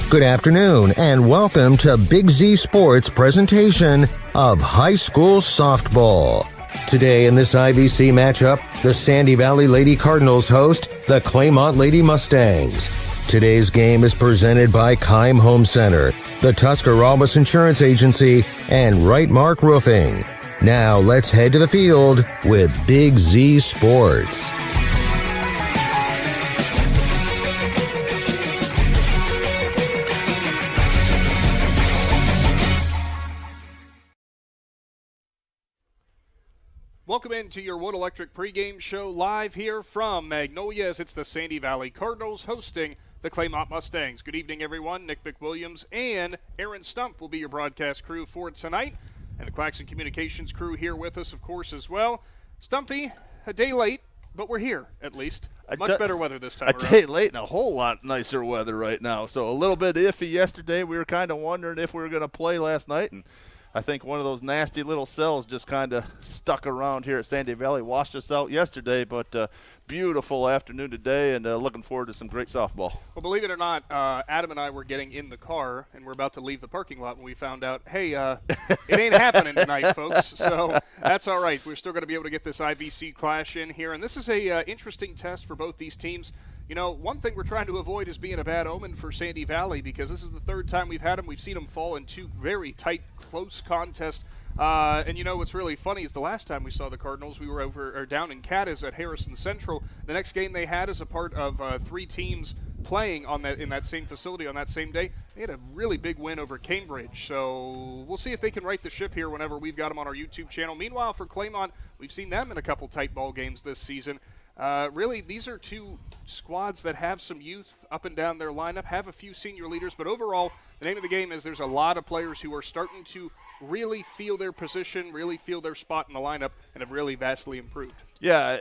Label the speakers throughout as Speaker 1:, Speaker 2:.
Speaker 1: Good afternoon, and welcome to Big Z Sports' presentation of high school softball. Today in this IVC matchup, the Sandy Valley Lady Cardinals host the Claymont Lady Mustangs. Today's game is presented by Keim Home Center, the Tuscarawas Insurance Agency, and Right Mark Roofing. Now let's head to the field with Big Z Sports.
Speaker 2: Welcome into your Wood Electric pregame show live here from Magnolia as it's the Sandy Valley Cardinals hosting the Claymont Mustangs. Good evening, everyone. Nick McWilliams and Aaron Stump will be your broadcast crew for tonight. And the Claxon Communications crew here with us, of course, as well. Stumpy, a day late, but we're here, at least. Much better weather this time around.
Speaker 3: A day late and a whole lot nicer weather right now. So a little bit iffy yesterday. We were kind of wondering if we were going to play last night, and I think one of those nasty little cells just kind of stuck around here at Sandy Valley, washed us out yesterday, but beautiful afternoon today, and looking forward to some great softball.
Speaker 2: Well, believe it or not, Adam and I were getting in the car, and we're about to leave the parking lot when we found out, hey, it ain't happening tonight, folks. So that's all right. We're still going to be able to get this IVC clash in here, and this is a interesting test for both these teams. You know, one thing we're trying to avoid is being a bad omen for Sandy Valley, because this is the third time we've had them. We've seen them fall in two very tight, close contests. And you know what's really funny is the last time we saw the Cardinals, we were down in Cadiz at Harrison Central. The next game they had as a part of three teams playing in that same facility on that same day. They had a really big win over Cambridge. So we'll see if they can right the ship here whenever we've got them on our YouTube channel. Meanwhile, for Claymont, we've seen them in a couple tight ball games this season. Really, these are two squads that have some youth up and down their lineup, have a few senior leaders, but overall, the name of the game is there's a lot of players who are starting to really feel their position, really feel their spot in the lineup, and have really vastly improved.
Speaker 3: Yeah,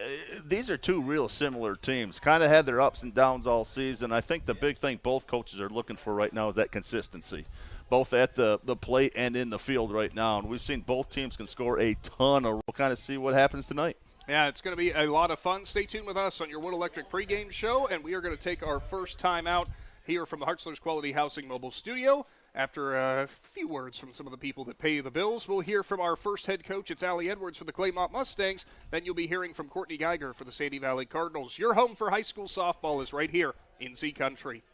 Speaker 3: these are two real similar teams. Kind of had their ups and downs all season. I think the big thing both coaches are looking for right now is that consistency, both at the plate and in the field right now. And we've seen both teams can score a ton. We'll kind of see what happens tonight.
Speaker 2: Yeah, it's going to be a lot of fun. Stay tuned with us on your Wood Electric pregame show, and we are going to take our first time out here from the Hartzler's Quality Housing Mobile Studio. After a few words from some of the people that pay the bills, we'll hear from our first head coach. It's Allie Edwards for the Claymont Mustangs. Then you'll be hearing from Courtney Geiger for the Sandy Valley Cardinals. Your home for high school softball is right here in Z Country.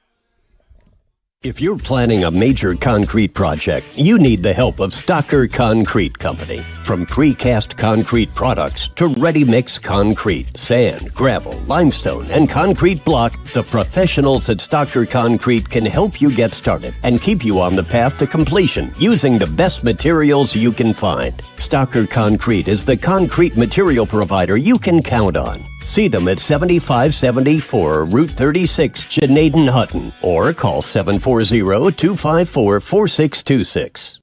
Speaker 4: If you're planning a major concrete project, you need the help of Stocker Concrete Company. From precast concrete products to ready-mix concrete, sand, gravel, limestone, and concrete block, the professionals at Stocker Concrete can help you get started and keep you on the path to completion using the best materials you can find. Stocker Concrete is the concrete material provider you can count on. See them at 7574 Route 36, Janaden-Hutton, or call 740-254-4626.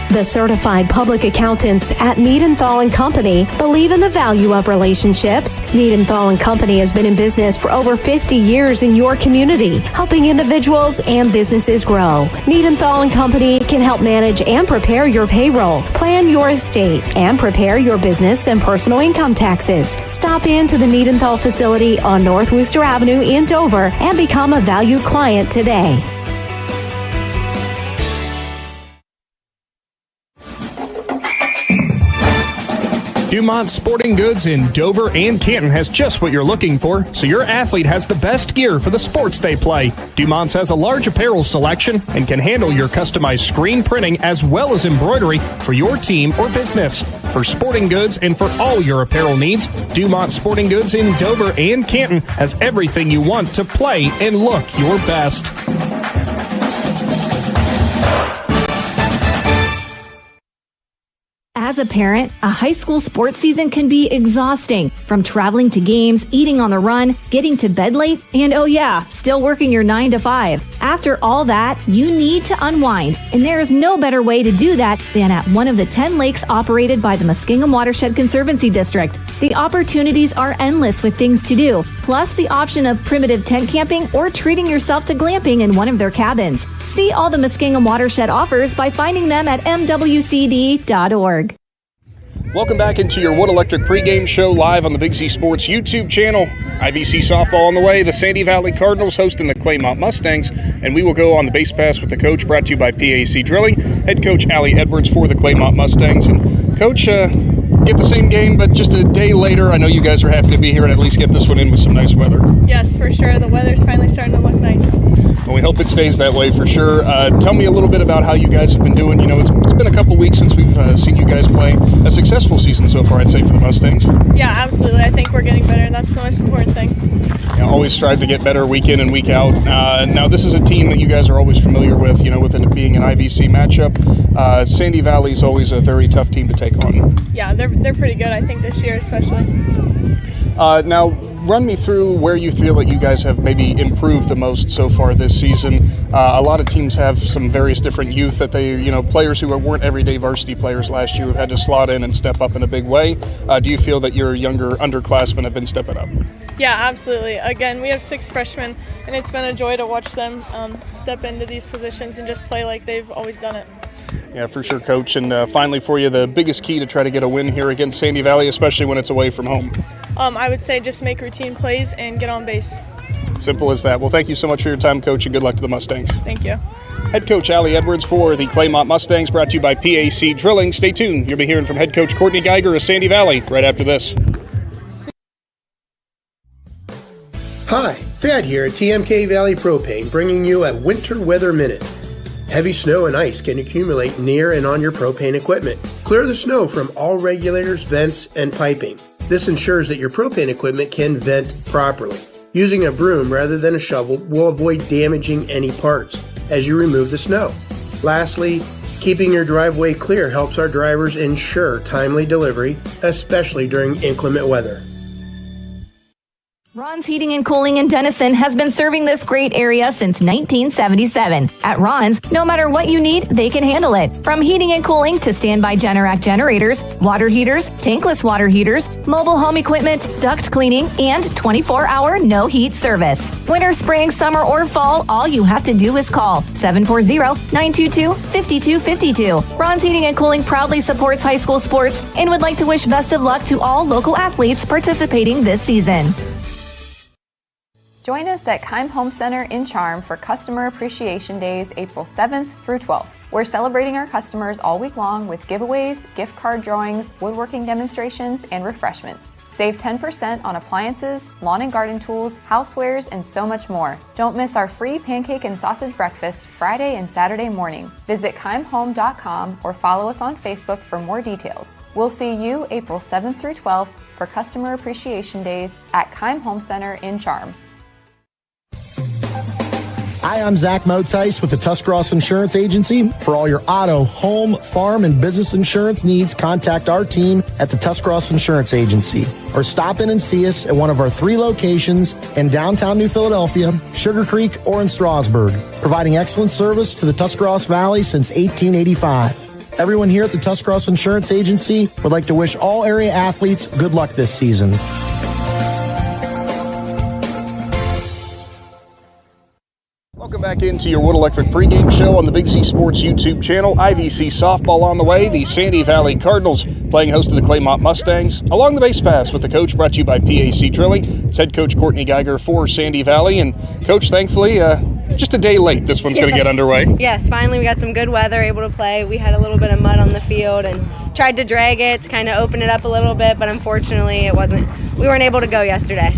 Speaker 5: The certified public accountants at Niedenthal & Company believe in the value of relationships. Niedenthal & Company has been in business for over 50 years in your community, helping individuals and businesses grow. Niedenthal & Company can help manage and prepare your payroll, plan your estate, and prepare your business and personal income taxes. Stop into the Niedenthal facility on North Worcester Avenue in Dover and become a valued client today.
Speaker 6: Dumont Sporting Goods in Dover and Canton has just what you're looking for, so your athlete has the best gear for the sports they play. Dumont's has a large apparel selection and can handle your customized screen printing as well as embroidery for your team or business. For sporting goods and for all your apparel needs, Dumont Sporting Goods in Dover and Canton has everything you want to play and look your best.
Speaker 7: As a parent, a high school sports season can be exhausting. From traveling to games, eating on the run, getting to bed late, and oh yeah, still working your 9 to 5. After all that, you need to unwind, and there is no better way to do that than at one of the 10 lakes operated by the Muskingum Watershed Conservancy District. The opportunities are endless with things to do, plus the option of primitive tent camping or treating yourself to glamping in one of their cabins. See all the Muskingum Watershed offers by finding them at mwcd.org.
Speaker 6: Welcome back into your Wood Electric pregame show live on the Big Z Sports YouTube channel. IVC softball on the way. The Sandy Valley Cardinals hosting the Claymont Mustangs, and we will go on the base pass with the coach, brought to you by PAC Drilling. Head coach Allie Edwards for the Claymont Mustangs. And coach, get the same game, but just a day later. I know you guys are happy to be here and at least get this one in with some nice weather.
Speaker 8: Yes, for sure. The weather's finally starting to look nice.
Speaker 6: Well, we hope it stays that way for sure. Tell me a little bit about how you guys have been doing. You know, it's been a couple weeks since we've seen you guys play. A successful season so far, I'd say, for the Mustangs.
Speaker 8: Yeah, absolutely. I think we're getting better. That's the most important thing.
Speaker 6: Yeah, always strive to get better week in and week out. Now, this is a team that you guys are always familiar with, you know, with it being an IVC matchup. Sandy Valley is always a very tough team to take on.
Speaker 8: Yeah, they're pretty good, I think, this year especially.
Speaker 6: Now, run me through where you feel that you guys have maybe improved the most so far this season. A lot of teams have some various different youth that they, you know, players who weren't everyday varsity players last year have had to slot in and step up in a big way. Do you feel that your younger underclassmen have been stepping up?
Speaker 8: Yeah, absolutely. Again, we have 6 freshmen, and it's been a joy to watch them step into these positions and just play like they've always done it.
Speaker 6: Yeah, for sure, Coach. And finally for you, the biggest key to try to get a win here against Sandy Valley, especially when it's away from home?
Speaker 8: I would say just make routine plays and get on base.
Speaker 6: Simple as that. Well, thank you so much for your time, Coach, and good luck to the Mustangs.
Speaker 8: Thank you.
Speaker 6: Head Coach Allie Edwards for the Claymont Mustangs, brought to you by PAC Drilling. Stay tuned. You'll be hearing from Head Coach Courtney Geiger of Sandy Valley right after this.
Speaker 9: Hi, Thad here at TMK Valley Propane, bringing you a Winter Weather Minute. Heavy snow and ice can accumulate near and on your propane equipment. Clear the snow from all regulators, vents, and piping. This ensures that your propane equipment can vent properly. Using a broom rather than a shovel will avoid damaging any parts as you remove the snow. Lastly, keeping your driveway clear helps our drivers ensure timely delivery, especially during inclement weather.
Speaker 7: Ron's Heating and Cooling in Denison has been serving this great area since 1977. At Ron's, no matter what you need, they can handle it. From heating and cooling to standby Generac generators, water heaters, tankless water heaters, mobile home equipment, duct cleaning, and 24-hour no-heat service. Winter, spring, summer, or fall, all you have to do is call 740-922-5252. Ron's Heating and Cooling proudly supports high school sports and would like to wish best of luck to all local athletes participating this season.
Speaker 10: Join us at Keim Home Center in Charm for Customer Appreciation Days, April 7th through 12th. We're celebrating our customers all week long with giveaways, gift card drawings, woodworking demonstrations, and refreshments. Save 10% on appliances, lawn and garden tools, housewares, and so much more. Don't miss our free pancake and sausage breakfast Friday and Saturday morning. Visit keimhome.com or follow us on Facebook for more details. We'll see you April 7th through 12th for Customer Appreciation Days at Keim Home Center in Charm.
Speaker 11: Hi, I'm Zach Motice with the Tuscarawas Insurance Agency. For all your auto, home, farm, and business insurance needs, contact our team at the Tuscarawas Insurance Agency or stop in and see us at one of our 3 locations in downtown New Philadelphia, Sugar Creek, or in Strasburg, providing excellent service to the Tuscarawas Valley since 1885. Everyone here at the Tuscarawas Insurance Agency would like to wish all area athletes good luck this season.
Speaker 6: Welcome back into your Wood Electric pregame show on the Big Z Sports YouTube channel. IVC softball on the way. The Sandy Valley Cardinals playing host to the Claymont Mustangs. Along the base pass with the coach, brought to you by PAC Drilling. It's head coach Courtney Geiger for Sandy Valley. And coach, thankfully, just a day late, this one's going to get underway.
Speaker 12: Yes, finally we got some good weather, able to play. We had a little bit of mud on the field and tried to drag it to kind of open it up a little bit, but unfortunately we weren't able to go yesterday.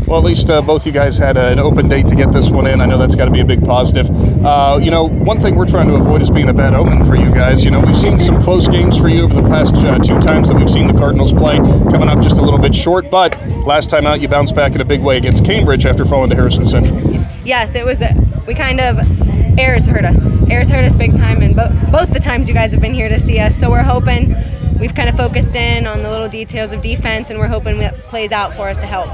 Speaker 6: Well, at least both you guys had an open date to get this one in. I know that's got to be a big positive. You know, one thing we're trying to avoid is being a bad omen for you guys. You know, we've seen some close games for you over the past 2 times that we've seen the Cardinals play, coming up just a little bit short. But last time out, you bounced back in a big way against Cambridge after falling to Harrison Central.
Speaker 12: Yes, it was. Errors hurt us. Errors hurt us big time, and both the times you guys have been here to see us. So we're hoping we've kind of focused in on the little details of defense, and we're hoping that plays out for us to help.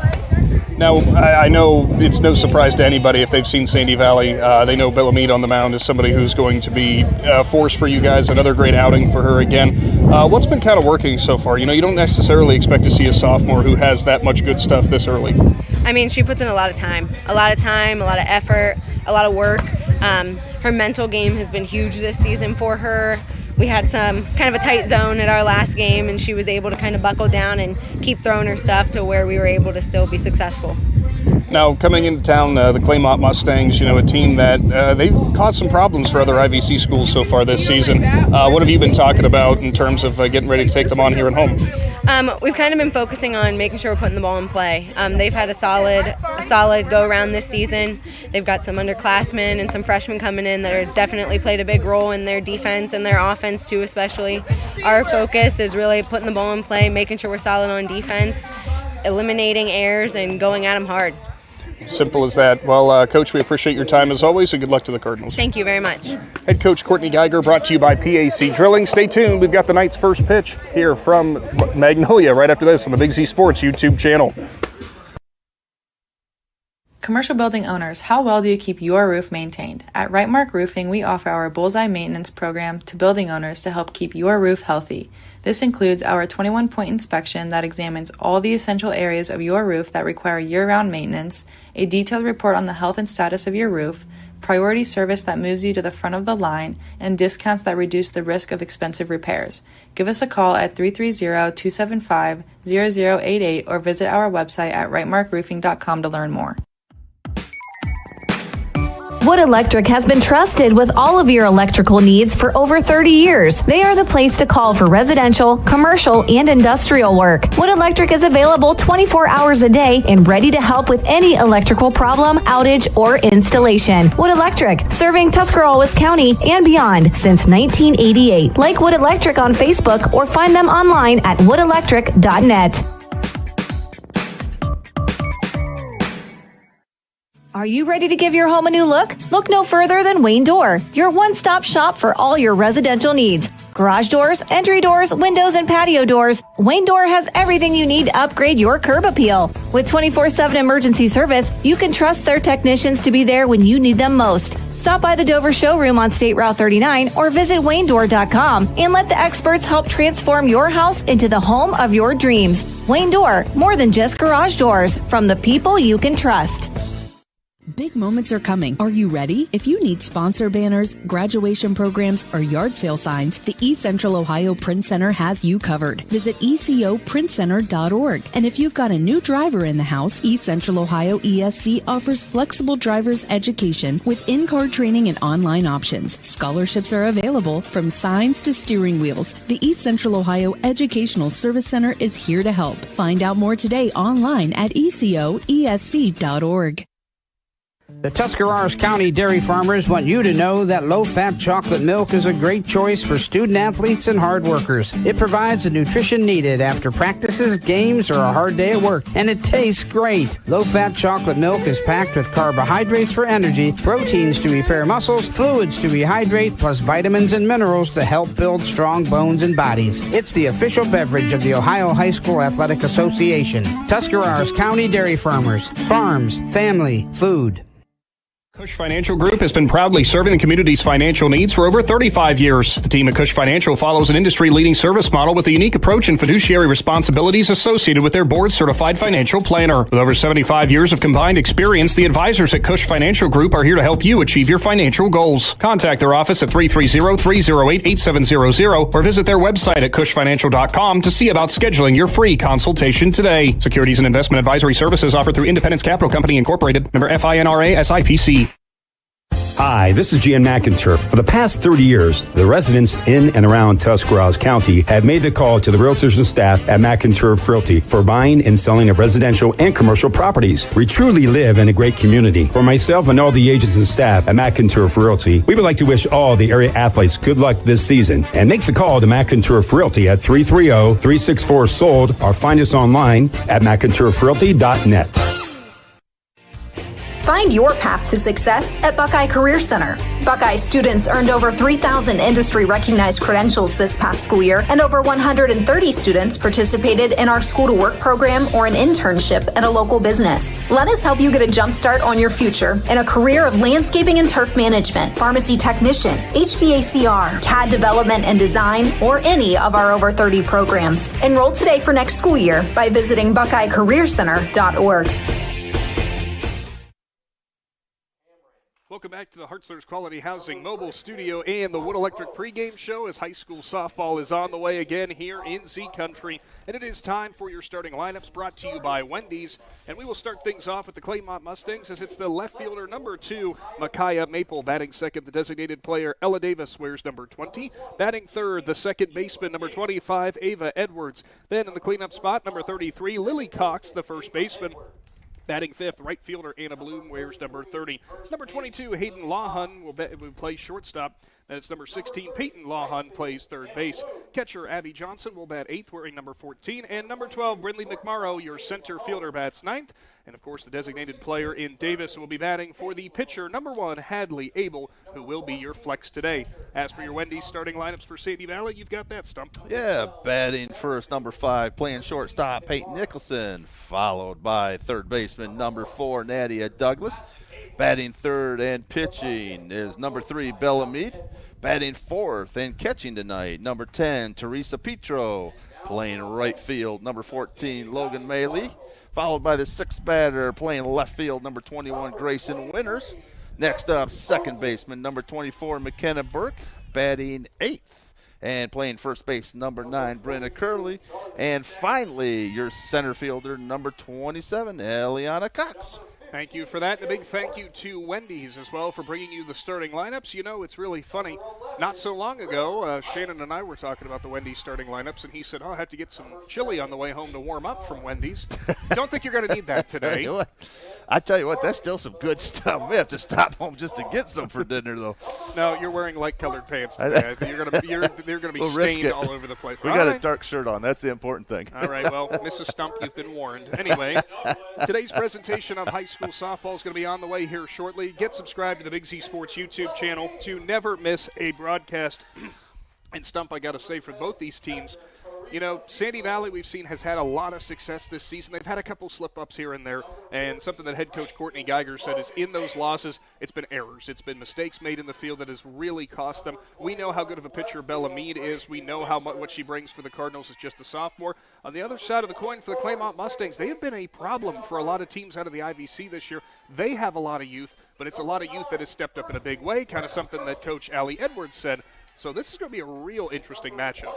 Speaker 6: Now, I know it's no surprise to anybody if they've seen Sandy Valley. They know Bellamide on the mound is somebody who's going to be a force for you guys, another great outing for her again. What's been kind of working so far? You know, you don't necessarily expect to see a sophomore who has that much good stuff this early.
Speaker 12: I mean, she puts in a lot of time, a lot of effort, a lot of work. Her mental game has been huge this season for her. we had some kind of a tight zone at our last game, and she was able to kind of buckle down and keep throwing her stuff to where we were able to still be successful.
Speaker 6: Now, coming into town, the Claymont Mustangs, a team that they've caused some problems for other IVC schools so far this season. What have you been talking about in terms of getting ready to take them on here at home?
Speaker 12: We've kind of been focusing on making sure we're putting the ball in play. They've had a solid go-around this season. They've got some underclassmen and some freshmen coming in that are definitely played a big role in their defense and their offense too, especially. Our focus is really putting the ball in play, making sure we're solid on defense, eliminating errors, and going at them hard.
Speaker 6: Simple as that. Well, Coach, we appreciate your time as always, and good luck to the Cardinals.
Speaker 12: Thank you very much.
Speaker 6: Head Coach Courtney Geiger, brought to you by PAC Drilling. Stay tuned. We've got the night's first pitch here from Magnolia right after this on the Big Z Sports YouTube channel.
Speaker 13: Commercial building owners, how well do you keep your roof maintained? At Rightmark Roofing, we offer our Bullseye Maintenance Program to building owners to help keep your roof healthy. This includes our 21-point inspection that examines all the essential areas of your roof that require year-round maintenance, a detailed report on the health and status of your roof, priority service that moves you to the front of the line, and discounts that reduce the risk of expensive repairs. Give us a call at 330-275-0088 or visit our website at rightmarkroofing.com to learn more.
Speaker 5: Wood Electric has been trusted with all of your electrical needs for over 30 years. They are the place to call for residential, commercial, and industrial work. Wood Electric is available 24 hours a day and ready to help with any electrical problem, outage, or installation. Wood Electric, serving Tuscarawas County and beyond since 1988. Like Wood Electric on Facebook or find them online at woodelectric.net. Are you ready to give your home a new look? Look no further than Wayne Door, your one-stop shop for all your residential needs. Garage doors, entry doors, windows, and patio doors. Wayne Door has everything you need to upgrade your curb appeal. With 24/7 emergency service, you can trust their technicians to be there when you need them most. Stop by the Dover showroom on State Route 39 or visit WayneDoor.com and let the experts help transform your house into the home of your dreams. Wayne Door, more than just garage doors, from the people you can trust.
Speaker 14: Big moments are coming. Are you ready? If you need sponsor banners, graduation programs, or yard sale signs, the East Central Ohio Print Center has you covered. Visit ECOPrintCenter.org. And if you've got a new driver in the house, East Central Ohio ESC offers flexible driver's education with in-car training and online options. Scholarships are available from signs to steering wheels. The East Central Ohio Educational Service Center is here to help. Find out more today online at ECOESC.org.
Speaker 15: The Tuscarawas County dairy farmers want you to know that low-fat chocolate milk is a great choice for student athletes and hard workers. It provides the nutrition needed after practices, games, or a hard day at work, and it tastes great. Low-fat chocolate milk is packed with carbohydrates for energy, proteins to repair muscles, fluids to rehydrate, plus vitamins and minerals to help build strong bones and bodies. It's the official beverage of the Ohio High School Athletic Association. Tuscarawas County Dairy Farmers. Farms. Family. Food.
Speaker 6: Cush Financial Group has been proudly serving the community's financial needs for over 35 years. The team at Cush Financial follows an industry-leading service model with a unique approach and fiduciary responsibilities associated with their board-certified financial planner. With over 75 years of combined experience, the advisors at Cush Financial Group are here to help you achieve your financial goals. Contact their office at 330-308-8700 or visit their website at cushfinancial.com to see about scheduling your free consultation today. Securities and investment advisory services offered through Independence Capital Company Incorporated, member FINRA SIPC.
Speaker 16: Hi, this is Gian McInturf. For the past 30 years, the residents in and around Tuscarawas County have made the call to the realtors and staff at McInturf Realty for buying and selling of residential and commercial properties. We truly live in a great community. For myself and all the agents and staff at McInturf Realty, we would like to wish all the area athletes good luck this season and make the call to McInturf Realty at 330-364-SOLD or find us online at McInturfRealty.net.
Speaker 17: Find your path to success at Buckeye Career Center. Buckeye students earned over 3,000 industry-recognized credentials this past school year, and over 130 students participated in our School to Work program or an internship at a local business. Let us help you get a jump start on your future in a career of landscaping and turf management, pharmacy technician, HVACR, CAD development and design, or any of our over 30 programs. Enroll today for next school year by visiting BuckeyeCareerCenter.org.
Speaker 2: welcome back to the Hartzler's Quality Housing Mobile Studio and the Wood Electric Pregame Show as high school softball is on the way again here in Z Country. And it is time for your starting lineups brought to you by Wendy's. And we will start things off with the Claymont Mustangs as it's the left fielder number 2, Micayela Maple. Batting second, the designated player Ella Davis wears number 20. Batting third, the second baseman number 25, Ava Edwards. Then in the cleanup spot, number 33, Lily Cox, the first baseman. Batting fifth, right fielder Anna Bloom wears number 30. Number 22, Hayden Lawhun will play shortstop. And it's number 16, Peyton Lawhun plays third base. Catcher Abby Johnson will bat eighth, wearing number 14. And number 12, Brindley McMorrow, your center fielder, bats ninth. And, of course, the designated player in Davis will be batting for the pitcher, number 1, Hadley Abel, who will be your flex today. As for your Wendy's starting lineups for Sandy Valley, you've got that, Stump.
Speaker 3: Yeah, batting first, number 5, playing shortstop, Peyton Nicholson, followed by third baseman, number 4, Nadia Douglas. Batting third and pitching is number 3, Bella Mead. Batting fourth and catching tonight, number 10, Teresa Petro. Playing right field, number 14, Logan Maley. Followed by the sixth batter, playing left field, number 21, Grayson Winters. Next up, second baseman, number 24, McKenna Burke. Batting eighth and playing first base, number 9, Brenna Curley. And finally, your center fielder, number 27, Eliana Cox.
Speaker 2: Thank you for that. And a big thank you to Wendy's as well for bringing you the starting lineups. You know, it's really funny. Not so long ago, Shannon and I were talking about the Wendy's starting lineups, and he said, I have to get some chili on the way home to warm up from Wendy's. Don't think you're going to need that today.
Speaker 3: I tell you what, that's still some good stuff. We have to stop home just to get some for dinner, though.
Speaker 2: No, you're wearing light-colored pants today. You're going to be stained all over the place.
Speaker 3: We got a dark shirt on. That's the important thing.
Speaker 2: All right, well, Mrs. Stump, you've been warned. Anyway, today's presentation of high school softball is going to be on the way here shortly. Get subscribed to the Big Z Sports YouTube channel to never miss a broadcast. And Stump, I got to say, for both these teams, you know, Sandy Valley we've seen has had a lot of success this season. They've had a couple slip-ups here and there, and something that head coach Courtney Geiger said is in those losses, it's been errors. It's been mistakes made in the field that has really cost them. We know how good of a pitcher Bella Mead is. We know how much what she brings for the Cardinals as just a sophomore. On the other side of the coin for the Claymont Mustangs, they have been a problem for a lot of teams out of the IVC this year. They have a lot of youth, but it's a lot of youth that has stepped up in a big way, kind of something that Coach Allie Edwards said. So this is going to be a real interesting matchup.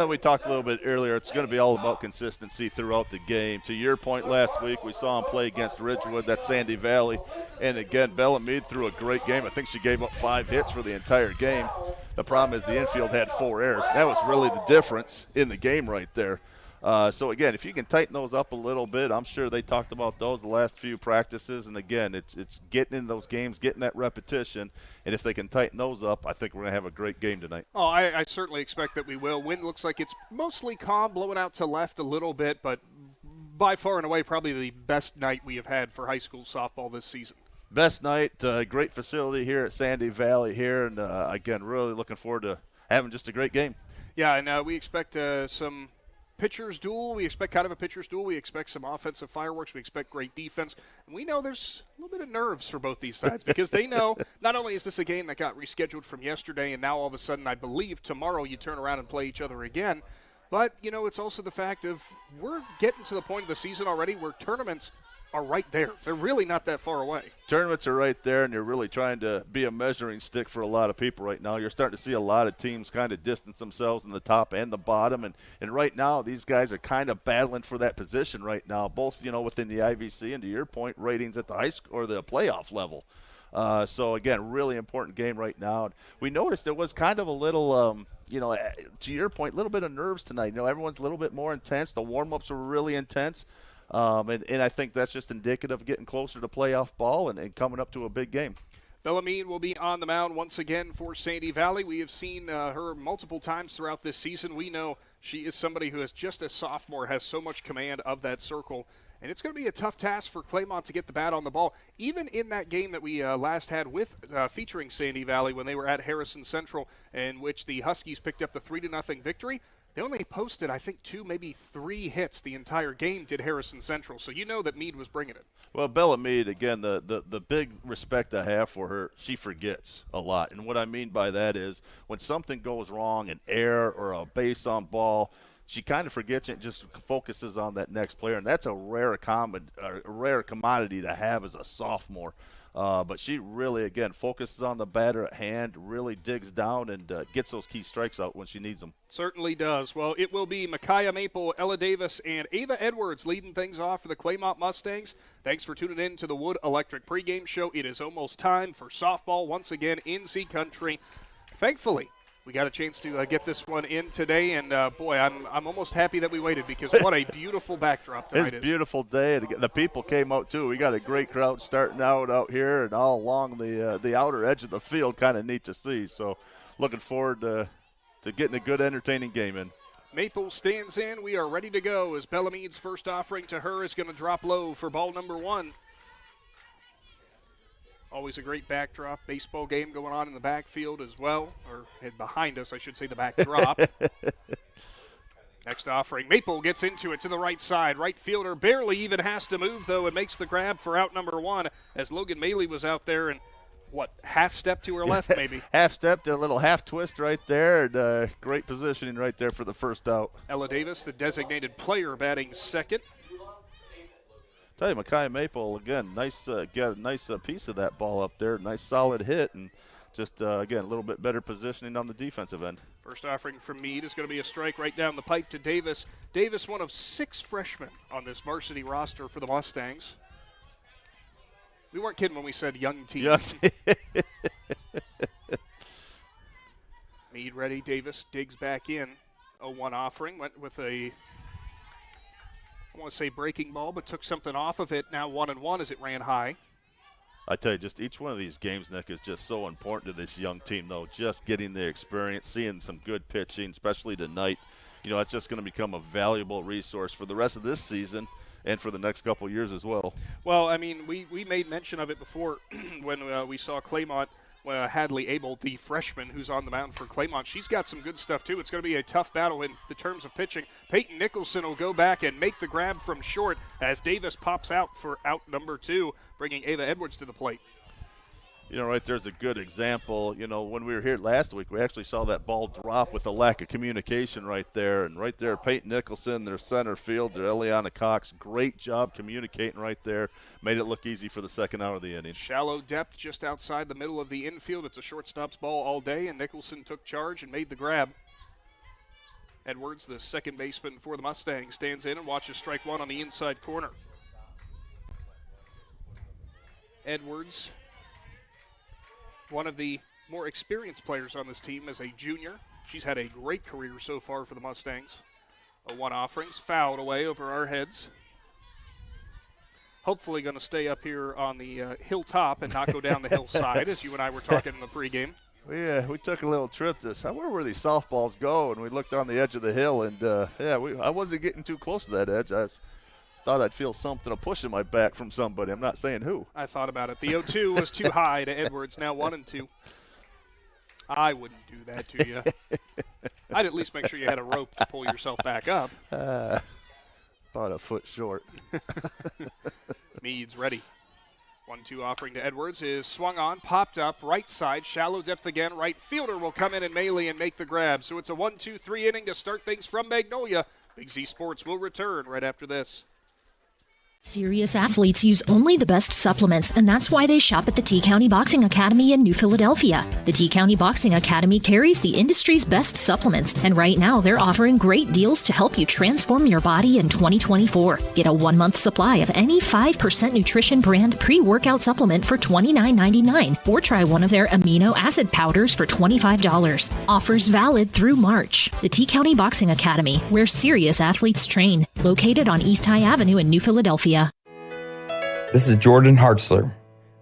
Speaker 3: We talked a little bit earlier. It's going to be all about consistency throughout the game. To your point last week, we saw him play against Ridgewood, that's Sandy Valley. And, again, Bella Mead threw a great game. I think she gave up 5 hits for the entire game. The problem is the infield had 4 errors. That was really the difference in the game right there. So, again, if you can tighten those up a little bit, I'm sure they talked about those the last few practices. And, again, it's getting in those games, getting that repetition. And if they can tighten those up, I think we're going to have a great game tonight.
Speaker 2: Oh, I certainly expect that we will. Wind looks like it's mostly calm, blowing out to left a little bit, but by far and away probably the best night we have had for high school softball this season.
Speaker 3: Best night, great facility here at Sandy Valley here. And, again, really looking forward to having just a great game.
Speaker 2: Yeah, and we expect some – pitcher's duel. We expect kind of a pitcher's duel. We expect some offensive fireworks. We expect great defense. And we know there's a little bit of nerves for both these sides because they know not only is this a game that got rescheduled from yesterday and now all of a sudden I believe tomorrow you turn around and play each other again, but, you know, it's also the fact of we're getting to the point of the season already where tournaments are right there. They're really not that far away.
Speaker 3: Tournaments are right there, and you're really trying to be a measuring stick for a lot of people right now. You're starting to see a lot of teams kind of distance themselves in the top and the bottom, and right now these guys are kind of battling for that position right now, both, you know, within the IVC and, to your point, ratings at the high school or the playoff level. So, again, really important game right now. We noticed it was kind of a little, you know, to your point, a little bit of nerves tonight. You know, everyone's a little bit more intense. The warm-ups were really intense. And I think that's just indicative of getting closer to playoff ball and coming up to a big game.
Speaker 2: Bella Mead will be on the mound once again for Sandy Valley. We have seen her multiple times throughout this season. We know she is somebody who is just a sophomore, has so much command of that circle. And it's going to be a tough task for Claymont to get the bat on the ball. Even in that game that we last had with featuring Sandy Valley when they were at Harrison Central, in which the Huskies picked up the 3-0 victory, they only posted, I think, 2, maybe 3 hits the entire game, did Harrison Central. So you know that Mead was bringing it.
Speaker 3: Well, Bella Mead, again, the big respect I have for her, she forgets a lot. And what I mean by that is when something goes wrong, an error or a base on ball, she kind of forgets it and just focuses on that next player. And that's a rare commodity to have as a sophomore. But she really, again, focuses on the batter at hand, really digs down and gets those key strikes out when she needs them.
Speaker 2: Certainly does. Well, it will be Micayela Maple, Ella Davis, and Ava Edwards leading things off for the Claymont Mustangs. Thanks for tuning in to the Wood Electric pregame show. It is almost time for softball once again in Z Country. Thankfully, we got a chance to get this one in today, and boy, I'm almost happy that we waited because what a beautiful backdrop tonight
Speaker 3: It's a beautiful day, and the people came out too. We got a great crowd starting out here and all along the outer edge of the field. Kind of neat to see. So, looking forward to getting a good, entertaining game in.
Speaker 2: Maple stands in. We are ready to go as Bellamede's first offering to her is going to drop low for ball number 1. Always a great backdrop. Baseball game going on in the backfield as well, or behind us, I should say, the backdrop. Next offering, Maple gets into it to the right side. Right fielder barely even has to move, though, and makes the grab for out number 1 as Logan Maley was out there and, half step to her left maybe?
Speaker 3: Half step to a little half twist right there, and great positioning right there for the first out.
Speaker 2: Ella Davis, the designated player, batting second.
Speaker 3: Tell you, Micayela Maple, again, got a nice piece of that ball up there. Nice solid hit, and just, again, a little bit better positioning on the defensive end.
Speaker 2: First offering from Meade is going to be a strike right down the pipe to Davis. Davis, one of 6 freshmen on this varsity roster for the Mustangs. We weren't kidding when we said young team. Meade ready. Davis digs back in. 0-1 offering. Went with a, I want to say breaking ball, but took something off of it. Now 1-1 as it ran high.
Speaker 3: I tell you, just each one of these games, Nick, is just so important to this young team, though. Just getting the experience, seeing some good pitching, especially tonight. That's just going to become a valuable resource for the rest of this season and for the next couple of years as well.
Speaker 2: Well, I mean, we made mention of it before when we saw Claymont. Hadley Abel, the freshman who's on the mound for Claymont. She's got some good stuff, too. It's going to be a tough battle in the terms of pitching. Peyton Nicholson will go back and make the grab from short as Davis pops out for out number 2, bringing Ava Edwards to the plate.
Speaker 3: Right there's a good example. When we were here last week, we actually saw that ball drop with a lack of communication right there. And right there, Peyton Nicholson, their center fielder, Eliana Cox, great job communicating right there. Made it look easy for the second out of the inning.
Speaker 2: Shallow depth just outside the middle of the infield. It's a shortstop's ball all day, and Nicholson took charge and made the grab. Edwards, the second baseman for the Mustangs, stands in and watches strike 1 on the inside corner. Edwards, one of the more experienced players on this team as a junior. She's had a great career so far for the Mustangs. 0-1 offerings, fouled away over our heads. Hopefully going to stay up here on the hilltop and not go down the hillside, as you and I were talking in the pregame.
Speaker 3: We took a little trip where these softballs go, and we looked on the edge of the hill, and I wasn't getting too close to that edge. I thought I'd feel something, a push in my back from somebody. I'm not saying who.
Speaker 2: I thought about it. The 0-2 was too high to Edwards, now 1-2. I wouldn't do that to you. I'd at least make sure you had a rope to pull yourself back up.
Speaker 3: About a foot short.
Speaker 2: Meade's ready. 1-2 offering to Edwards is swung on, popped up, right side, shallow depth again. Right fielder will come in and melee and make the grab. So it's a 1-2-3 inning to start things from Magnolia. Big Z Sports will return right after this.
Speaker 18: Serious athletes use only the best supplements, and that's why they shop at the T-County Boxing Academy in New Philadelphia. The T-County Boxing Academy carries the industry's best supplements, and right now they're offering great deals to help you transform your body in 2024. Get a 1-month supply of any 5% nutrition brand pre-workout supplement for $29.99, or try one of their amino acid powders for $25. Offers valid through March. The T-County Boxing Academy, where serious athletes train. Located on East High Avenue in New Philadelphia.
Speaker 19: This is Jordan Hartzler.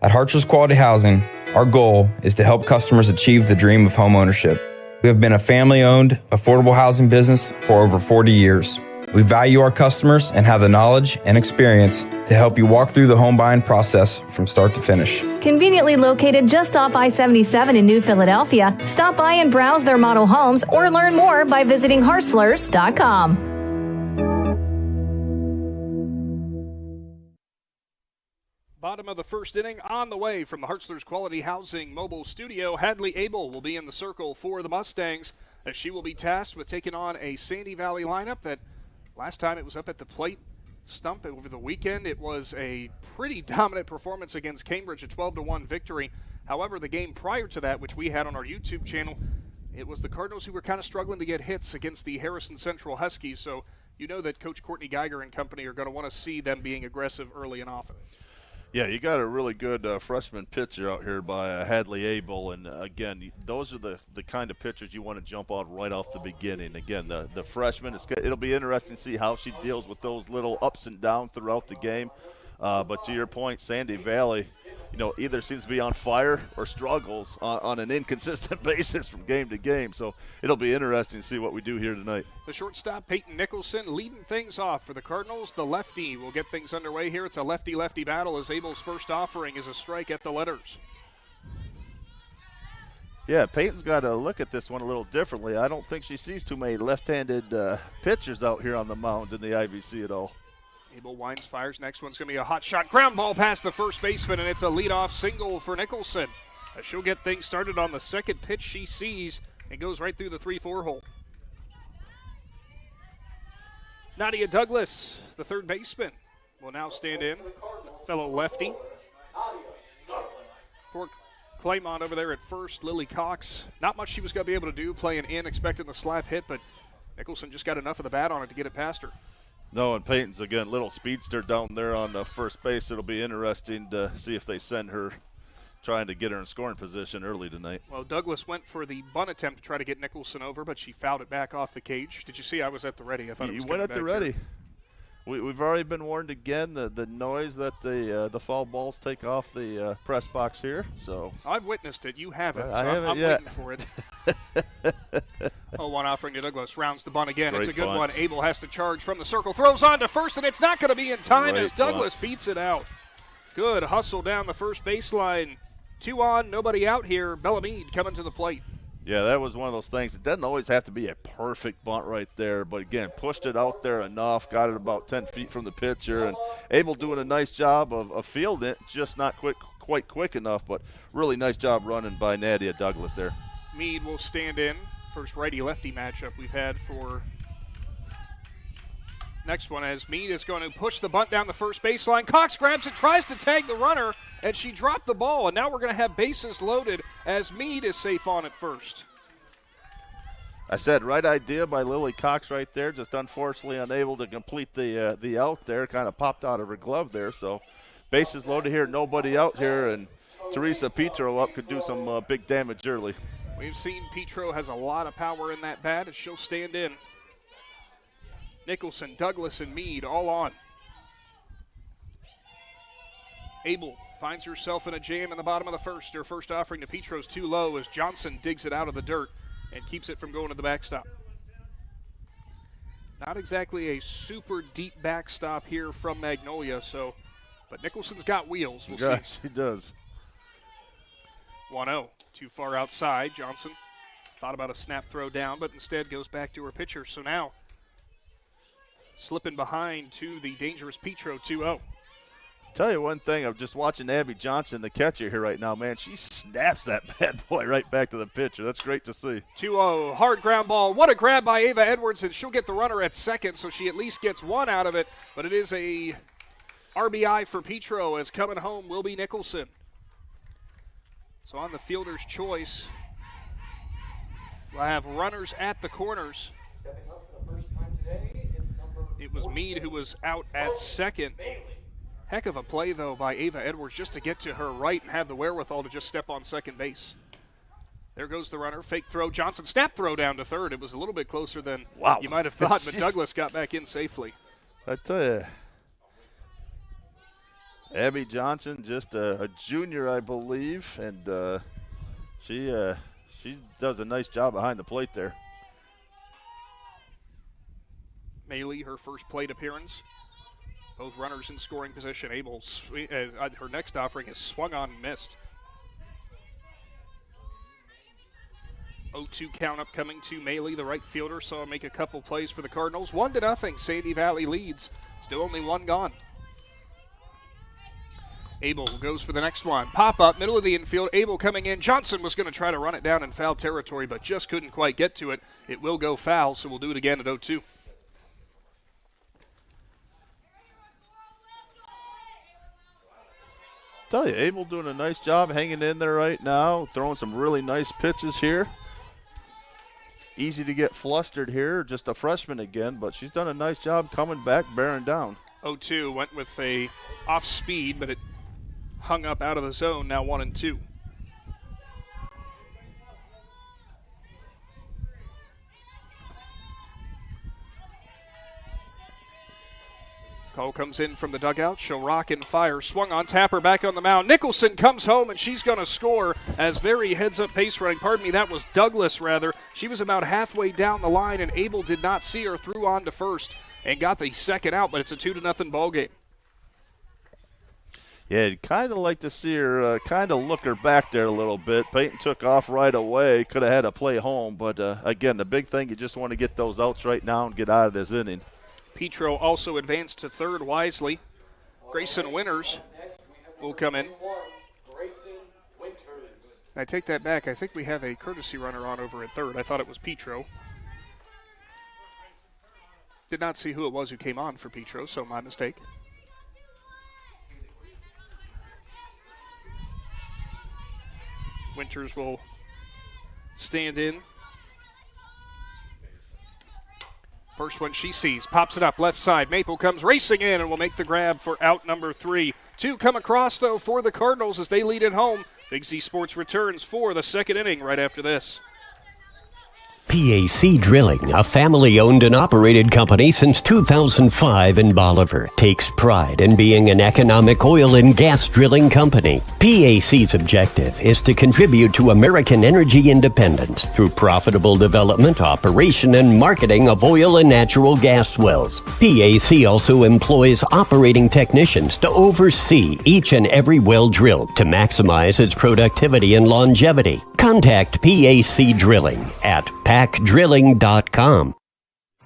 Speaker 19: At Hartzler's Quality Housing, our goal is to help customers achieve the dream of home ownership. We have been a family-owned, affordable housing business for over 40 years. We value our customers and have the knowledge and experience to help you walk through the home buying process from start to finish.
Speaker 5: Conveniently located just off I-77 in New Philadelphia, stop by and browse their model homes or learn more by visiting Hartzlers.com.
Speaker 2: Bottom of the first inning on the way from the Hartzler's Quality Housing mobile studio. Hadley Abel will be in the circle for the Mustangs as she will be tasked with taking on a Sandy Valley lineup that last time it was up at the plate Stump over the weekend. It was a pretty dominant performance against Cambridge, a 12-1 victory. However, the game prior to that, which we had on our YouTube channel, it was the Cardinals who were kind of struggling to get hits against the Harrison Central Huskies. So you know that Coach Courtney Geiger and company are going to want to see them being aggressive early and often.
Speaker 3: Yeah, you got a really good freshman pitcher out here by Hadley Abel, and again, those are the kind of pitchers you want to jump on right off the beginning. Again, the freshman, it'll be interesting to see how she deals with those little ups and downs throughout the game. But to your point, Sandy Valley, either seems to be on fire or struggles on an inconsistent basis from game to game. So it'll be interesting to see what we do here tonight.
Speaker 2: The shortstop, Peyton Nicholson, leading things off for the Cardinals. The lefty will get things underway here. It's a lefty-lefty battle as Abel's first offering is a strike at the letters.
Speaker 3: Yeah, Peyton's got to look at this one a little differently. I don't think she sees too many left-handed pitchers out here on the mound in the IVC at all.
Speaker 2: Abel winds, fires. Next one's going to be a hot shot. Ground ball past the first baseman, and it's a leadoff single for Nicholson. She'll get things started on the second pitch she sees and goes right through the 3-4 hole. Nadia Douglas, the third baseman, will now stand in. Fellow lefty. For Claymont over there at first, Lily Cox. Not much she was going to be able to do playing in, expecting the slap hit, but Nicholson just got enough of the bat on it to get it past her.
Speaker 3: No, and Peyton's, again, little speedster down there on the first base. It'll be interesting to see if they send her, trying to get her in scoring position early tonight.
Speaker 2: Well, Douglas went for the bunt attempt to try to get Nicholson over, but she fouled it back off the cage. Did you see I was at the ready? I thought
Speaker 3: you went at the ready. We've already been warned again, the noise that the foul balls take off the press box here. So
Speaker 2: I've witnessed it. You haven't. So
Speaker 3: I haven't
Speaker 2: I'm
Speaker 3: yet.
Speaker 2: waiting for it. 0-1 offering to Douglas. Rounds the bunt again.
Speaker 3: Great
Speaker 2: It's a good
Speaker 3: bunt.
Speaker 2: one. Abel has to charge from the circle. Throws on to first, and it's not going to be in time
Speaker 3: Great
Speaker 2: as Douglas
Speaker 3: bunt.
Speaker 2: beats it out. Good hustle down the first baseline. 2 on, nobody out here. Bella Meade coming to the plate.
Speaker 3: Yeah, that was one of those things. It doesn't always have to be a perfect bunt right there, but again, pushed it out there enough, got it about 10 feet from the pitcher, and Abel doing a nice job of fielding it, just not quite quick enough, but really nice job running by Nadia Douglas there.
Speaker 2: Meade will stand in. First righty-lefty matchup we've had for next one, as Meade is going to push the bunt down the first baseline. Cox grabs it, tries to tag the runner, and she dropped the ball, and now we're going to have bases loaded as Meade is safe on at first.
Speaker 3: I said right idea by Lily Cox right there, just unfortunately unable to complete the out there, kind of popped out of her glove there. So bases loaded here, nobody out here, and Teresa Petro up could do some big damage early.
Speaker 2: We've seen Petro has a lot of power in that bat, as she'll stand in. Nicholson, Douglas, and Meade all on. Abel finds herself in a jam in the bottom of the first. Her first offering to Petro's too low as Johnson digs it out of the dirt and keeps it from going to the backstop. Not exactly a super deep backstop here from Magnolia, but Nicholson's got wheels. We'll see.
Speaker 3: She does.
Speaker 2: 1-0. Too far outside. Johnson thought about a snap throw down, but instead goes back to her pitcher. So now slipping behind to the dangerous Petro, 2-0.
Speaker 3: Tell you one thing, I'm just watching Abby Johnson, the catcher here right now, man. She snaps that bad boy right back to the pitcher. That's great to see.
Speaker 2: 2-0, hard ground ball. What a grab by Ava Edwards, and she'll get the runner at second, so she at least gets one out of it. But it is a RBI for Petro, as coming home will be Nicholson. So on the fielder's choice, we'll have runners at the corners.
Speaker 20: Stepping up for the first time today is number
Speaker 2: It was Meade who was out at second. Heck of a play, though, by Ava Edwards just to get to her right and have the wherewithal to just step on second base. There goes the runner. Fake throw. Johnson snap throw down to third. It was a little bit closer than you might have thought, but Douglas got back in safely.
Speaker 3: I tell you, Abby Johnson, just a junior, I believe, and she does a nice job behind the plate there.
Speaker 2: Maylee, her first plate appearance. Both runners in scoring position. Abel, her next offering is swung on and missed. 0-2 count upcoming to Maylee, the right fielder. Saw her make a couple plays for the Cardinals. 1-0. Sandy Valley leads. Still only one gone. Abel goes for the next one. Pop up, middle of the infield. Abel coming in. Johnson was going to try to run it down in foul territory, but just couldn't quite get to it. It will go foul, so we'll do it again at 0-2.
Speaker 3: Tell you, Abel doing a nice job hanging in there right now, throwing some really nice pitches here. Easy to get flustered here, just a freshman again, but she's done a nice job coming back, bearing down.
Speaker 2: 0-2 went with a off speed, but it hung up out of the zone, now 1-2. Cole comes in from the dugout. She'll rock and fire. Swung on, Tapper back on the mound. Nicholson comes home, and she's going to score as very heads-up pace running. Pardon me, that was Douglas, rather. She was about halfway down the line, and Abel did not see her, threw on to first and got the second out, but it's a 2-0 ball game.
Speaker 3: Yeah, you'd kind of like to see her kind of look her back there a little bit. Peyton took off right away. Could have had a play home, but, again, the big thing, you just want to get those outs right now and get out of this inning.
Speaker 2: Petro also advanced to third wisely. Grayson Winters will come in. I take that back. I think we have a courtesy runner on over at third. I thought it was Petro. Did not see who it was who came on for Petro, so my mistake. Winters will stand in. First one she sees, pops it up left side. Maple comes racing in and will make the grab for out number 3. 2 come across, though, for the Cardinals as they lead it home. Big Z Sports returns for the second inning right after this.
Speaker 4: PAC Drilling, a family-owned and operated company since 2005 in Bolivar, takes pride in being an economic oil and gas drilling company. PAC's objective is to contribute to American energy independence through profitable development, operation, and marketing of oil and natural gas wells. PAC also employs operating technicians to oversee each and every well drilled to maximize its productivity and longevity. Contact PAC Drilling at PacDrilling.com.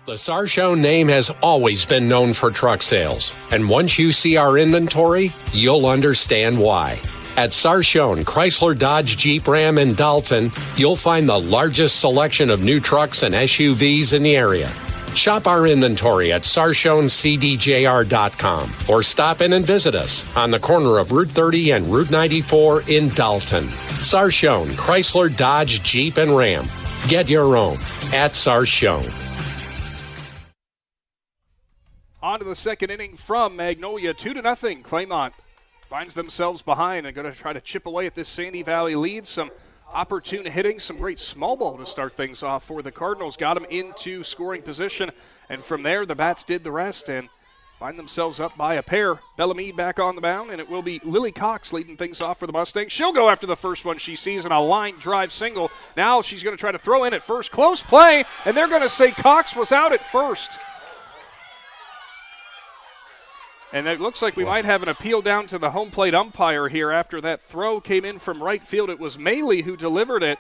Speaker 21: The Sarchone name has always been known for truck sales, and once you see our inventory, you'll understand why. At Sarchone Chrysler Dodge Jeep Ram in Dalton, you'll find the largest selection of new trucks and SUVs in the area. Shop our inventory at SarchoneCDJR.com or stop in and visit us on the corner of Route 30 and Route 94 in Dalton. Sarchone Chrysler Dodge Jeep and Ram. Get your own at Sarchone.
Speaker 2: On to the second inning from Magnolia, 2-0. Claymont finds themselves behind and going to try to chip away at this Sandy Valley lead. Some opportune hitting, some great small ball to start things off for the Cardinals. Got them into scoring position, and from there the Bats did the rest and find themselves up by a pair. Bellamy back on the mound, and it will be Lily Cox leading things off for the Mustangs. She'll go after the first one she sees in a line drive single. Now she's going to try to throw in at first. Close play, and they're going to say Cox was out at first. And it looks like we might have an appeal down to the home plate umpire here after that throw came in from right field. It was Maley who delivered it.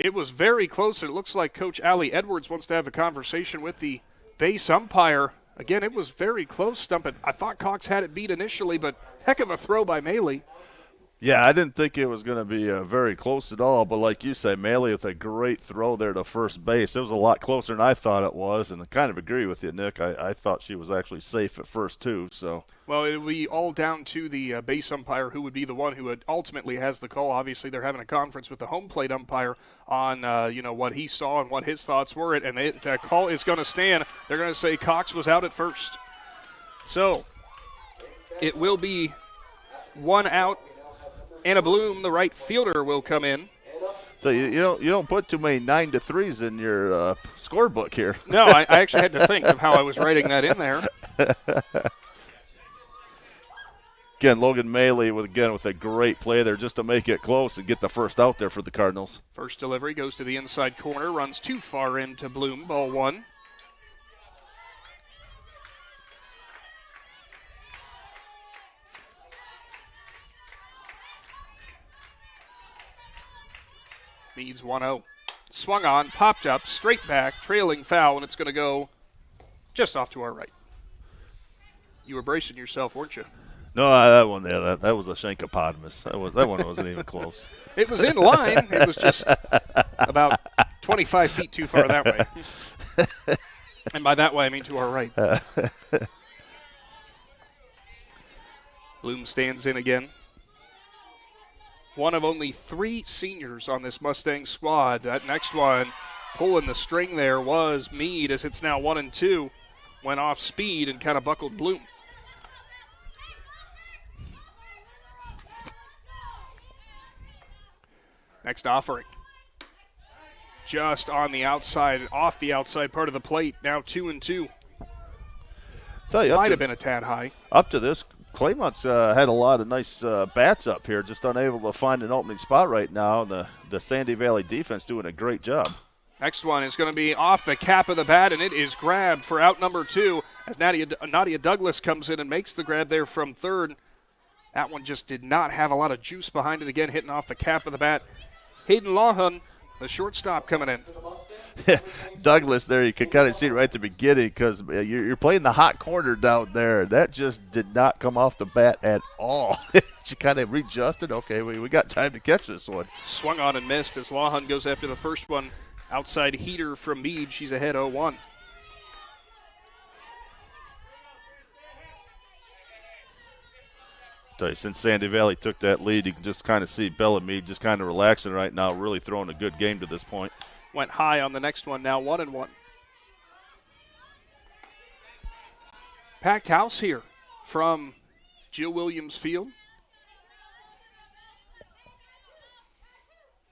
Speaker 2: It was very close. It looks like Coach Allie Edwards wants to have a conversation with the base umpire. Again, it was very close, Stump. I thought Cox had it beat initially, but heck of a throw by Maley.
Speaker 3: Yeah, I didn't think it was going to be very close at all, but like you say, Maley with a great throw there to first base. It was a lot closer than I thought it was, and I kind of agree with you, Nick. I thought she was actually safe at first, too. So.
Speaker 2: Well, it will be all down to the base umpire who would be the one who ultimately has the call. Obviously, they're having a conference with the home plate umpire on what he saw and what his thoughts were, and that call is going to stand. They're going to say Cox was out at first. So it will be one out. Anna Bloom, the right fielder, will come in.
Speaker 3: So you don't put too many 9-3s in your scorebook here.
Speaker 2: No, I actually had to think of how I was writing that in there.
Speaker 3: Again, Logan Maley with a great play there just to make it close and get the first out there for the Cardinals.
Speaker 2: First delivery goes to the inside corner, runs too far into Bloom, ball 1. Needs 1-0. Swung on, popped up, straight back, trailing foul, and it's going to go just off to our right. You were bracing yourself, weren't you?
Speaker 3: No, that one there, that was a Shankopotamus. That one wasn't even close.
Speaker 2: It was in line. It was just about 25 feet too far that way. And by that way, I mean to our right. Bloom stands in again. One of only 3 seniors on this Mustang squad. That next one pulling the string there was Meade, as it's now 1-2. Went off speed and kind of buckled Bloom. Next offering. Just on the outside, off the outside part of the plate. Now 2-2.
Speaker 3: Tell you,
Speaker 2: might have been a tad high.
Speaker 3: Up to this, Claymont's had a lot of nice bats up here, just unable to find an opening spot right now. The Sandy Valley defense doing a great job.
Speaker 2: Next one is going to be off the cap of the bat, and it is grabbed for out number 2 as Nadia Douglas comes in and makes the grab there from third. That one just did not have a lot of juice behind it. Again, hitting off the cap of the bat. Hayden Lawhun, the shortstop, coming in.
Speaker 3: Douglas there, you can kind of see it right at the beginning because you're playing the hot corner down there. That just did not come off the bat at all. She kind of readjusted. Okay, we got time to catch this one.
Speaker 2: Swung on and missed as Lawhun goes after the first one. Outside heater from Meade. She's ahead 0-1.
Speaker 3: Tell you, since Sandy Valley took that lead, you can just kind of see Bella Meade just kind of relaxing right now, really throwing a good game to this point.
Speaker 2: Went high on the next one, now 1-1. Packed house here from Jill Williams Field.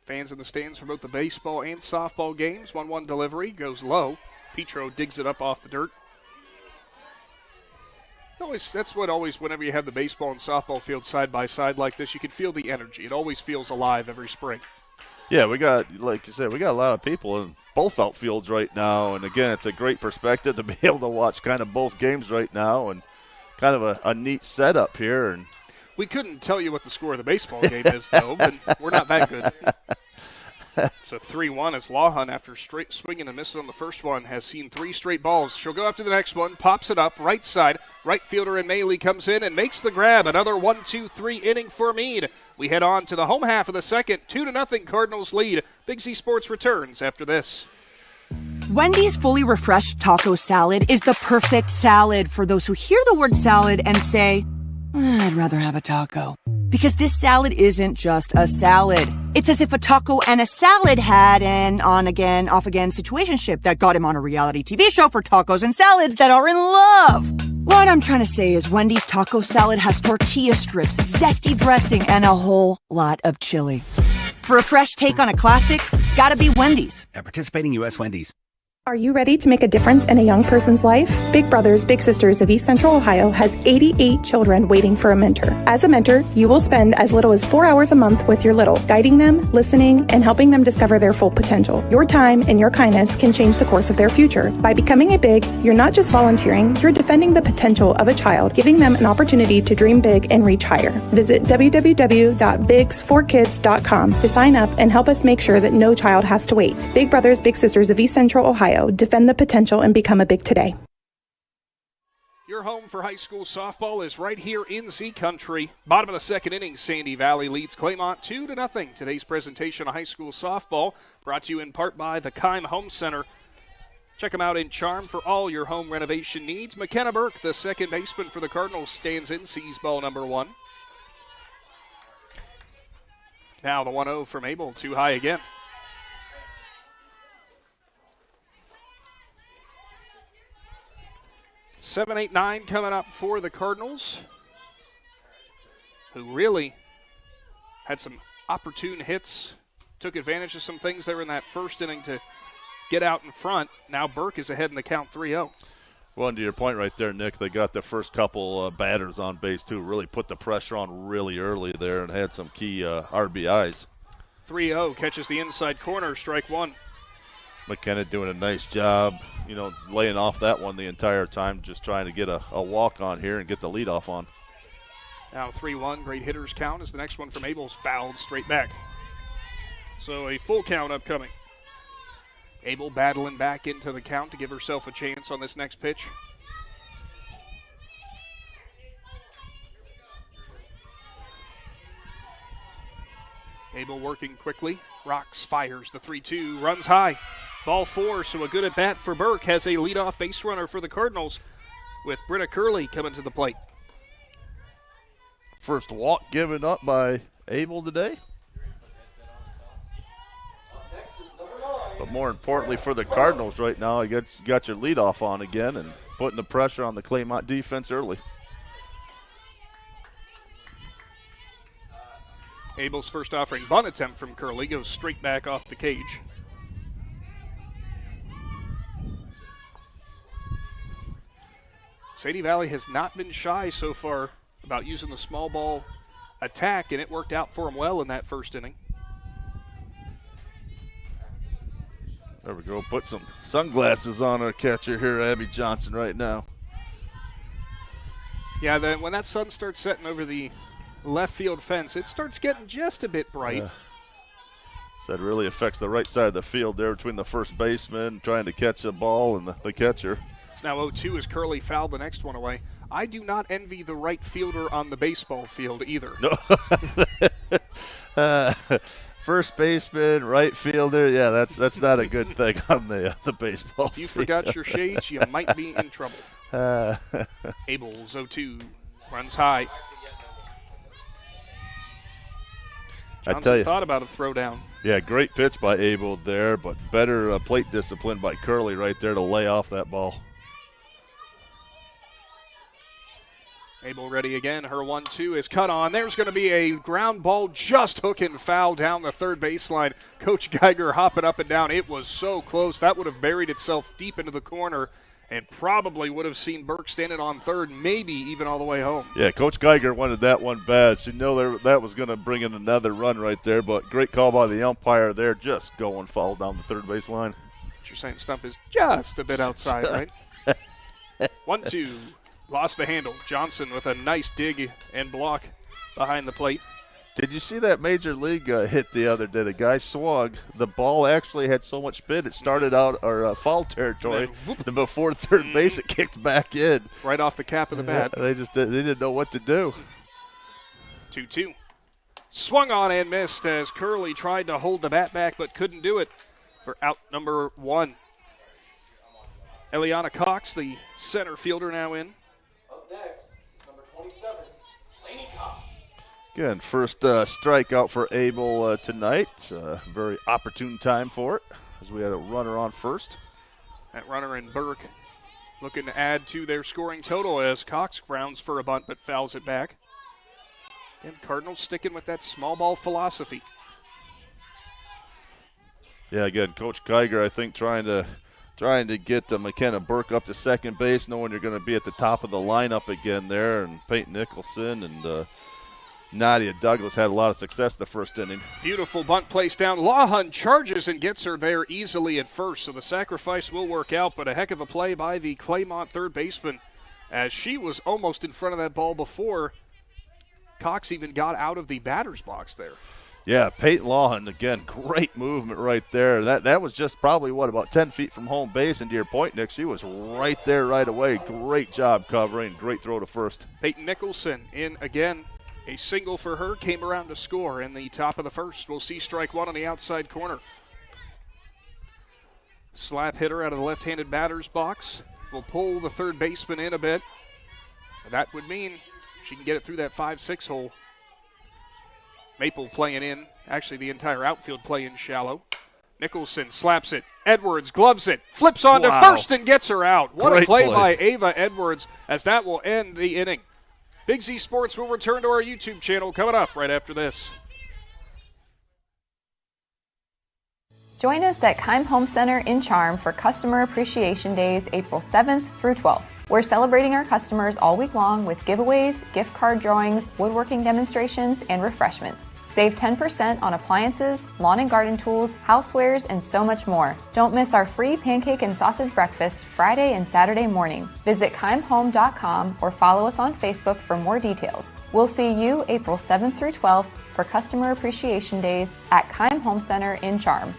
Speaker 2: Fans in the stands for both the baseball and softball games. 1-1 delivery, goes low. Petro digs it up off the dirt. That's what always, whenever you have the baseball and softball field side by side like this, you can feel the energy. It always feels alive every spring.
Speaker 3: Yeah, we got, like you said, we got a lot of people in both outfields right now. And, again, it's a great perspective to be able to watch kind of both games right now and kind of a neat setup here. And
Speaker 2: we couldn't tell you what the score of the baseball game is, though, but we're not that good. It's a 3-1 as Lawhun, after straight swinging and missing on the first one, has seen 3 straight balls. She'll go after the next one, pops it up, right side. Right fielder in Maley comes in and makes the grab. Another 1-2-3 inning for Meade. We head on to the home half of the second. 2-0 Cardinals lead. Big Z Sports returns after this.
Speaker 1: Wendy's fully refreshed taco salad is the perfect salad for those who hear the word salad and say, I'd rather have a taco. Because this salad isn't just a salad. It's as if a taco and a salad had an on-again, off-again situationship that got him on a reality TV show for tacos and salads that are in love. What I'm trying to say is Wendy's taco salad has tortilla strips, zesty dressing, and a whole lot of chili. For a fresh take on a classic, gotta be Wendy's.
Speaker 22: At participating U.S. Wendy's.
Speaker 23: Are you ready to make a difference in a young person's life? Big Brothers Big Sisters of East Central Ohio has 88 children waiting for a mentor. As a mentor, you will spend as little as 4 hours a month with your little, guiding them, listening, and helping them discover their full potential. Your time and your kindness can change the course of their future. By becoming a Big, you're not just volunteering, you're defending the potential of a child, giving them an opportunity to dream big and reach higher. Visit www.bigs4kids.com to sign up and help us make sure that no child has to wait. Big Brothers Big Sisters of East Central Ohio. Defend the potential and become a Big today.
Speaker 2: Your home for high school softball is right here in Z Country. Bottom of the second inning, Sandy Valley leads Claymont 2-0. Today's presentation of high school softball brought to you in part by the Keim Home Center. Check them out in Charm for all your home renovation needs. McKenna Burke, the second baseman for the Cardinals, stands in, sees ball number 1. Now the 1-0 from Abel, too high again. 7, 8, 9 coming up for the Cardinals, who really had some opportune hits, took advantage of some things there in that first inning to get out in front. Now Burke is ahead in the count 3-0.
Speaker 3: Well, and to your point right there, Nick, they got the first couple batters on base, too. Really put the pressure on really early there and had some key RBIs.
Speaker 2: 3-0 catches the inside corner, strike 1.
Speaker 3: McKenna doing a nice job, laying off that one the entire time, just trying to get a walk on here and get the lead off on.
Speaker 2: Now 3-1, great hitters count as the next one from Abel's fouled straight back. So a full count upcoming. Abel battling back into the count to give herself a chance on this next pitch. Abel working quickly, rocks, fires the 3-2, runs high. Ball 4, so a good at bat for Burke. Has a leadoff base runner for the Cardinals with Britta Curley coming to the plate.
Speaker 3: First walk given up by Abel today. But more importantly for the Cardinals right now, you got your leadoff on again and putting the pressure on the Claymont defense early.
Speaker 2: Abel's first offering bunt attempt from Curley goes straight back off the cage. Sadie Valley has not been shy so far about using the small ball attack, and it worked out for them well in that first inning.
Speaker 3: There we go. Put some sunglasses on our catcher here, Abby Johnson, right now.
Speaker 2: Yeah, when that sun starts setting over the left field fence, it starts getting just a bit bright.
Speaker 3: So that really affects the right side of the field there between the first baseman trying to catch a ball and the catcher.
Speaker 2: It's now 0-2 as Curley fouled the next one away. I do not envy the right fielder on the baseball field either.
Speaker 3: No. First baseman, right fielder, yeah, that's not a good thing on the baseball
Speaker 2: If you
Speaker 3: field.
Speaker 2: forgot your shades, you might be in trouble. Abel's 0-2, runs high.
Speaker 3: I tell you,
Speaker 2: thought about a throwdown.
Speaker 3: Yeah, great pitch by Abel there, but better plate discipline by Curley right there to lay off that ball.
Speaker 2: Abel ready again. Her 1-2 is cut on. There's going to be a ground ball just hooking foul down the third baseline. Coach Geiger hopping up and down. It was so close. That would have buried itself deep into the corner and probably would have seen Burke standing on third, maybe even all the way home.
Speaker 3: Yeah, Coach Geiger wanted that one bad. She knew that was going to bring in another run right there, but great call by the umpire there, just going foul down the third baseline.
Speaker 2: What you're saying, Stump, is just a bit outside, right? 1-2. Lost the handle. Johnson with a nice dig and block behind the plate.
Speaker 3: Did you see that Major League hit the other day? The guy swung. The ball actually had so much spin, it started out foul territory. Then before third base, it kicked back in.
Speaker 2: Right off the cap of the bat.
Speaker 3: They didn't know what to do.
Speaker 2: 2-2. Swung on and missed as Curley tried to hold the bat back but couldn't do it for out number 1. Eliana Cox, the center fielder, now in.
Speaker 20: Up next, number 27, Lainey Cox.
Speaker 3: Again, first strikeout for Abel tonight. Very opportune time for it as we had a runner on first.
Speaker 2: That runner in Burke looking to add to their scoring total as Cox grounds for a bunt but fouls it back. And Cardinals sticking with that small ball philosophy.
Speaker 3: Yeah, again, Coach Geiger, I think, trying to get McKenna Burke up to second base, knowing you're going to be at the top of the lineup again there, and Peyton Nicholson and Nadia Douglas had a lot of success the first inning.
Speaker 2: Beautiful bunt placed down. Lawhun charges and gets her there easily at first, so the sacrifice will work out, but a heck of a play by the Claymont third baseman as she was almost in front of that ball before Cox even got out of the batter's box there.
Speaker 3: Yeah, Peyton Lawhun, again, great movement right there. That was just probably, about 10 feet from home base, and to your point, Nick, she was right there right away. Great job covering, great throw to first.
Speaker 2: Peyton Nicholson in again. A single for her, came around to score in the top of the first. We'll see strike one on the outside corner. Slap hitter out of the left-handed batter's box. Will pull the third baseman in a bit. That would mean she can get it through that 5-6 hole. Maple playing in, actually the entire outfield playing shallow. Nicholson slaps it. Edwards gloves it, flips on to first and gets her out. What
Speaker 3: Great
Speaker 2: a play
Speaker 3: play
Speaker 2: by Ava Edwards as that will end the inning. Big Z Sports will return to our YouTube channel coming up right after this.
Speaker 10: Join us at Keim Home Center in Charm for Customer Appreciation Days, April 7th through 12th. We're celebrating our customers all week long with giveaways, gift card drawings, woodworking demonstrations, and refreshments. Save 10% on appliances, lawn and garden tools, housewares, and so much more. Don't miss our free pancake and sausage breakfast Friday and Saturday morning. Visit KeimHome.com or follow us on Facebook for more details. We'll see you April 7th through 12th for Customer Appreciation Days at Keim Home Center in Charm.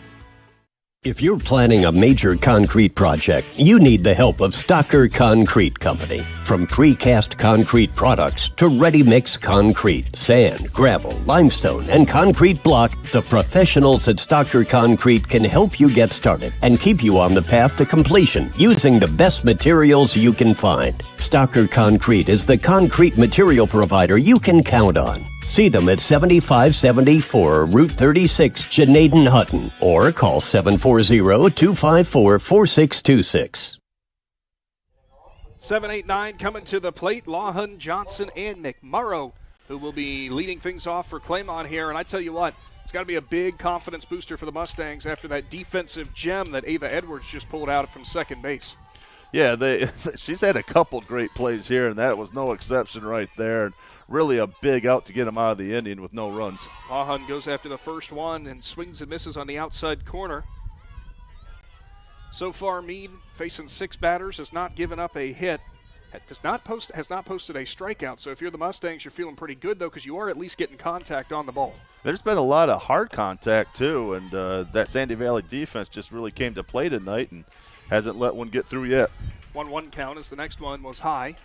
Speaker 4: If you're planning a major concrete project, you need the help of Stocker Concrete Company. From precast concrete products to ready-mix concrete, sand, gravel, limestone, and concrete block, the professionals at Stocker Concrete can help you get started and keep you on the path to completion using the best materials you can find. Stocker Concrete is the concrete material provider you can count on. See them at 7574 Route 36, Janaden-Hutton, or call 740-254-4626.
Speaker 2: 7-8-9 coming to the plate. Lawhon, Johnson, and McMurrow, who will be leading things off for Claymont here. And I tell you what, it's got to be a big confidence booster for the Mustangs after that defensive gem that Ava Edwards just pulled out from second base.
Speaker 3: Yeah, she's had a couple great plays here, and that was no exception right there. Really a big out to get him out of the inning with no runs.
Speaker 2: Lawhon goes after the first one and swings and misses on the outside corner. So far, Meade, facing 6 batters, has not given up a hit. Has not posted a strikeout. So if you're the Mustangs, you're feeling pretty good, though, because you are at least getting contact on the ball.
Speaker 3: There's been a lot of hard contact, too, and that Sandy Valley defense just really came to play tonight and hasn't let one get through yet.
Speaker 2: 1-1 count as the next one was high.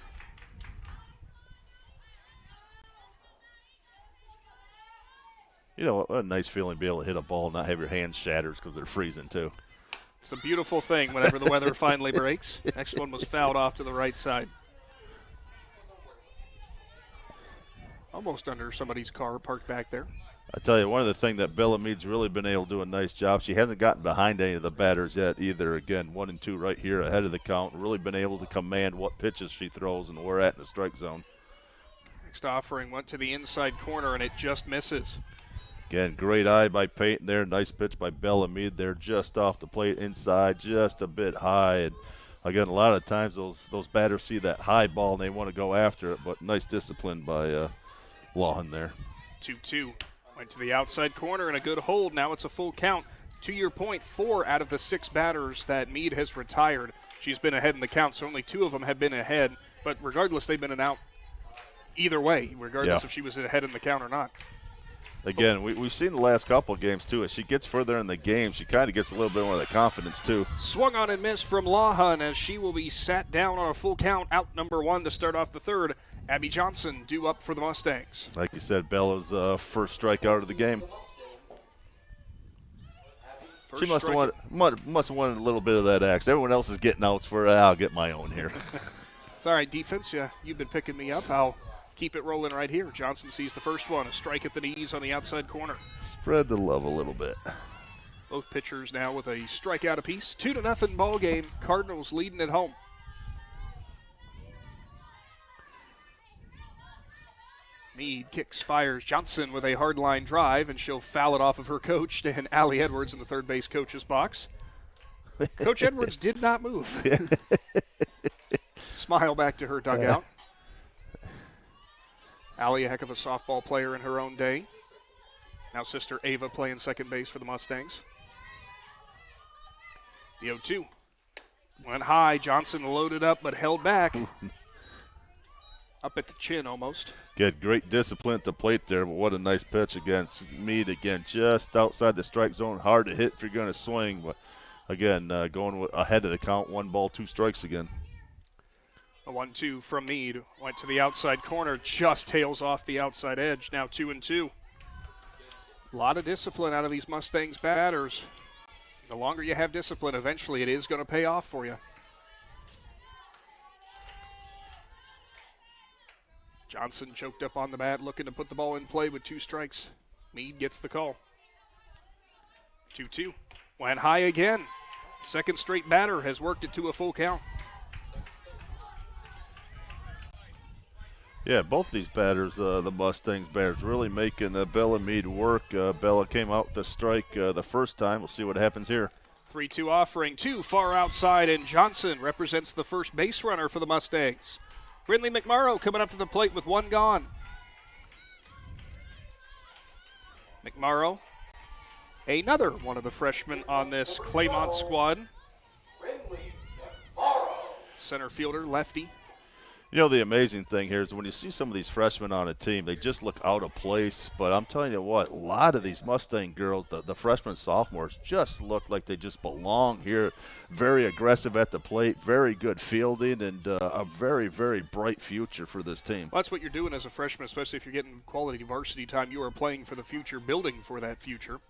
Speaker 3: You know, what a nice feeling to be able to hit a ball and not have your hands shattered because they're freezing, too.
Speaker 2: It's a beautiful thing whenever the weather finally breaks. Next one was fouled off to the right side. Almost under somebody's car parked back there.
Speaker 3: I tell you, one of the things that Bella Meade's really been able to do a nice job, she hasn't gotten behind any of the batters yet either. Again, 1 and 2 right here ahead of the count. Really been able to command what pitches she throws and where at in the strike zone.
Speaker 2: Next offering went to the inside corner, and it just misses.
Speaker 3: Again, great eye by Peyton there. Nice pitch by Bella Meade there, just off the plate inside, just a bit high. And again, a lot of times those batters see that high ball and they want to go after it, but nice discipline by Lawhon there.
Speaker 2: 2-2. Went to the outside corner and a good hold. Now it's a full count. To your point, 4 out of the 6 batters that Meade has retired, she's been ahead in the count, so only 2 of them have been ahead. But regardless, they've been an out either way, regardless if she was ahead in the count or not.
Speaker 3: Again, we've seen the last couple of games, too. As she gets further in the game, she kind of gets a little bit more of the confidence, too.
Speaker 2: Swung on and missed from Lawhon as she will be sat down on a full count. Out number 1 to start off the third. Abby Johnson due up for the Mustangs.
Speaker 3: Like you said, Bella's first strikeout of the game. She must have wanted a little bit of that action. Everyone else is getting outs for it. I'll get my own here.
Speaker 2: It's all right, defense. Yeah, you've been picking me up. I'll keep it rolling right here. Johnson sees the first one, a strike at the knees on the outside corner.
Speaker 3: Spread the love a little bit.
Speaker 2: Both pitchers now with a strikeout apiece. 2-0 ball game. Cardinals leading at home. Meade kicks, fires. Johnson with a hard line drive, and she'll foul it off of her coach and Allie Edwards in the third base coach's box. Coach Edwards did not move. Smile back to her dugout. Allie, a heck of a softball player in her own day. Now sister Ava playing second base for the Mustangs. The 0-2. Went high. Johnson loaded up but held back. Up at the chin almost.
Speaker 3: Get great discipline at the plate there, but what a nice pitch against Meade. Again, just outside the strike zone. Hard to hit if you're going to swing, but again, going ahead of the count. 1 ball, 2 strikes again.
Speaker 2: A 1-2 from Meade. Went to the outside corner, just tails off the outside edge. Now 2-2. A lot of discipline out of these Mustangs batters. The longer you have discipline, eventually it is going to pay off for you. Johnson choked up on the bat, looking to put the ball in play with 2 strikes. Meade gets the call. 2-2. Went high again. Second straight batter has worked it to a full count.
Speaker 3: Yeah, both these batters, the Mustangs batters, really making Bella Meade work. Bella came out with a strike the first time. We'll see what happens here.
Speaker 2: 3-2 offering, 2 far outside, and Johnson represents the first base runner for the Mustangs. Brindley McMurrow coming up to the plate with 1 gone. McMurrow, another one of the freshmen on this Claymont squad. Center fielder, lefty.
Speaker 3: You know, the amazing thing here is when you see some of these freshmen on a team, they just look out of place. But I'm telling you what, a lot of these Mustang girls, the freshmen, sophomores, just look like they just belong here. Very aggressive at the plate, very good fielding, and a very, very bright future for this team.
Speaker 2: Well, that's what you're doing as a freshman, especially if you're getting quality varsity time. You are playing for the future, building for that future.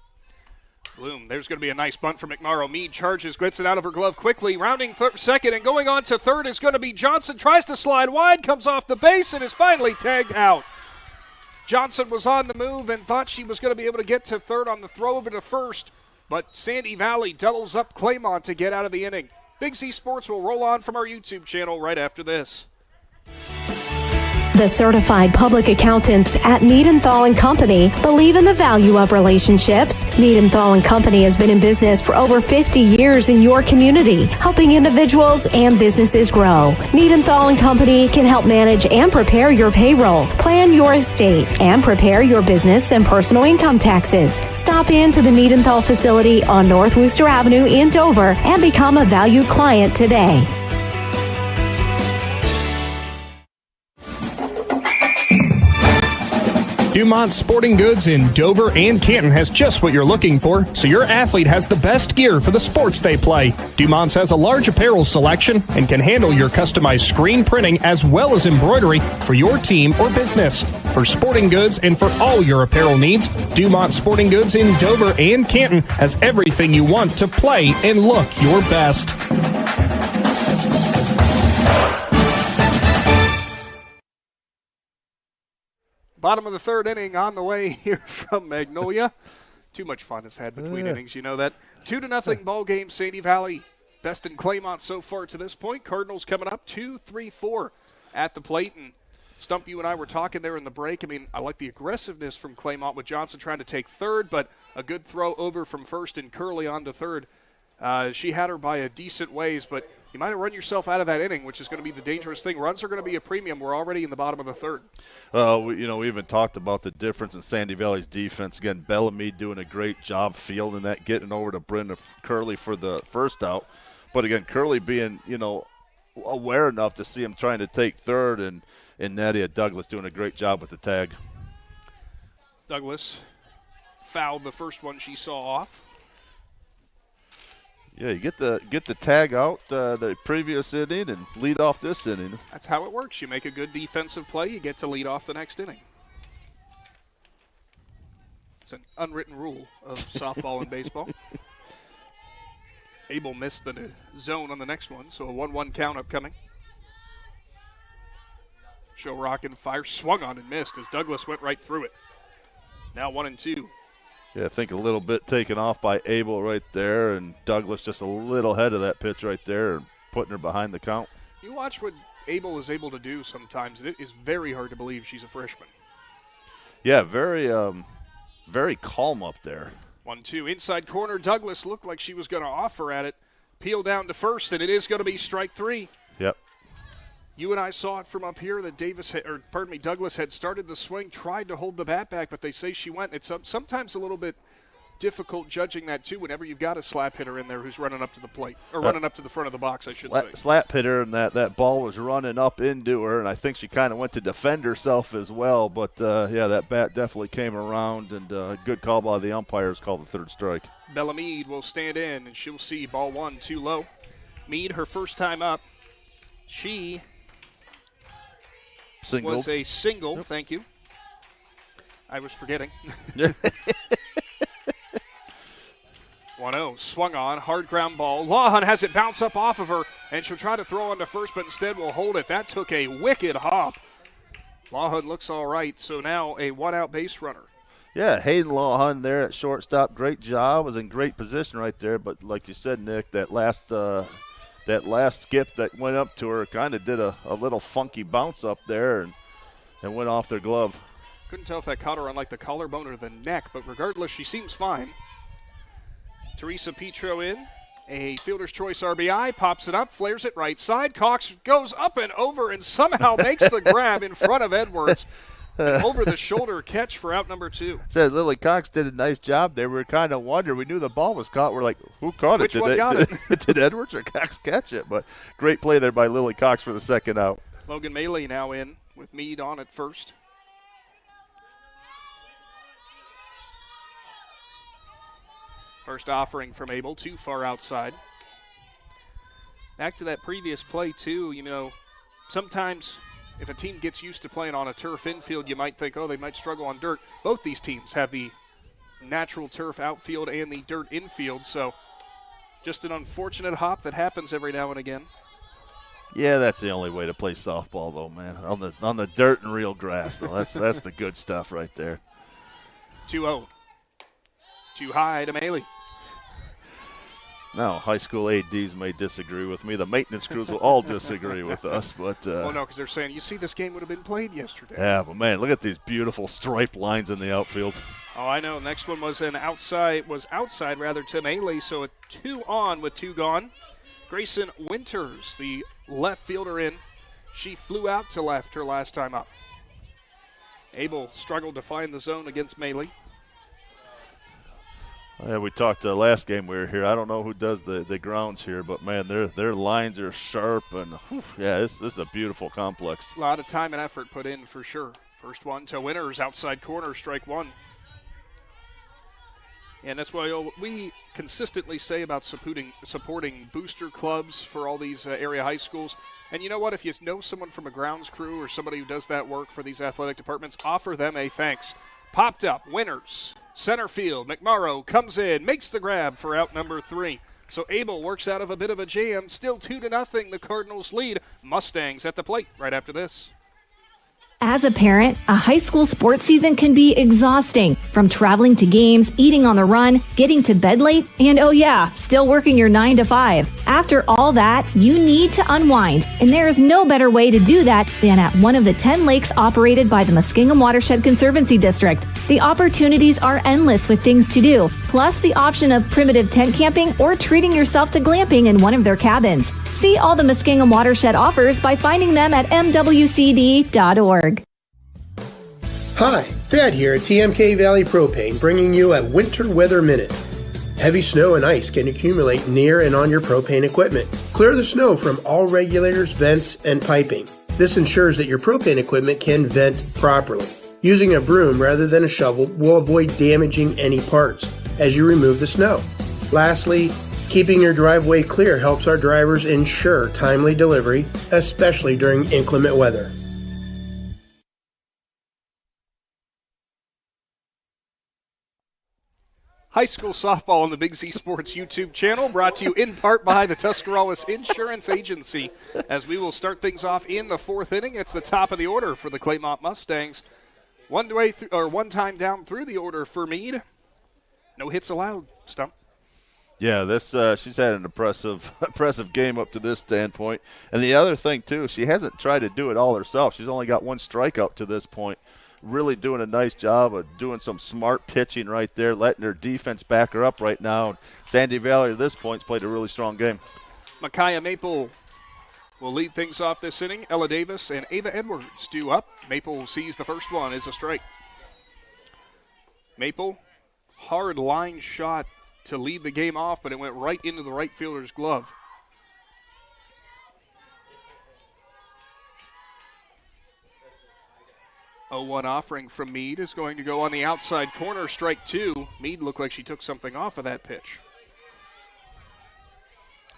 Speaker 2: Bloom, there's going to be a nice bunt for McMurrow. Meade charges, glitz it out of her glove quickly. Rounding second and going on to third is going to be Johnson. Tries to slide wide, comes off the base, and is finally tagged out. Johnson was on the move and thought she was going to be able to get to third on the throw over to first, but Sandy Valley doubles up Claymont to get out of the inning. Big Z Sports will roll on from our YouTube channel right after this.
Speaker 5: The certified public accountants at Niedenthal & Company believe in the value of relationships. Niedenthal & Company has been in business for over 50 years in your community, helping individuals and businesses grow. Niedenthal & Company can help manage and prepare your payroll, plan your estate, and prepare your business and personal income taxes. Stop in to the Niedenthal facility on North Wooster Avenue in Dover and become a valued client today.
Speaker 6: Dumont Sporting Goods in Dover and Canton has just what you're looking for, so your athlete has the best gear for the sports they play. Dumont's has a large apparel selection and can handle your customized screen printing as well as embroidery for your team or business. For sporting goods and for all your apparel needs, Dumont Sporting Goods in Dover and Canton has everything you want to play and look your best.
Speaker 2: Bottom of the third inning on the way here from Magnolia. Too much fun has had between innings, you know that. 2-0 ball game, Sandy Valley. Best in Claymont so far to this point. Cardinals coming up 2-3-4 at the plate. And Stump, you and I were talking there in the break. I mean, I like the aggressiveness from Claymont with Johnson trying to take third, but a good throw over from first and Curley on to third. She had her by a decent ways, but you might have run yourself out of that inning, which is going to be the dangerous thing. Runs are going to be a premium. We're already in the bottom of the third.
Speaker 3: We even talked about the difference in Sandy Valley's defense. Again, Bellamy doing a great job fielding that, getting over to Brenda Curley for the first out. But again, Curley being, aware enough to see him trying to take third, and Nadia Douglas doing a great job with the tag.
Speaker 2: Douglas fouled the first one she saw off.
Speaker 3: Yeah, you get the tag out the previous inning and lead off this inning.
Speaker 2: That's how it works. You make a good defensive play, you get to lead off the next inning. It's an unwritten rule of softball and baseball. Abel missed the zone on the next one, so a 1-1 count upcoming. Show rockin' fire, swung on and missed as Douglas went right through it. Now 1-2.
Speaker 3: Yeah, I think a little bit taken off by Abel right there, and Douglas just a little ahead of that pitch right there and putting her behind the count.
Speaker 2: You watch what Abel is able to do sometimes. It is very hard to believe she's a freshman.
Speaker 3: Yeah, very calm up there.
Speaker 2: 1-2. Inside corner, Douglas looked like she was going to offer at it. Peel down to first, and it is going to be strike three.
Speaker 3: Yep.
Speaker 2: You and I saw it from up here that Douglas had started the swing, tried to hold the bat back, but they say she went. It's sometimes a little bit difficult judging that, too, whenever you've got a slap hitter in there who's running up to the plate, or running up to the front of the box, I should say.
Speaker 3: Slap hitter, and that ball was running up into her, and I think she kind of went to defend herself as well. But, that bat definitely came around, and a good call by the umpires called the third strike.
Speaker 2: Bella Mead will stand in, and she'll see ball one too low. Mead, her first time up. She
Speaker 3: Singled.
Speaker 2: Was a single, yep. Thank you. I was forgetting. 1-0, swung on, hard ground ball. Lawhon has it bounce up off of her, and she'll try to throw on to first, but instead will hold it. That took a wicked hop. Lawhon looks all right, so now a one-out base runner.
Speaker 3: Yeah, Hayden Lawhon there at shortstop. Great job. Was in great position right there, but like you said, Nick, that last skip that went up to her kind of did a little funky bounce up there and went off their glove.
Speaker 2: Couldn't tell if that caught her on like the collarbone or the neck, but regardless, she seems fine. Teresa Petro in, a fielder's choice RBI, pops it up, flares it right side. Cox goes up and over and somehow makes the grab in front of Edwards. Over the shoulder catch for out number 2.
Speaker 3: Said Lily Cox did a nice job there. We were kind of wondering. We knew the ball was caught. We're like, who caught it?
Speaker 2: Which one got it?
Speaker 3: Did Edwards or Cox catch it? But great play there by Lily Cox for the second out.
Speaker 2: Logan Maley now in with Mead on at first. First offering from Abel, too far outside. Back to that previous play, too, sometimes if a team gets used to playing on a turf infield, you might think, they might struggle on dirt. Both these teams have the natural turf outfield and the dirt infield, so just an unfortunate hop that happens every now and again.
Speaker 3: Yeah, that's the only way to play softball, though, man. On the dirt and real grass, though. That's the good stuff right there.
Speaker 2: 2-0. Too high to Maley.
Speaker 3: Now, high school ADs may disagree with me. The maintenance crews will all disagree with us. But
Speaker 2: no, because they're saying, you see, this game would have been played yesterday.
Speaker 3: Yeah, but, man, look at these beautiful striped lines in the outfield.
Speaker 2: Oh, I know. Next one was outside to Maley, so a 2 on with 2 gone. Grayson Winters, the left fielder in. She flew out to left her last time up. Abel struggled to find the zone against Maley.
Speaker 3: Yeah, we talked last game we were here. I don't know who does the grounds here, but, man, their lines are sharp. And, yeah, this is a beautiful complex.
Speaker 2: A lot of time and effort put in for sure. First one to Winters, outside corner, strike 1. And that's why we consistently say about supporting booster clubs for all these area high schools. And you know what? If you know someone from a grounds crew or somebody who does that work for these athletic departments, offer them a thanks. Popped up, Winters, center field. McMorrow comes in, makes the grab for out number 3. So Abel works out of a bit of a jam. Still 2-0, the Cardinals lead. Mustangs at the plate right after this.
Speaker 7: As a parent, a high school sports season can be exhausting. From traveling to games, eating on the run, getting to bed late, and oh yeah, still working your 9 to 5. After all that, you need to unwind. And there is no better way to do that than at one of the 10 lakes operated by the Muskingum Watershed Conservancy District. The opportunities are endless with things to do, plus the option of primitive tent camping or treating yourself to glamping in one of their cabins. See all the Muskingum Watershed offers by finding them at mwcd.org.
Speaker 8: Hi, Thad here at TMK Valley Propane, bringing you a Winter Weather Minute. Heavy snow and ice can accumulate near and on your propane equipment. Clear the snow from all regulators, vents, and piping. This ensures that your propane equipment can vent properly. Using a broom rather than a shovel will avoid damaging any parts as you remove the snow. Lastly, keeping your driveway clear helps our drivers ensure timely delivery, especially during inclement weather.
Speaker 2: High school softball on the Big Z Sports YouTube channel, brought to you in part by the Tuscarawas Insurance Agency. As we will start things off in the 4th inning, it's the top of the order for the Claymont Mustangs. One time down through the order for Meade. No hits allowed, Stump.
Speaker 3: Yeah, she's had an impressive game up to this standpoint. And the other thing, too, she hasn't tried to do it all herself. She's only got 1 strikeout to this point. Really doing a nice job of doing some smart pitching right there, letting her defense back her up right now. And Sandy Valley at this point has played a really strong game.
Speaker 2: Micayela Maple will lead things off this inning. Ella Davis and Ava Edwards due up. Maple sees the first one is a strike. Maple, hard line shot to lead the game off, but it went right into the right fielder's glove. A 0-1 offering from Meade is going to go on the outside corner, strike 2. Meade looked like she took something off of that pitch.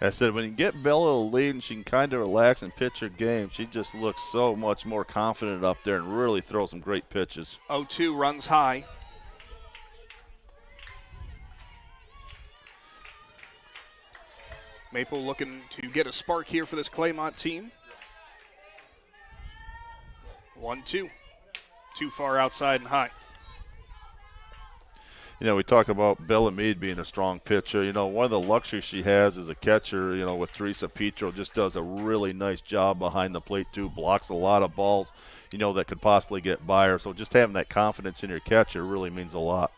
Speaker 3: I said, when you get Bella a lead and she can kind of relax and pitch her game, she just looks so much more confident up there and really throws some great pitches.
Speaker 2: 0-2 runs high. Maple looking to get a spark here for this Claymont team. 1-2. Too far outside and high.
Speaker 3: You know, we talk about Bella Meade being a strong pitcher. You know, one of the luxuries she has as a catcher, you know, with Teresa Petro, just does a really nice job behind the plate, too. Blocks a lot of balls, you know, that could possibly get by her. So just having that confidence in your catcher really means a lot.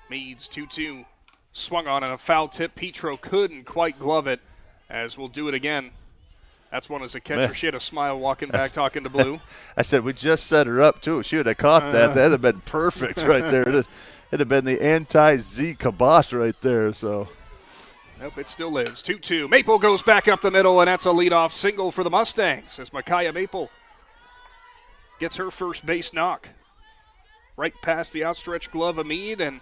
Speaker 2: Meade's 2-2. Swung on a foul tip. Petro couldn't quite glove it, as we'll do it again. That's one as a catcher. Man. She had a smile walking back talking to Blue.
Speaker 3: I said, we just set her up, too. She would have caught that. That would have been perfect right there. It'd have been the anti-Z kibosh right there. So.
Speaker 2: Nope, it still lives. 2-2. Maple goes back up the middle, and that's a leadoff single for the Mustangs as Micayela Maple gets her first base knock. Right past the outstretched glove of Meade, and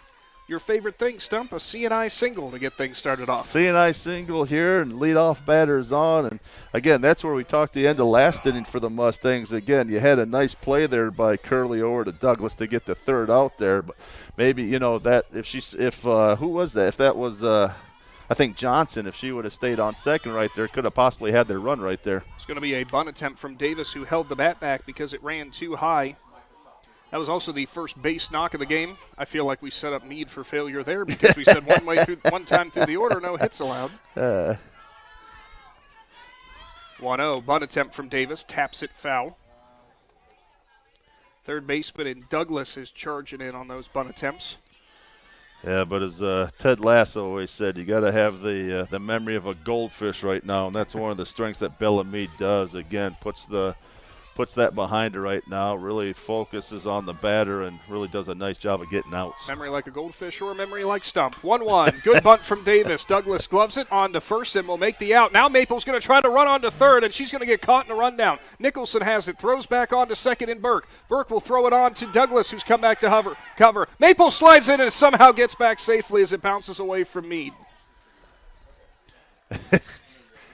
Speaker 2: your favorite thing, Stump, a C&I single to get things started off.
Speaker 3: C&I single here, and leadoff batters on. And, again, that's where we talked the end of last inning for the Mustangs. Again, you had a nice play there by Curley over to Douglas to get the third out there. But maybe, you know, that who was that? If that was I I think Johnson, if she would have stayed on second right there, could have possibly had their run right there.
Speaker 2: It's going to be a bunt attempt from Davis, who held the bat back because it ran too high. That was also the first base knock of the game. I feel like we set up Meade for failure there because we said one time through the order, no hits allowed. 1-0, bunt attempt from Davis, taps it foul. Third baseman in Douglas is charging in on those bunt attempts.
Speaker 3: Yeah, but as Ted Lasso always said, you got to have the memory of a goldfish right now, and that's one of the strengths that Bella Meade does. Again, puts that behind her right now, really focuses on the batter, and really does a nice job of getting outs.
Speaker 2: Memory like a goldfish or a memory like Stump. 1-1, good bunt from Davis. Douglas gloves it on to first and will make the out. Now Maple's going to try to run on to third, and she's going to get caught in a rundown. Nicholson has it, throws back on to second in Burke. Burke will throw it on to Douglas, who's come back to cover. Maple slides in and somehow gets back safely as it bounces away from Meade.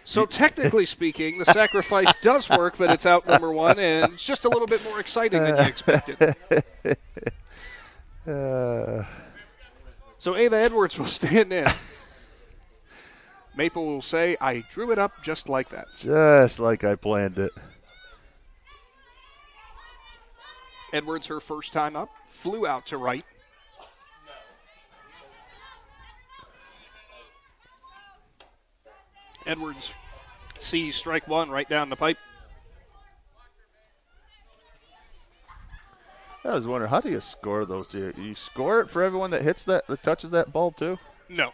Speaker 2: So technically speaking, the sacrifice does work, but it's out number one, and it's just a little bit more exciting than you expected. So Ava Edwards will stand in. Maple will say, I drew it up just like that.
Speaker 3: Just like I planned it.
Speaker 2: Edwards, her first time up, flew out to right. Edwards sees strike one right down the pipe.
Speaker 3: I was wondering, how do you score those? Do you score it for everyone that touches that ball too?
Speaker 2: No.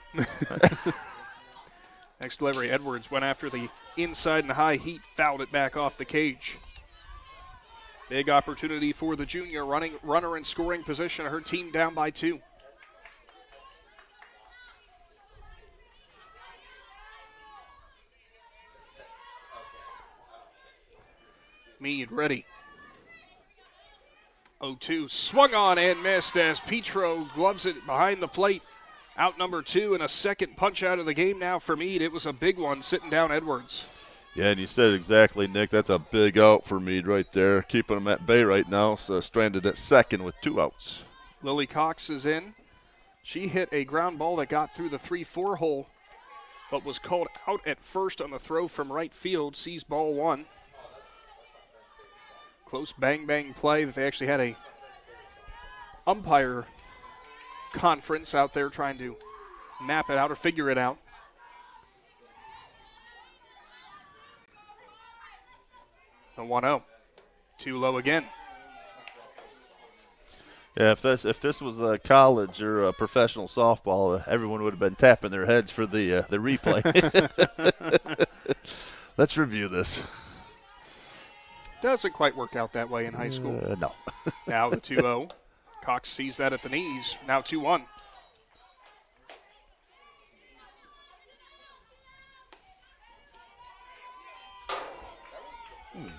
Speaker 2: Next delivery, Edwards went after the inside and high heat, fouled it back off the cage. Big opportunity for the junior, runner in scoring position. Her team down by 2. Meade ready. 0-2, swung on and missed as Petro gloves it behind the plate. Out number 2 and a second punch out of the game now for Meade. It was a big one sitting down Edwards.
Speaker 3: Yeah, and you said it exactly, Nick. That's a big out for Meade right there. Keeping them at bay right now, so stranded at second with 2 outs.
Speaker 2: Lily Cox is in. She hit a ground ball that got through the 3-4 hole, but was called out at first on the throw from right field. Sees ball 1. Close bang play that they actually had a umpire conference out there trying to map it out or figure it out. The 1-0. Too low again.
Speaker 3: Yeah, if this was a college or a professional softball, everyone would have been tapping their heads for the replay. Let's review this.
Speaker 2: Doesn't quite work out that way in high school.
Speaker 3: No.
Speaker 2: Now the 2-0. Cox sees that at the knees. Now 2-1.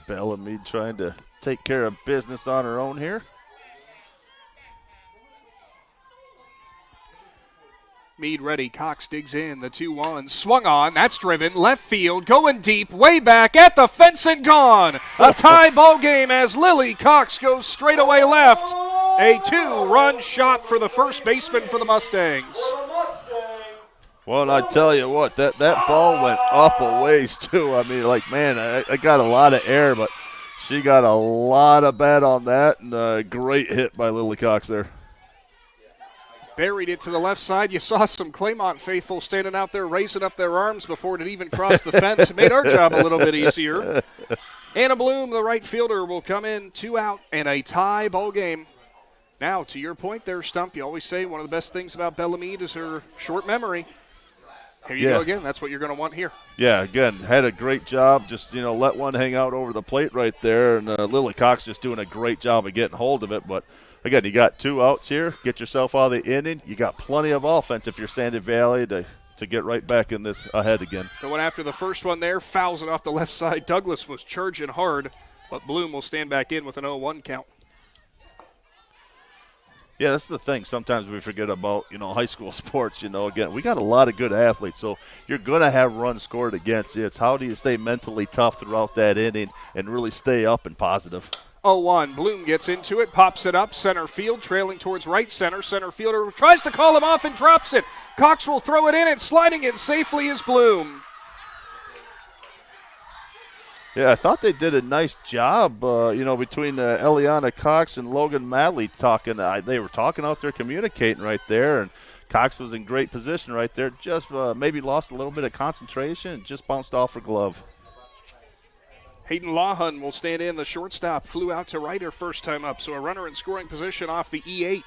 Speaker 3: Bellamy trying to take care of business on her own here.
Speaker 2: Meade ready. Cox digs in. The 2-1. Swung on. That's driven. Left field. Going deep. Way back at the fence and gone. A tie ball game as Lily Cox goes straight away left. A 2-run shot for the first baseman for the Mustangs.
Speaker 3: Well, I tell you what, that ball went up a ways, too. I mean, like, man, I got a lot of air, but she got a lot of bat on that, and a great hit by Lily Cox there.
Speaker 2: Buried it to the left side. You saw some Claymont faithful standing out there raising up their arms before it even crossed the fence. It made our job a little bit easier. Anna Bloom, the right fielder, will come in 2 out and a tie ball game. Now, to your point there, Stump, you always say one of the best things about Bella Meade is her short memory. Here you go again. That's what you're going to want here.
Speaker 3: Yeah, again, had a great job. Just, let one hang out over the plate right there. And Lily Cox just doing a great job of getting hold of it. But, again, you got 2 outs here. Get yourself out of the inning. You got plenty of offense if you're Sandy Valley to get right back in this ahead again.
Speaker 2: Going after the first one there, fouls it off the left side. Douglas was charging hard, but Bloom will stand back in with an 0-1 count.
Speaker 3: Yeah, that's the thing. Sometimes we forget about, high school sports. Again, we got a lot of good athletes, so you're going to have runs scored against you. It's how do you stay mentally tough throughout that inning and really stay up and positive.
Speaker 2: 0-1. Bloom gets into it, pops it up, center field, trailing towards right center. Center fielder tries to call him off and drops it. Cox will throw it in, and sliding in safely is Bloom.
Speaker 3: Yeah, I thought they did a nice job, between Eliana Cox and Logan Madley talking. They were talking out there, communicating right there, and Cox was in great position right there. Just maybe lost a little bit of concentration and just bounced off her glove.
Speaker 2: Hayden Lawhun will stand in. The shortstop flew out to right her first time up, so a runner in scoring position off the E8.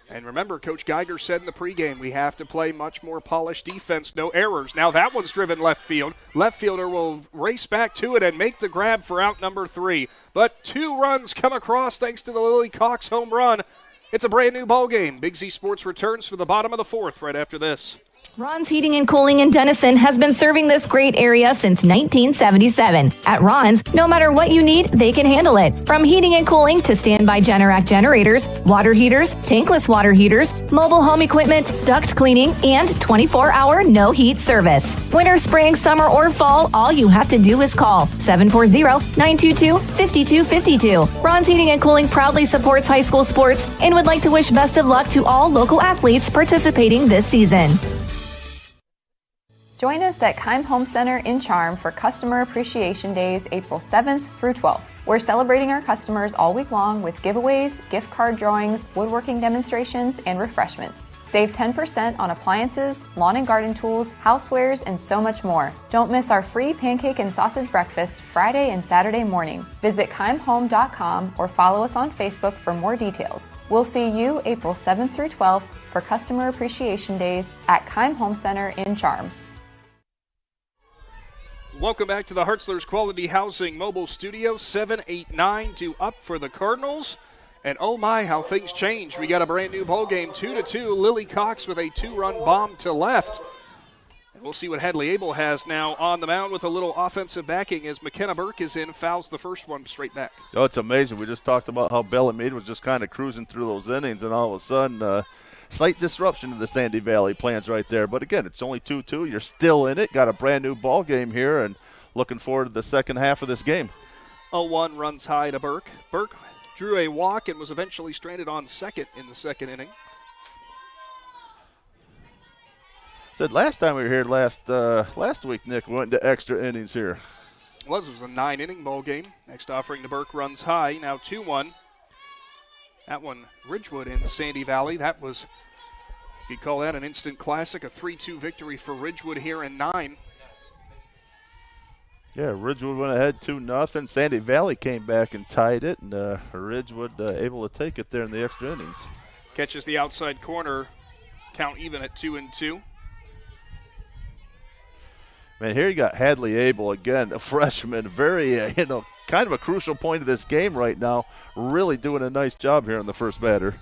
Speaker 2: And remember, Coach Geiger said in the pregame, we have to play much more polished defense, no errors. Now that one's driven left field. Left fielder will race back to it and make the grab for out number 3. But 2 runs come across thanks to the Lily Cox home run. It's a brand new ball game. Big Z Sports returns for the bottom of the 4th right after this.
Speaker 7: Ron's Heating and Cooling in Denison has been serving this great area since 1977. At Ron's, no matter what you need, they can handle it. From heating and cooling to standby Generac generators, water heaters, tankless water heaters, mobile home equipment, duct cleaning, and 24-hour no-heat service. Winter, spring, summer, or fall, all you have to do is call 740-922-5252. Ron's Heating and Cooling proudly supports high school sports and would like to wish best of luck to all local athletes participating this season.
Speaker 10: Join us at Keim Home Center in Charm for Customer Appreciation Days, April 7th through 12th. We're celebrating our customers all week long with giveaways, gift card drawings, woodworking demonstrations, and refreshments. Save 10% on appliances, lawn and garden tools, housewares, and so much more. Don't miss our free pancake and sausage breakfast Friday and Saturday morning. Visit keimhome.com or follow us on Facebook for more details. We'll see you April 7th through 12th for Customer Appreciation Days at Keim Home Center in Charm.
Speaker 2: Welcome back to the Hartzler's Quality Housing Mobile Studio. 7-8-9 to up for the Cardinals. And oh my, how things change. We got a brand new ball game, 2-2. Lily Cox with a 2-run bomb to left. And we'll see what Hadley Abel has now on the mound with a little offensive backing as McKenna Burke is in, fouls the first one straight back.
Speaker 3: Oh, it's amazing. We just talked about how Bellamede was just kind of cruising through those innings, and all of a sudden, slight disruption to the Sandy Valley plans right there. But again, it's only 2-2. You're still in it. Got a brand new ball game here, and looking forward to the second half of this game.
Speaker 2: 0-1 runs high to Burke. Burke drew a walk and was eventually stranded on second in the second inning.
Speaker 3: Said last time we were here last week, Nick, we went into extra innings here.
Speaker 2: It was a 9-inning ball game. Next offering to Burke runs high. Now 2-1. That one, Ridgewood in Sandy Valley. That was, if you call that an instant classic, a 3-2 victory for Ridgewood here in 9.
Speaker 3: Yeah, Ridgewood went ahead 2-0. Sandy Valley came back and tied it, and Ridgewood able to take it there in the extra innings.
Speaker 2: Catches the outside corner, count even at 2-2.
Speaker 3: Man, here you got Hadley Abel again, a freshman, very, kind of a crucial point of this game right now. Really doing a nice job here on the first batter.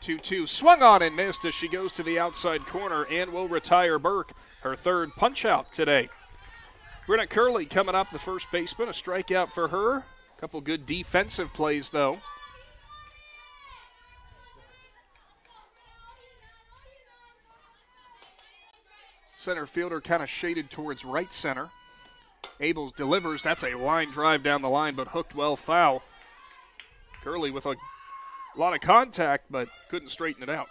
Speaker 2: 2-2, swung on and missed as she goes to the outside corner and will retire Burke, her third punch-out today. Brenna Curley coming up, the first baseman, a strikeout for her. A couple good defensive plays, though. Center fielder kind of shaded towards right center. Abels delivers. That's a line drive down the line, but hooked well foul. Curley with a lot of contact, but couldn't straighten it out.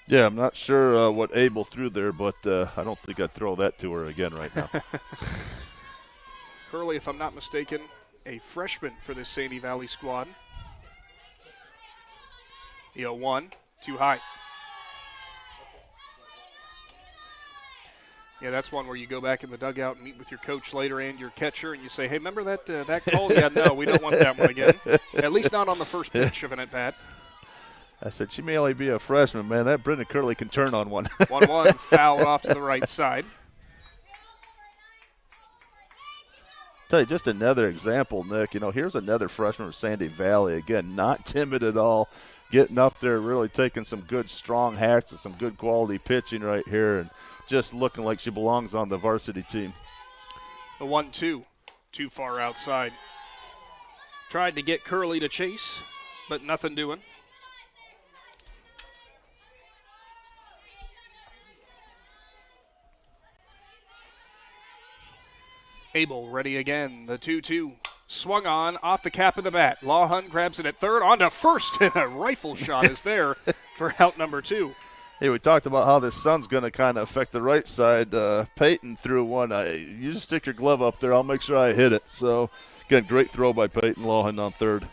Speaker 3: Yeah, I'm not sure what Abel threw there, but I don't think I'd throw that to her again right now.
Speaker 2: Curley, if I'm not mistaken, a freshman for this Sandy Valley squad. The 0-1, too high. Yeah, that's one where you go back in the dugout and meet with your coach later and your catcher, and you say, hey, remember that call? Yeah, no, we don't want that one again. At least not on the first pitch of an at-bat.
Speaker 3: I said, she may only be a freshman, man. That Brendan Curley can turn on one.
Speaker 2: 1-1, foul off to the right side.
Speaker 3: Tell you, just another example, Nick. Here's another freshman from Sandy Valley. Again, not timid at all. Getting up there, really taking some good strong hacks and some good quality pitching right here, and just looking like she belongs on the varsity team.
Speaker 2: The 1-2, too far outside. Tried to get Curley to chase, but nothing doing. Abel ready again. The 2-2 swung on off the cap of the bat. Lawhun grabs it at third, on to first, and a rifle shot is there for out number 2.
Speaker 3: Hey, we talked about how this sun's going to kind of affect the right side. Peyton threw one. You just stick your glove up there. I'll make sure I hit it. So, again, great throw by Peyton Lawhun on third.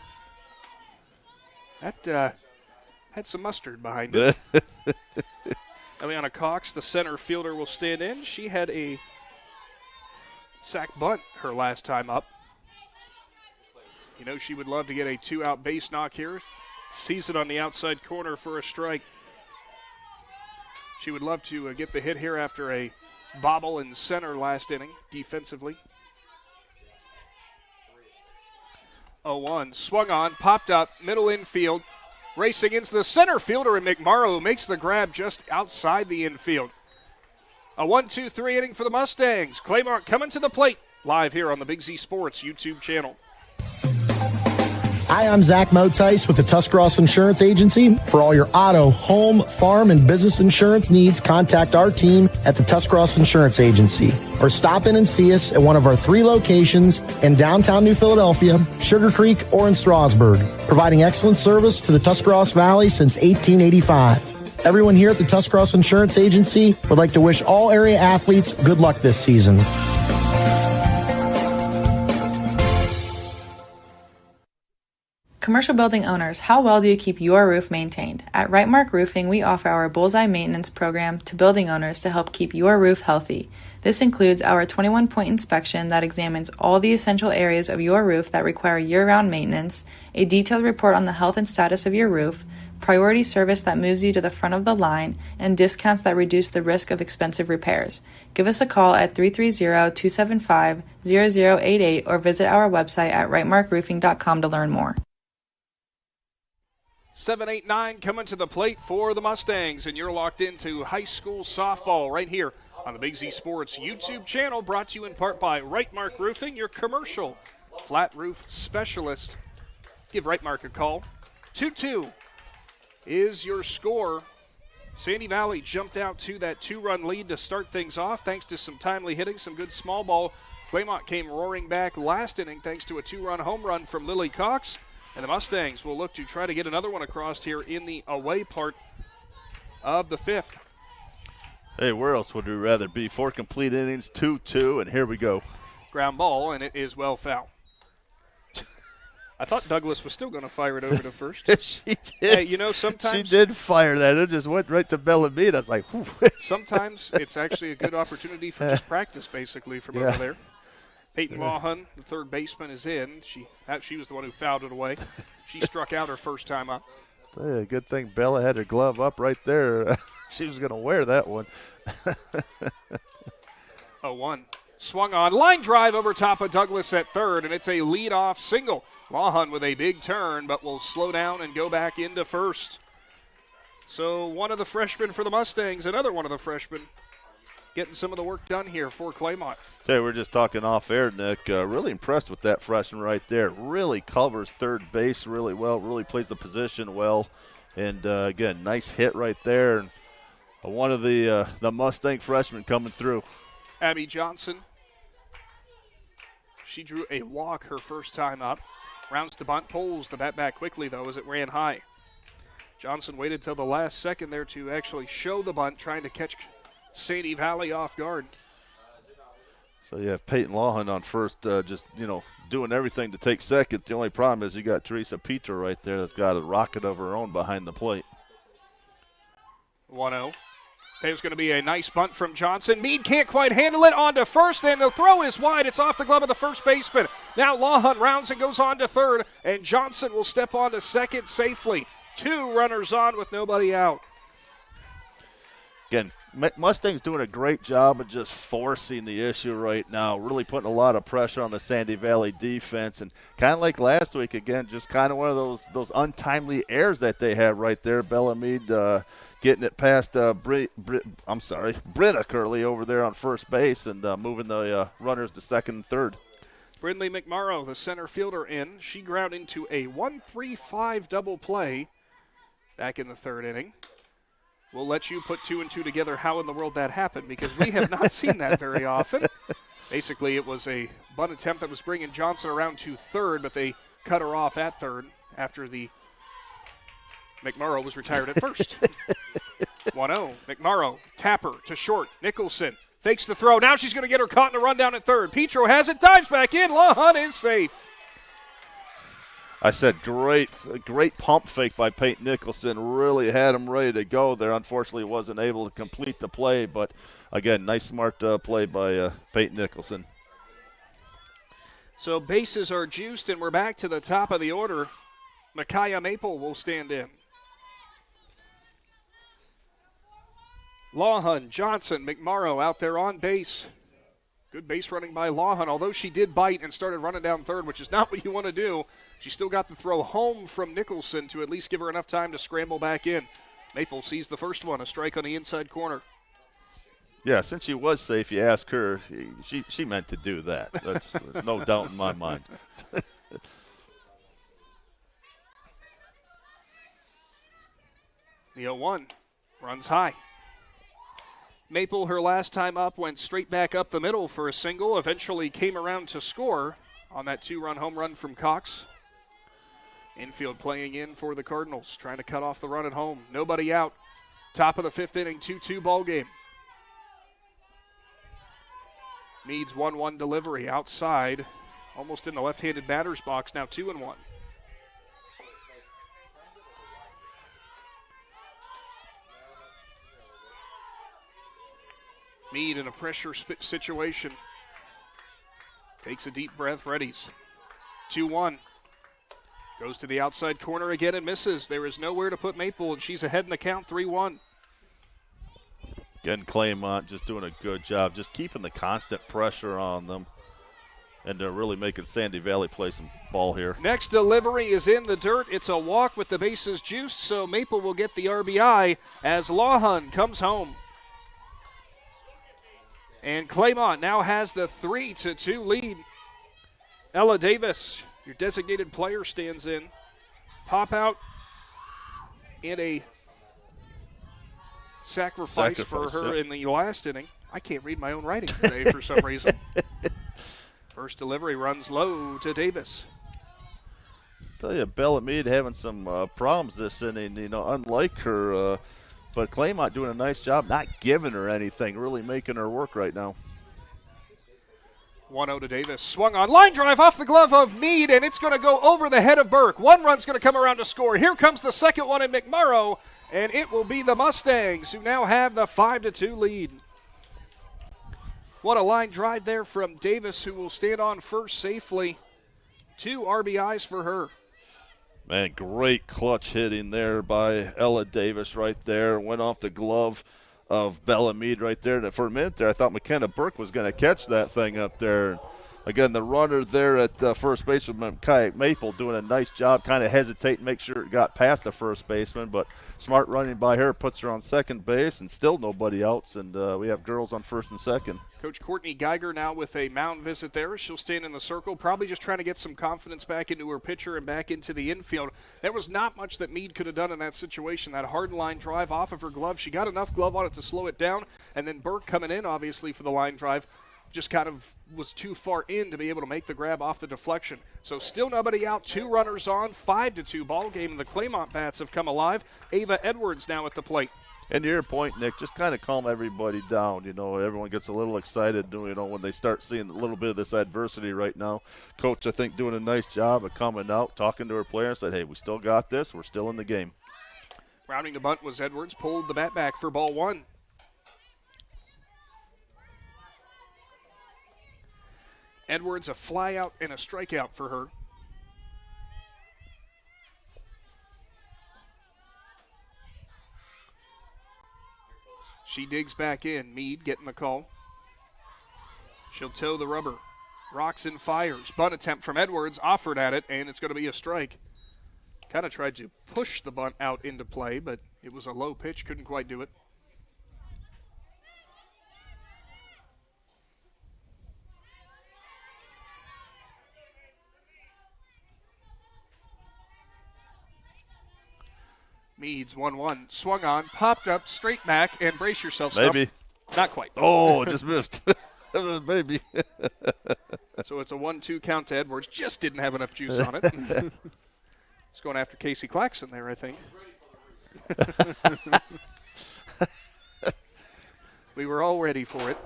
Speaker 2: That had some mustard behind it. Eliana Cox, the center fielder, will stand in. She had a sack bunt her last time up. You know she would love to get a 2-out base knock here. Sees it on the outside corner for a strike. She would love to get the hit here after a bobble in center last inning defensively. 0-1, swung on, popped up, middle infield, racing into the center fielder, and McMorrow makes the grab just outside the infield. A 1-2-3 inning for the Mustangs. Claymont coming to the plate, live here on the Big Z Sports YouTube channel.
Speaker 9: Hi, I'm Zach Motice with the Tuscarawas Insurance Agency. For all your auto, home, farm, and business insurance needs, contact our team at the Tuscarawas Insurance Agency. Or stop in and see us at one of our 3 locations in downtown New Philadelphia, Sugar Creek, or in Strasburg, providing excellent service to the Tuscarawas Valley since 1885. Everyone here at the Tuscarawas Insurance Agency would like to wish all area athletes good luck this season.
Speaker 13: Commercial building owners, how well do you keep your roof maintained? At Rightmark Roofing, we offer our Bullseye Maintenance Program to building owners to help keep your roof healthy. This includes our 21-point inspection that examines all the essential areas of your roof that require year-round maintenance, a detailed report on the health and status of your roof, priority service that moves you to the front of the line, and discounts that reduce the risk of expensive repairs. Give us a call at 330-275-0088 or visit our website at rightmarkroofing.com to learn more.
Speaker 2: 7-8-9 coming to the plate for the Mustangs, and you're locked into high school softball right here on the Big Z Sports YouTube channel, brought to you in part by Rightmark Roofing, your commercial flat roof specialist. Give Rightmark a call. 2-2 is your score. Sandy Valley jumped out to that 2-run lead to start things off thanks to some timely hitting, some good small ball. Claymont came roaring back last inning thanks to a 2-run home run from Lily Cox. And the Mustangs will look to try to get another one across here in the away part of the 5th.
Speaker 3: Hey, where else would we rather be? 4 complete innings, 2-2, and here we go.
Speaker 2: Ground ball, and it is well foul. I thought Douglas was still going to fire it over to first.
Speaker 3: She did.
Speaker 2: Hey, you know, sometimes
Speaker 3: she did fire that. It just went right to Bellamide. I was like, whew.
Speaker 2: Sometimes it's actually a good opportunity for just practice, basically, from over there. Peyton Lawhun, the third baseman, is in. She was the one who fouled it away. She struck out her first time up.
Speaker 3: Hey, good thing Bella had her glove up right there. She was going to wear that one.
Speaker 2: 0-1. Swung on. Line drive over top of Douglas at third, and it's a leadoff single. Lawhun with a big turn, but will slow down and go back into first. So one of the freshmen for the Mustangs, another one of the freshmen, getting some of the work done here for Claymont.
Speaker 3: Hey, we're just talking off air, Nick. Really impressed with that freshman right there. Really covers third base really well. Really plays the position well. And, again, nice hit right there. And one of the Mustang freshmen coming through.
Speaker 2: Abby Johnson. She drew a walk her first time up. Rounds the bunt, pulls the bat back quickly, though, as it ran high. Johnson waited till the last second there to actually show the bunt, trying to catch Sandy Valley off guard.
Speaker 3: So you have Peyton Lawhun on first, just, doing everything to take second. The only problem is you got Teresa Peter right there that's got a rocket of her own behind the plate.
Speaker 2: 1-0. There's going to be a nice bunt from Johnson. Meade can't quite handle it, on to first, and the throw is wide. It's off the glove of the first baseman. Now Lawhun rounds and goes on to third, and Johnson will step on to second safely. 2 runners on with nobody out.
Speaker 3: Again, Mustang's doing a great job of just forcing the issue right now, really putting a lot of pressure on the Sandy Valley defense. And kind of like last week, again, just kind of one of those untimely errors that they had right there. Bellamide getting it past Britta Curley over there on first base and moving the runners to second and third.
Speaker 2: Brindley McMorrow, the center fielder, in. She ground into a 1-3-5 double play back in the third inning. We'll let you put 2 and 2 together how in the world that happened, because we have not seen that very often. Basically, it was a bunt attempt that was bringing Johnson around to third, but they cut her off at third after the McMurrow was retired at first. 1-0. McMurrow, tapper to short. Nicholson fakes the throw. Now she's going to get her caught in a run down at third. Petro has it, dives back in. Lawhon is safe.
Speaker 3: I said great pump fake by Peyton Nicholson. Really had him ready to go there. Unfortunately, wasn't able to complete the play. But, again, nice, smart play by Peyton Nicholson.
Speaker 2: So bases are juiced, and we're back to the top of the order. Micayela Maple will stand in. Lawhon, Johnson, McMurrow out there on base. Good base running by Lawhon, although she did bite and started running down third, which is not what you want to do. She still got the throw home from Nicholson to at least give her enough time to scramble back in. Maple sees the first one, a strike on the inside corner.
Speaker 3: Yeah, since she was safe, you ask her, she meant to do that. There's no doubt in my mind.
Speaker 2: The 0-1 runs high. Maple, her last time up, went straight back up the middle for a single, eventually came around to score on that 2-run home run from Cox. Infield playing in for the Cardinals, trying to cut off the run at home. Nobody out. Top of the 5th inning, 2-2 ball game. Meade's 1-1 delivery outside, almost in the left-handed batter's box, now 2-1. Meade in a pressure situation. Takes a deep breath, readies. 2-1. Goes to the outside corner again and misses. There is nowhere to put Maple, and she's ahead in the count, 3-1.
Speaker 3: Again, Claymont just doing a good job, just keeping the constant pressure on them, and they're really making Sandy Valley play some ball here.
Speaker 2: Next delivery is in the dirt. It's a walk with the bases juiced, so Maple will get the RBI as Lawhon comes home. And Claymont now has the 3-2 lead. Ella Davis, your designated player, stands in. Pop out and a sacrifice for her in the last inning. I can't read my own writing today for some reason. First delivery runs low to Davis.
Speaker 3: Tell you, Bella Meade having some problems this inning, unlike her. But Claymont doing a nice job not giving her anything, really making her work right now.
Speaker 2: 1-0 to Davis. Swung on. Line drive off the glove of Meade, and it's going to go over the head of Burke. One run's going to come around to score. Here comes the second one in McMurrow, and it will be the Mustangs who now have the 5-2 lead. What a line drive there from Davis, who will stand on first safely. 2 RBIs for her.
Speaker 3: Man, great clutch hitting there by Ella Davis right there. Went off the glove of Bella Meade right there. And for a minute there, I thought McKenna Burke was going to catch that thing up there. Again, the runner there at first base with Micayela Maple doing a nice job, kind of hesitating, make sure it got past the first baseman. But smart running by her puts her on second base, and still nobody else. And we have girls on first and second.
Speaker 2: Coach Courtney Geiger now with a mound visit there. She'll stand in the circle, probably just trying to get some confidence back into her pitcher and back into the infield. There was not much that Meade could have done in that situation. That hard line drive off of her glove. She got enough glove on it to slow it down. And then Burke coming in, obviously, for the line drive. Just kind of was too far in to be able to make the grab off the deflection. So still nobody out, 2 runners on, 5-2 ball game. The Claymont bats have come alive. Ava Edwards now at the plate.
Speaker 3: And to your point, Nick, just kind of calm everybody down. Everyone gets a little excited, when they start seeing a little bit of this adversity right now. Coach, I think, doing a nice job of coming out, talking to her players, said, hey, we still got this. We're still in the game.
Speaker 2: Rounding the bunt was Edwards, pulled the bat back for ball 1. Edwards, a fly out and a strikeout for her. She digs back in. Meade getting the call. She'll toe the rubber. Rocks and fires. Bunt attempt from Edwards. Offered at it, and it's going to be a strike. Kind of tried to push the bunt out into play, but it was a low pitch. Couldn't quite do it. Meads 1-1. Swung on, popped up, straight back, and brace yourself, Stump.
Speaker 3: Maybe.
Speaker 2: Not quite.
Speaker 3: Oh, just missed. Maybe.
Speaker 2: So it's a 1-2 count to Edwards. Just didn't have enough juice on it. He's going after Casey Claxon there, I think. We were all ready for it.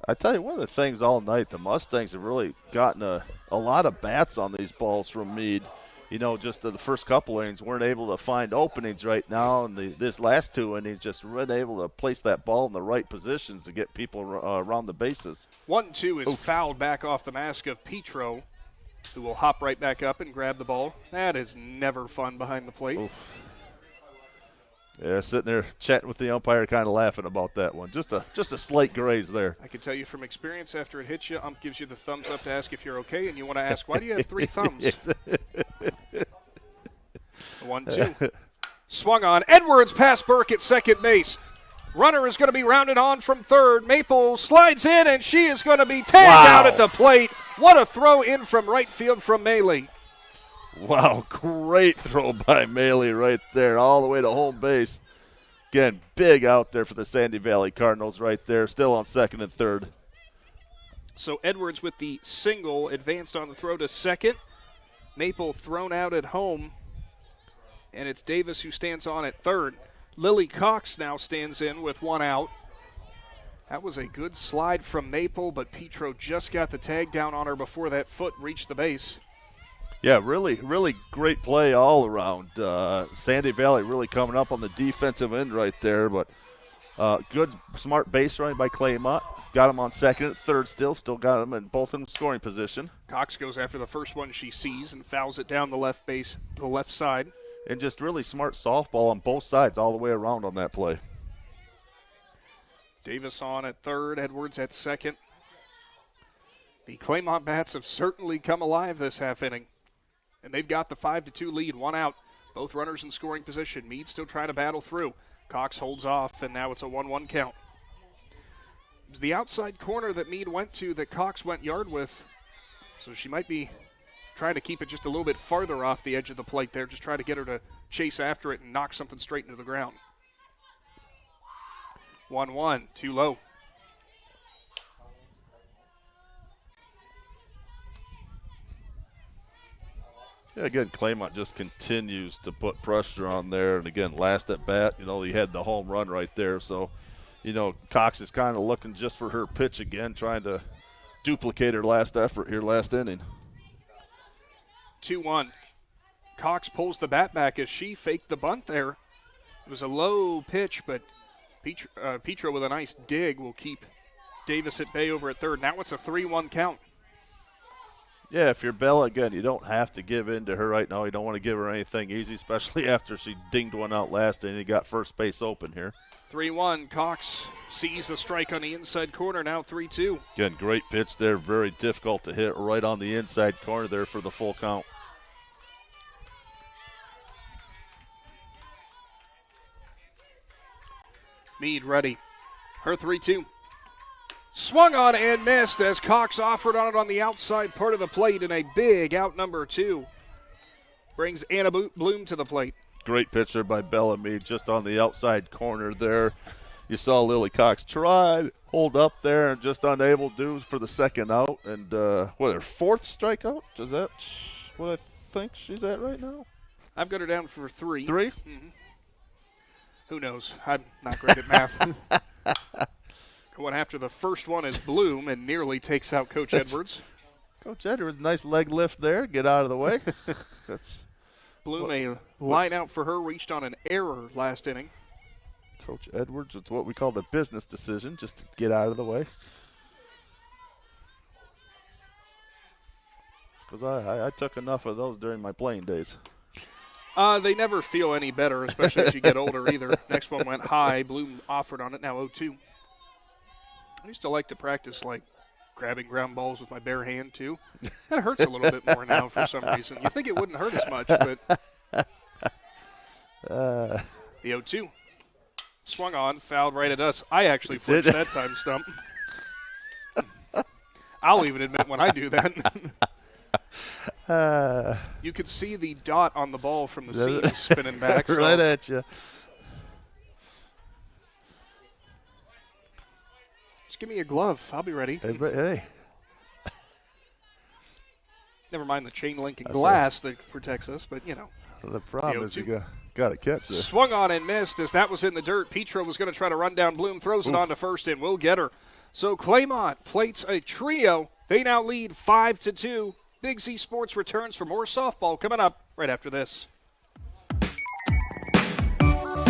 Speaker 3: I tell you, one of the things all night, the Mustangs have really gotten a lot of bats on these balls from Meade. You know, just the first couple innings weren't able to find openings right now, and this last 2 innings just weren't able to place that ball in the right positions to get people around the bases.
Speaker 2: 1-2 is fouled back off the mask of Petro, who will hop right back up and grab the ball. That is never fun behind the plate.
Speaker 3: Oof. Yeah, sitting there chatting with the umpire, kind of laughing about that one. Just a slight graze there.
Speaker 2: I can tell you from experience, after it hits you, ump gives you the thumbs up to ask if you're okay, and you want to ask, why do you have 3 thumbs? 1-2. Swung on. Edwards past Burke at second base. Runner is going to be rounded on from third. Maple slides in, and she is going to be tagged out at the plate. What a throw in from right field from Maley.
Speaker 3: Wow, great throw by Maley right there, all the way to home base. Again, big out there for the Sandy Valley Cardinals right there, still on second and third.
Speaker 2: So Edwards with the single advanced on the throw to second. Maple thrown out at home, and it's Davis who stands on at third. Lily Cox now stands in with 1 out. That was a good slide from Maple, but Petro just got the tag down on her before that foot reached the base.
Speaker 3: Yeah, really, really great play all around. Sandy Valley really coming up on the defensive end right there, but good, smart base running by Claymont. Got him on second and third still got him in both in scoring position.
Speaker 2: Cox goes after the first one she sees and fouls it down the left base, the left side.
Speaker 3: And just really smart softball on both sides all the way around on that play.
Speaker 2: Davis on at third, Edwards at second. The Claymont bats have certainly come alive this half inning. And they've got the 5-2 lead, 1 out. Both runners in scoring position. Meade still trying to battle through. Cox holds off, and now it's a 1-1 count. It was the outside corner that Meade went to that Cox went yard with. So she might be trying to keep it just a little bit farther off the edge of the plate there. Just try to get her to chase after it and knock something straight into the ground. 1-1, too low.
Speaker 3: Yeah, again, Claymont just continues to put pressure on there. And, again, last at bat, he had the home run right there. So, Cox is kind of looking just for her pitch again, trying to duplicate her last effort here last inning.
Speaker 2: 2-1. Cox pulls the bat back as she faked the bunt there. It was a low pitch, but Petro with a nice dig will keep Davis at bay over at third. Now it's a 3-1 count.
Speaker 3: Yeah, if you're Bella, again, you don't have to give in to her right now. You don't want to give her anything easy, especially after she dinged one out last inning. You got first base open here.
Speaker 2: 3-1. Cox sees the strike on the inside corner, now 3-2.
Speaker 3: Again, great pitch there. Very difficult to hit right on the inside corner there for the full count.
Speaker 2: Meade ready. Her 3-2. Swung on and missed as Cox offered on it on the outside part of the plate, and a big out number 2 brings Anna Bloom to the plate.
Speaker 3: Great pitch there by Bella Meade just on the outside corner there. You saw Lily Cox tried, hold up there, and just unable to do for the second out. And her 4th strikeout? Is that what I think she's at right now?
Speaker 2: I've got her down for 3.
Speaker 3: 3?
Speaker 2: Mm-hmm. Who knows? I'm not great at math. Going after the first one is Bloom and nearly takes out Coach Edwards.
Speaker 3: Coach Edwards, nice leg lift there. Get out of the way.
Speaker 2: Bloom, a line out for her, reached on an error last inning.
Speaker 3: Coach Edwards, it's what we call the business decision, just to get out of the way. Because I took enough of those during my playing days.
Speaker 2: They never feel any better, especially as you get older either. Next one went high. Bloom offered on it, now 0-2. I used to like to practice, grabbing ground balls with my bare hand, too. That hurts a little bit more now for some reason. You think it wouldn't hurt as much, but the 0-2. Swung on, fouled right at us. I actually flinched that time, Stump. I'll even admit when I do that. You could see the dot on the ball from the seam spinning back.
Speaker 3: Right at you.
Speaker 2: Just give me a glove. I'll be ready.
Speaker 3: Hey.
Speaker 2: Never mind the chain link and glass that protects us, but, you know.
Speaker 3: The problem is you got to catch this.
Speaker 2: Swung on and missed as that was in the dirt. Petro was going to try to run down Bloom, throws it on to first and will get her. So Claymont plates a trio. They now lead 5-2. Big Z Sports returns for more softball coming up right after this.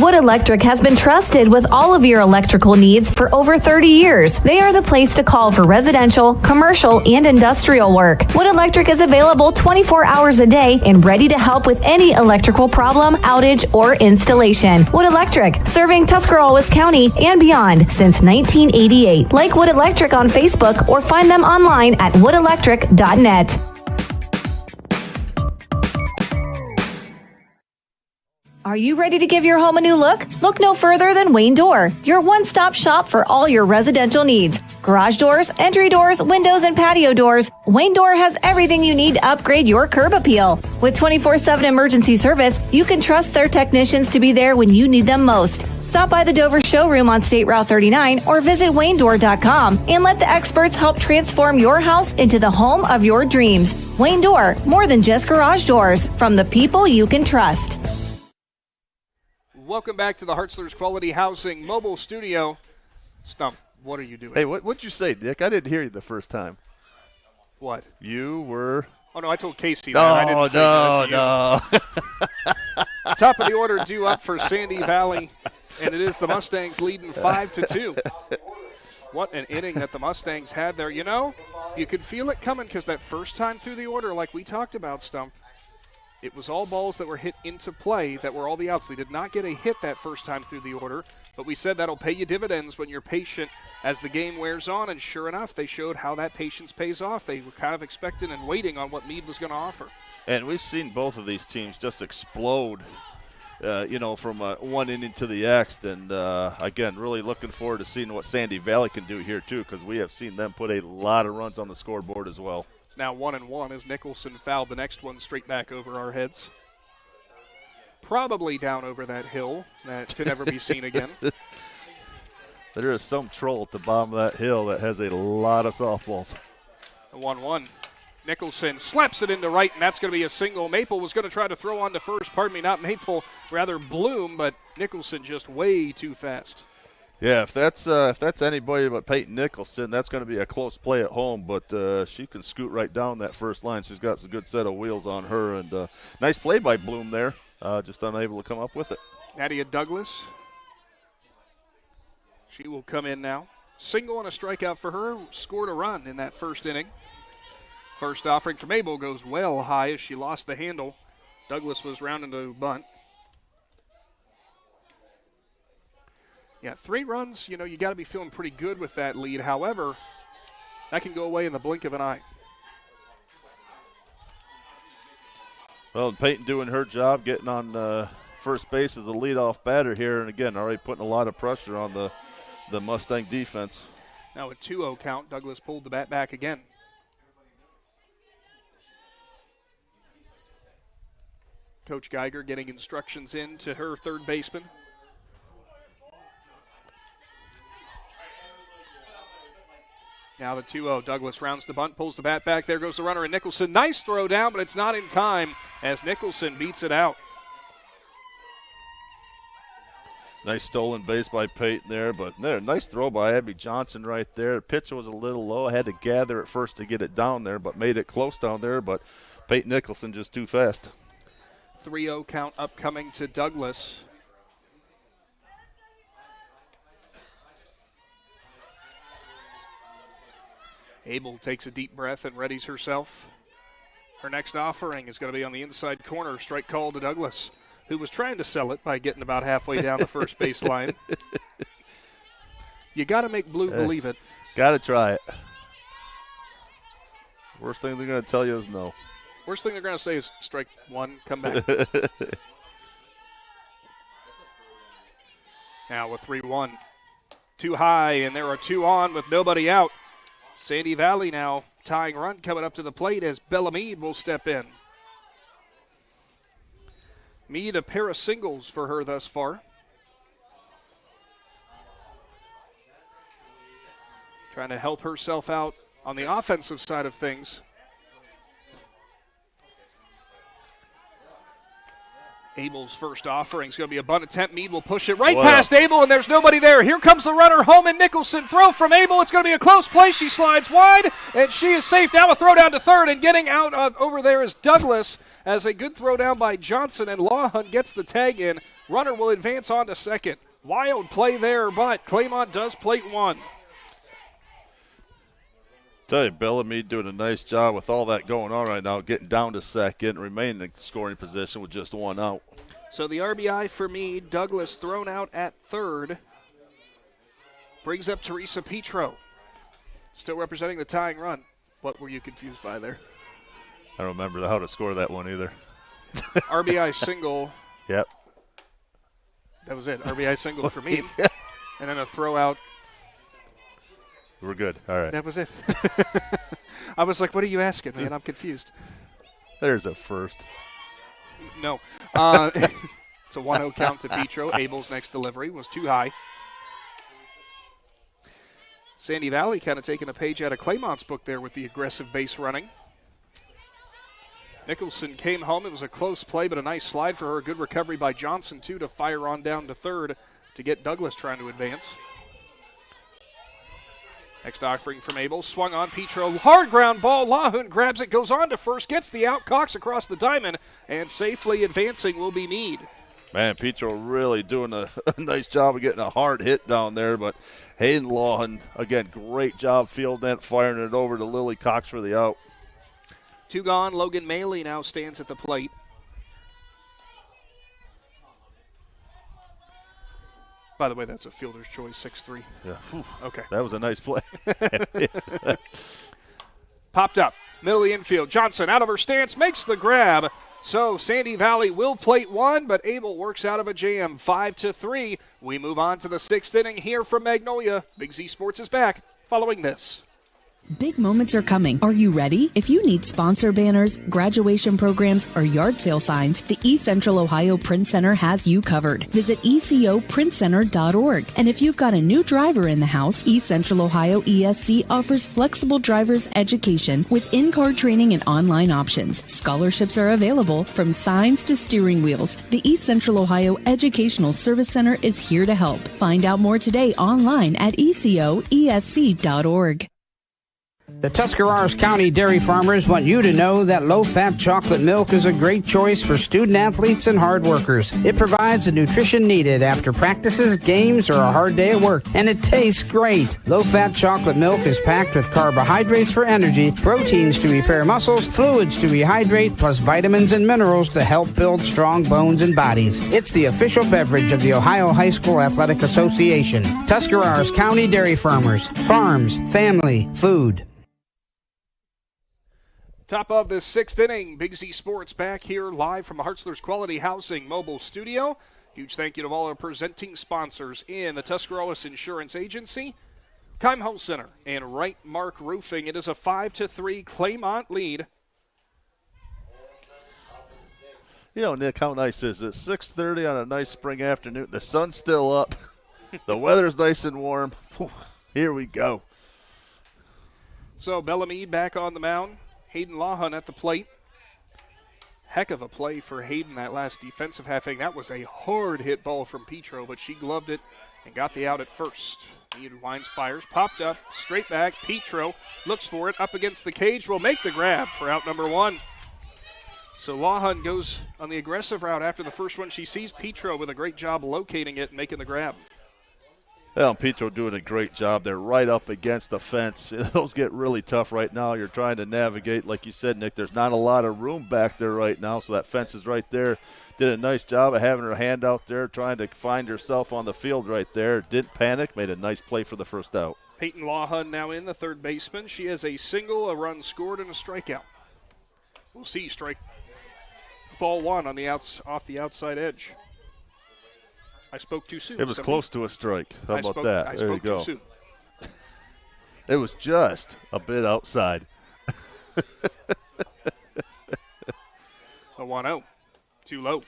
Speaker 7: Wood Electric has been trusted with all of your electrical needs for over 30 years. They are the place to call for residential, commercial, and industrial work. Wood Electric is available 24 hours a day and ready to help with any electrical problem, outage, or installation. Wood Electric, serving Tuscarawas County and beyond since 1988. Like Wood Electric on Facebook or find them online at woodelectric.net. Are you ready to give your home a new look? Look no further than Wayne Door, your one-stop shop for all your residential needs. Garage doors, entry doors, windows, and patio doors. Wayne Door has everything you need to upgrade your curb appeal. With 24/7 emergency service, you can trust their technicians to be there when you need them most. Stop by the Dover showroom on State Route 39 or visit WayneDoor.com and let the experts help transform your house into the home of your dreams. Wayne Door, more than just garage doors, from the people you can trust.
Speaker 2: Welcome back to the Hartzler's Quality Housing mobile studio. Stump, what are you doing?
Speaker 3: Hey, what'd you say, Dick? I didn't hear you the first time.
Speaker 2: What?
Speaker 3: You were...
Speaker 2: Oh, no, I told Casey that. I didn't say that to you. Top of the order due up for Sandy Valley, and it is the Mustangs leading 5-2. What an inning that the Mustangs had there. You know, you could feel it coming because that first time through the order, like we talked about, Stump, it was all balls that were hit into play that were all the outs. They did not get a hit that first time through the order, but we said that'll pay you dividends when you're patient as the game wears on, and sure enough, they showed how that patience pays off. They were kind of expecting and waiting on what Meade was going to offer.
Speaker 3: And we've seen both of these teams just explode, from one inning to the next. And, again, really looking forward to seeing what Sandy Valley can do here, too, because we have seen them put a lot of runs on the scoreboard as well.
Speaker 2: It's now 1-1 as Nicholson fouled the next one straight back over our heads. Probably down over that hill to never be seen again.
Speaker 3: There is some troll at the bottom of that hill that has a lot of softballs.
Speaker 2: The 1-1. Nicholson slaps it into right, and that's going to be a single. Maple was going to try to throw on to first. Pardon me, not Maple, rather Bloom, but Nicholson just way too fast.
Speaker 3: Yeah, if that's anybody but Peyton Nicholson, that's going to be a close play at home. But she can scoot right down that first line. She's got a good set of wheels on her, and nice play by Bloom there. Just unable to come up with it.
Speaker 2: Nadia Douglas. She will come in now. Single and a strikeout for her. Scored a run in that first inning. First offering from Mabel goes well high as she lost the handle. Douglas was rounding to bunt. Yeah, 3 runs, you got to be feeling pretty good with that lead. However, that can go away in the blink of an eye.
Speaker 3: Well, Peyton doing her job, getting on first base as the leadoff batter here. And, again, already putting a lot of pressure on the Mustang defense.
Speaker 2: Now a 2-0 count. Douglas pulled the bat back again. Coach Geiger getting instructions in to her third baseman. Now the 2-0. Douglas rounds the bunt, pulls the bat back. There goes the runner, and Nicholson. Nice throw down, but it's not in time as Nicholson beats it out.
Speaker 3: Nice stolen base by Peyton there, but nice throw by Abby Johnson right there. The pitch was a little low. I had to gather at first to get it down there, but made it close down there. But Peyton Nicholson just too fast.
Speaker 2: 3-0 count upcoming to Douglas. Abel takes a deep breath and readies herself. Her next offering is going to be on the inside corner. Strike call to Douglas, who was trying to sell it by getting about halfway down the first base line. You got to make Blue believe it.
Speaker 3: Got to try it. Worst thing they're going to tell you is no.
Speaker 2: Worst thing they're going to say is strike one, come back. Now with 3-1. Too high, and there are 2 on with nobody out. Sandy Valley now tying run coming up to the plate as Bella Meade will step in. Meade, a pair of singles for her thus far. Trying to help herself out on the offensive side of things. Abel's first offering is going to be a bunt attempt. Meade will push it right past Abel, and there's nobody there. Here comes the runner home, and Nicholson throw from Abel. It's going to be a close play. She slides wide, and she is safe. Now a throw down to third, and getting out over there is Douglas as a good throw down by Johnson, and Lawhun gets the tag in. Runner will advance on to second. Wild play there, but Claymont does plate one.
Speaker 3: Tell you, Bellamy doing a nice job with all that going on right now, getting down to second, remaining in scoring position with just one out.
Speaker 2: So the RBI for me, Douglas thrown out at third. Brings up Teresa Petro. Still representing the tying run. What were you confused by there?
Speaker 3: I don't remember how to score that one either.
Speaker 2: RBI single.
Speaker 3: Yep.
Speaker 2: That was it. RBI single for me. And then a throw out.
Speaker 3: We're good. All right.
Speaker 2: That was it. I was like, what are you asking, man? I'm confused.
Speaker 3: There's a first.
Speaker 2: No. It's a 1-0 count to Petro. Abel's next delivery was too high. Sandy Valley kind of taking a page out of Claymont's book there with the aggressive base running. Nicholson came home. It was a close play, but a nice slide for her. Good recovery by Johnson, too, to fire on down to third to get Douglas trying to advance. Next offering from Abel, swung on Petro, hard ground ball, Lahun grabs it, goes on to first, gets the out, Cox across the diamond, and safely advancing will be Meade.
Speaker 3: Man, Petro really doing a nice job of getting a hard hit down there, but Hayden Lawhun, again, great job fielding that, firing it over to Lily Cox for the out.
Speaker 2: Two gone, Logan Maley now stands at the plate. By the way, that's a fielder's choice, 6-3.
Speaker 3: Yeah. Whew.
Speaker 2: Okay.
Speaker 3: That was a nice play.
Speaker 2: Popped up. Middle of the infield. Johnson out of her stance, makes the grab. So Sandy Valley will plate one, but Abel works out of a jam. 5-3. We move on to the sixth inning here from Magnolia. Big Z Sports is back following this.
Speaker 14: Big moments are coming. Are you ready? If you need sponsor banners, graduation programs, or yard sale signs, the East Central Ohio Print Center has you covered. Visit ecoprintcenter.org. And if you've got a new driver in the house, East Central Ohio ESC offers flexible driver's education with in-car training and online options. Scholarships are available from signs to steering wheels. The East Central Ohio Educational Service Center is here to help. Find out more today online at ecoesc.org.
Speaker 15: The Tuscarawas County dairy farmers want you to know that low-fat chocolate milk is a great choice for student athletes and hard workers. It provides the nutrition needed after practices, games, or a hard day at work, and it tastes great. Low-fat chocolate milk is packed with carbohydrates for energy, proteins to repair muscles, fluids to rehydrate, plus vitamins and minerals to help build strong bones and bodies. It's the official beverage of the Ohio High School Athletic Association. Tuscarawas County Dairy Farmers. Farms, family, food.
Speaker 2: Top of the sixth inning, Big Z Sports back here live from Hartzler's Quality Housing mobile studio. Huge thank you to all our presenting sponsors in the Tuscarawas Insurance Agency, Keim Home Center, and Right Mark Roofing. It is a 5-3 Claymont lead.
Speaker 3: You know, Nick, how nice is it? 6:30 on a nice spring afternoon. The sun's still up. The weather's nice and warm. Here we go.
Speaker 2: So Bellamy back on the mound. Hayden Lawhun at the plate. Heck of a play for Hayden that last defensive half inning. That was a hard hit ball from Petro, but she gloved it and got the out at first. Meade winds, fires, popped up, straight back. Petro looks for it, up against the cage, will make the grab for out number one. So Lawhun goes on the aggressive route after the first one. She sees Petro with a great job locating it and making the grab.
Speaker 3: Well, Petro doing a great job. They're right up against the fence. Those get really tough right now. You're trying to navigate. Like you said, Nick, there's not a lot of room back there right now, so that fence is right there. Did a nice job of having her hand out there, trying to find herself on the field right there. Didn't panic, made a nice play for the first out.
Speaker 2: Peyton Lawhun now in, the third baseman. She has a single, a run scored, and a strikeout. We'll see. Strike ball one on the off the outside edge. I spoke too soon.
Speaker 3: It was close to a strike. How about that?
Speaker 2: I
Speaker 3: there you
Speaker 2: spoke
Speaker 3: go.
Speaker 2: too soon.
Speaker 3: It was just a bit outside.
Speaker 2: A 1-0. Too low.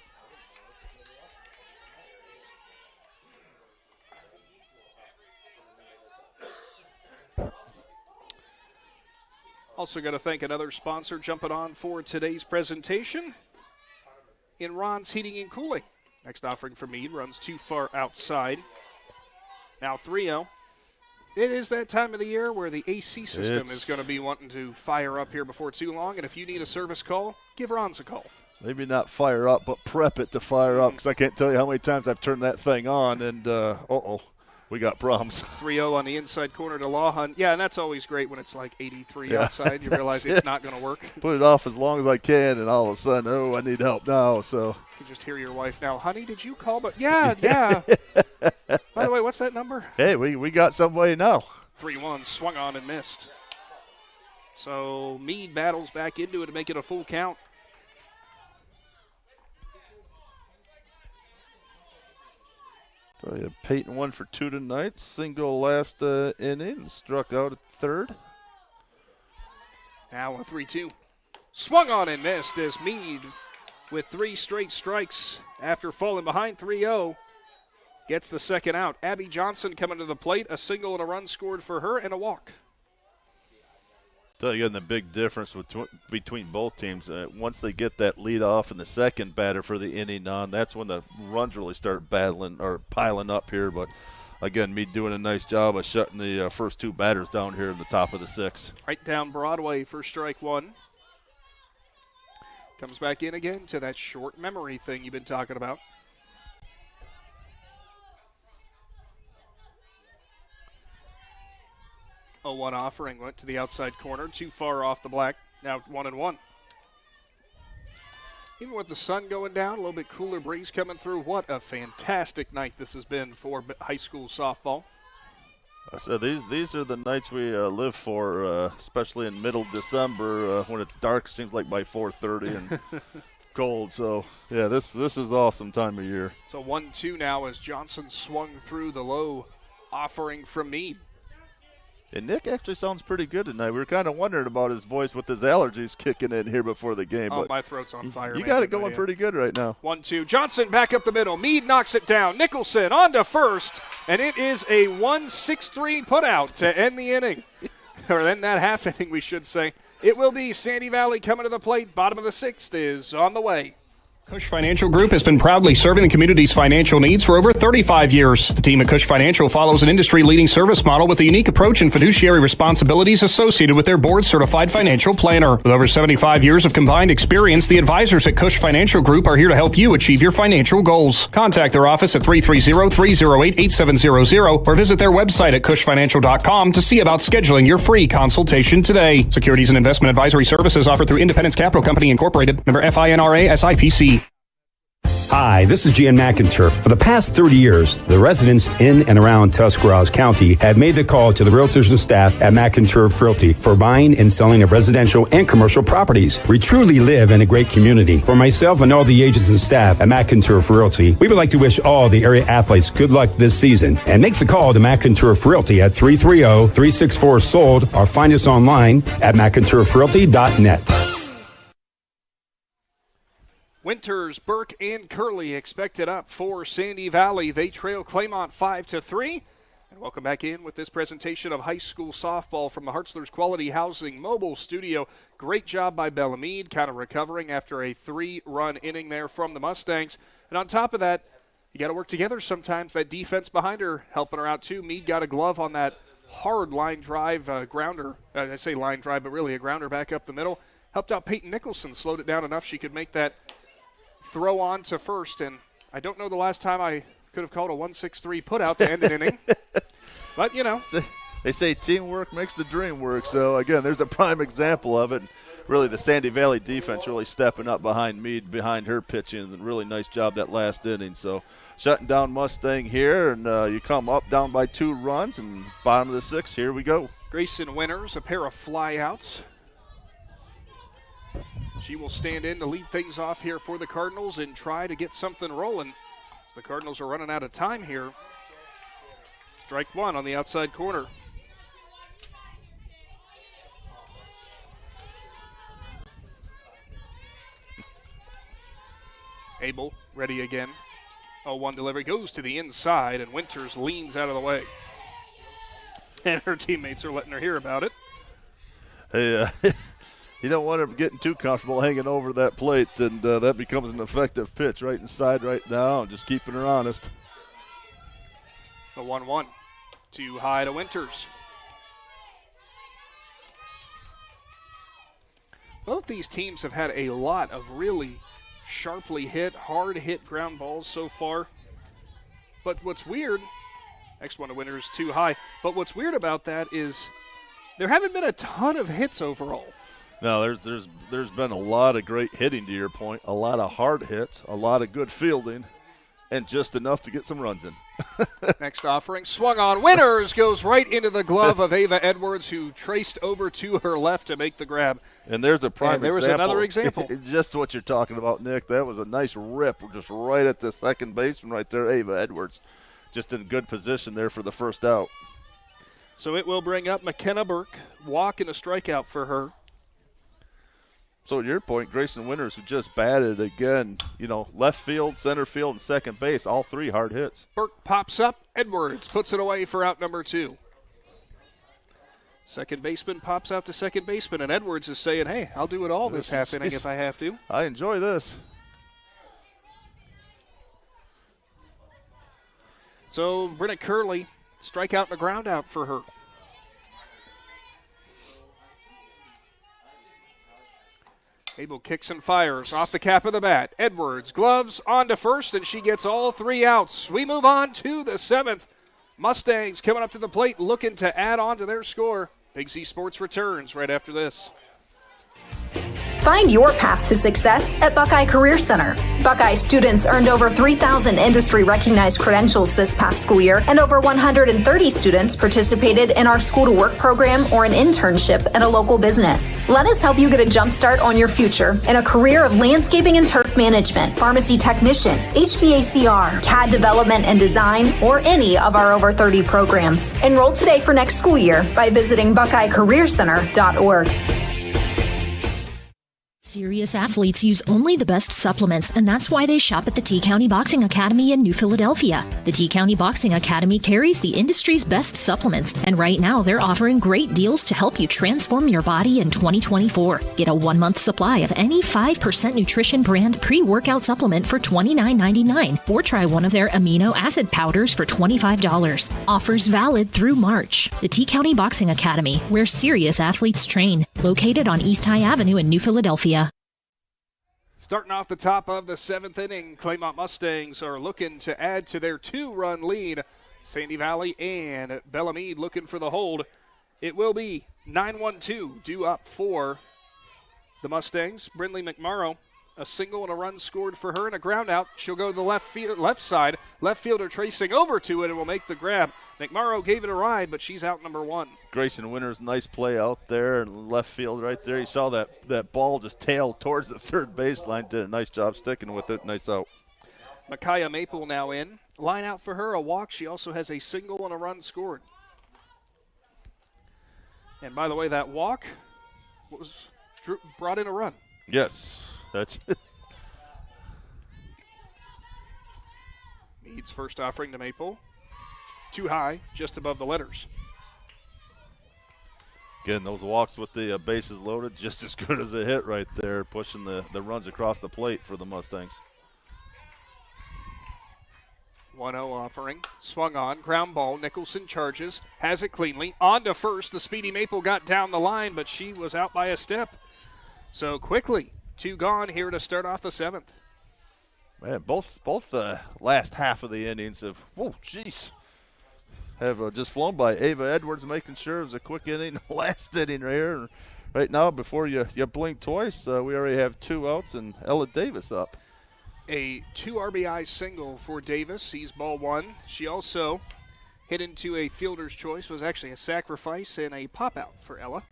Speaker 2: Also got to thank another sponsor jumping on for today's presentation in Ron's Heating and Cooling. Next offering for Meade runs too far outside. Now 3-0. It is that time of the year where the AC system is going to be wanting to fire up here before too long, and if you need a service call, give Ron's a call.
Speaker 3: Maybe not fire up, but prep it to fire up, because I can't tell you how many times I've turned that thing on, and we got problems.
Speaker 2: 3-0 on the inside corner to Lawhun. Yeah, and that's always great when it's like 83 outside. You realize it's not going to work.
Speaker 3: Put it off as long as I can, and all of a sudden, I need help now. So
Speaker 2: you can just hear your wife now, honey, did you call? But yeah. By the way, what's that number?
Speaker 3: Hey, we got somebody now.
Speaker 2: 3-1, swung on and missed. So Meade battles back into it to make it a full count.
Speaker 3: So yeah, Peyton 1 for 2 tonight. Single last inning, struck out at third.
Speaker 2: Now a 3-2. Swung on and missed as Meade, with 3 straight strikes after falling behind 3-0, gets the second out. Abby Johnson coming to the plate, a single and a run scored for her and a walk.
Speaker 3: So again, the big difference between both teams, once they get that lead off and the second batter for the inning on, that's when the runs really start battling or piling up here. But again, Meade doing a nice job of shutting the first 2 batters down here in the top of the 6th.
Speaker 2: Right down Broadway for strike 1. Comes back in again to that short memory thing you've been talking about. A 1 offering went to the outside corner, too far off the black. Now 1-1. Even with the sun going down, a little bit cooler breeze coming through. What a fantastic night this has been for high school softball.
Speaker 3: So these are the nights we live for, especially in middle December when it's dark. Seems like by 4:30 and cold. So yeah, this is awesome time of year.
Speaker 2: So 1-2 now as Johnson swung through the low offering from Meade.
Speaker 3: And Nick actually sounds pretty good tonight. We were kind of wondering about his voice with his allergies kicking in here before the game.
Speaker 2: Oh,
Speaker 3: but
Speaker 2: my throat's on fire.
Speaker 3: You got it going pretty good right now.
Speaker 2: 1-2. Johnson back up the middle. Meade knocks it down. Nicholson on to first, and it is a 1-6-3 putout to end the inning. Or end that half inning, we should say. It will be Sandy Valley coming to the plate. Bottom of the 6th is on the way.
Speaker 6: Cush Financial Group has been proudly serving the community's financial needs for over 35 years. The team at Cush Financial follows an industry-leading service model with a unique approach and fiduciary responsibilities associated with their board-certified financial planner. With over 75 years of combined experience, the advisors at Cush Financial Group are here to help you achieve your financial goals. Contact their office at 330-308-8700 or visit their website at cushfinancial.com to see about scheduling your free consultation today. Securities and investment advisory services offered through Independence Capital Company Incorporated, member FINRA SIPC.
Speaker 16: Hi, this is Gian McInturf. For the past 30 years, the residents in and around Tuscarawas County have made the call to the realtors and staff at McInturf Realty for buying and selling of residential and commercial properties. We truly live in a great community. For myself and all the agents and staff at McInturf Realty, we would like to wish all the area athletes good luck this season and make the call to McInturf Realty at 330-364-SOLD or find us online at McInturfRealty.net.
Speaker 2: Winters, Burke, and Curley expected up for Sandy Valley. They trail Claymont 5-3. And welcome back in with this presentation of high school softball from the Hartzler's Quality Housing Mobile Studio. Great job by Bella Meade, kind of recovering after a 3-run inning there from the Mustangs. And on top of that, you got to work together sometimes. That defense behind her helping her out too. Meade got a glove on that hard line drive grounder. I say line drive, but really a grounder back up the middle. Helped out Peyton Nicholson, slowed it down enough she could make that throw on to first, and I don't know the last time I could have called a 1-6-3 putout to end an inning. But, you know.
Speaker 3: They say teamwork makes the dream work, so, again, there's a prime example of it. Really, the Sandy Valley defense really stepping up behind Meade, behind her pitching, and really nice job that last inning. So, shutting down Mustang here, and you come up down by 2 runs, and bottom of the 6th, here we go.
Speaker 2: Grayson Winters, a pair of flyouts. She will stand in to lead things off here for the Cardinals and try to get something rolling. As the Cardinals are running out of time here. Strike 1 on the outside corner. Abel ready again. 0-1 delivery goes to the inside, and Winters leans out of the way. And her teammates are letting her hear about it.
Speaker 3: Hey, you don't want her getting too comfortable hanging over that plate, and that becomes an effective pitch right inside right now, just keeping her honest.
Speaker 2: The 1-1. Too high to Winters. Both these teams have had a lot of really sharply hit, hard hit ground balls so far. But what's weird, next one to Winters, too high. But what's weird about that is there haven't been a ton of hits overall.
Speaker 3: No, there's been a lot of great hitting, to your point, a lot of hard hits, a lot of good fielding, and just enough to get some runs in.
Speaker 2: Next offering, swung on. Winters goes right into the glove of Ava Edwards, who traced over to her left to make the grab.
Speaker 3: And there's a prime example.
Speaker 2: There was another example.
Speaker 3: Just what you're talking about, Nick. That was a nice rip just right at the second baseman right there, Ava Edwards. Just in good position there for the first out.
Speaker 2: So it will bring up McKenna Burke, walk and a strikeout for her.
Speaker 3: So at your point, Grayson Winters, who just batted again, left field, center field, and second base, all three hard hits.
Speaker 2: Burke pops up. Edwards puts it away for out number 2. Second baseman pops out to second baseman, and Edwards is saying, hey, I'll do it all this half inning if I have to.
Speaker 3: I enjoy this.
Speaker 2: So Brenna Curley, strikeout and a ground out for her. Abel kicks and fires off the cap of the bat. Edwards, gloves, on to first, and she gets all 3 outs. We move on to the 7th. Mustangs coming up to the plate, looking to add on to their score. Big Z Sports returns right after this.
Speaker 17: Find your path to success at Buckeye Career Center. Buckeye students earned over 3,000 industry-recognized credentials this past school year, and over 130 students participated in our school-to-work program or an internship at a local business. Let us help you get a jump start on your future in a career of landscaping and turf management, pharmacy technician, HVACR, CAD development and design, or any of our over 30 programs. Enroll today for next school year by visiting BuckeyeCareerCenter.org.
Speaker 18: Serious athletes use only the best supplements, and that's why they shop at the T County Boxing Academy in New Philadelphia. The T County Boxing Academy carries the industry's best supplements, and right now they're offering great deals to help you transform your body in 2024. Get a 1-month supply of any 5% nutrition brand pre-workout supplement for $29.99, or try one of their amino acid powders for $25. Offers valid through March. The T County Boxing Academy, where serious athletes train, located on East High Avenue in New Philadelphia.
Speaker 2: Starting off the top of the 7th inning, Claymont Mustangs are looking to add to their 2-run lead. Sandy Valley and Bellamede looking for the hold. It will be 9-1-2 due up for the Mustangs. Brindley McMorrow, a single and a run scored for her and a ground out. She'll go to the left side. Left fielder tracing over to it and will make the grab. McMorrow gave it a ride, but she's out number 1.
Speaker 3: Grayson Winters, nice play out there in left field right there. You saw that ball just tailed towards the third baseline. Did a nice job sticking with it. Nice out.
Speaker 2: Micayela Maple now in. Line out for her, a walk. She also has a single and a run scored. And by the way, that walk brought in a run.
Speaker 3: Yes, that's it.
Speaker 2: Meade's first offering to Maple. Too high, just above the letters.
Speaker 3: Again, those walks with the bases loaded, just as good as a hit right there, pushing the runs across the plate for the Mustangs.
Speaker 2: 1-0 offering, swung on, ground ball, Nicholson charges, has it cleanly, on to first. The speedy Maple got down the line, but she was out by a step. So quickly, 2 gone here to start off the 7th.
Speaker 3: Man, both the last half of the innings have just flown by. Ava Edwards making sure it was a quick inning, last inning right here. Right now, before you blink twice, we already have 2 outs and Ella Davis up.
Speaker 2: A 2 RBI single for Davis, sees ball 1. She also hit into a fielder's choice, was actually a sacrifice and a pop out for Ella.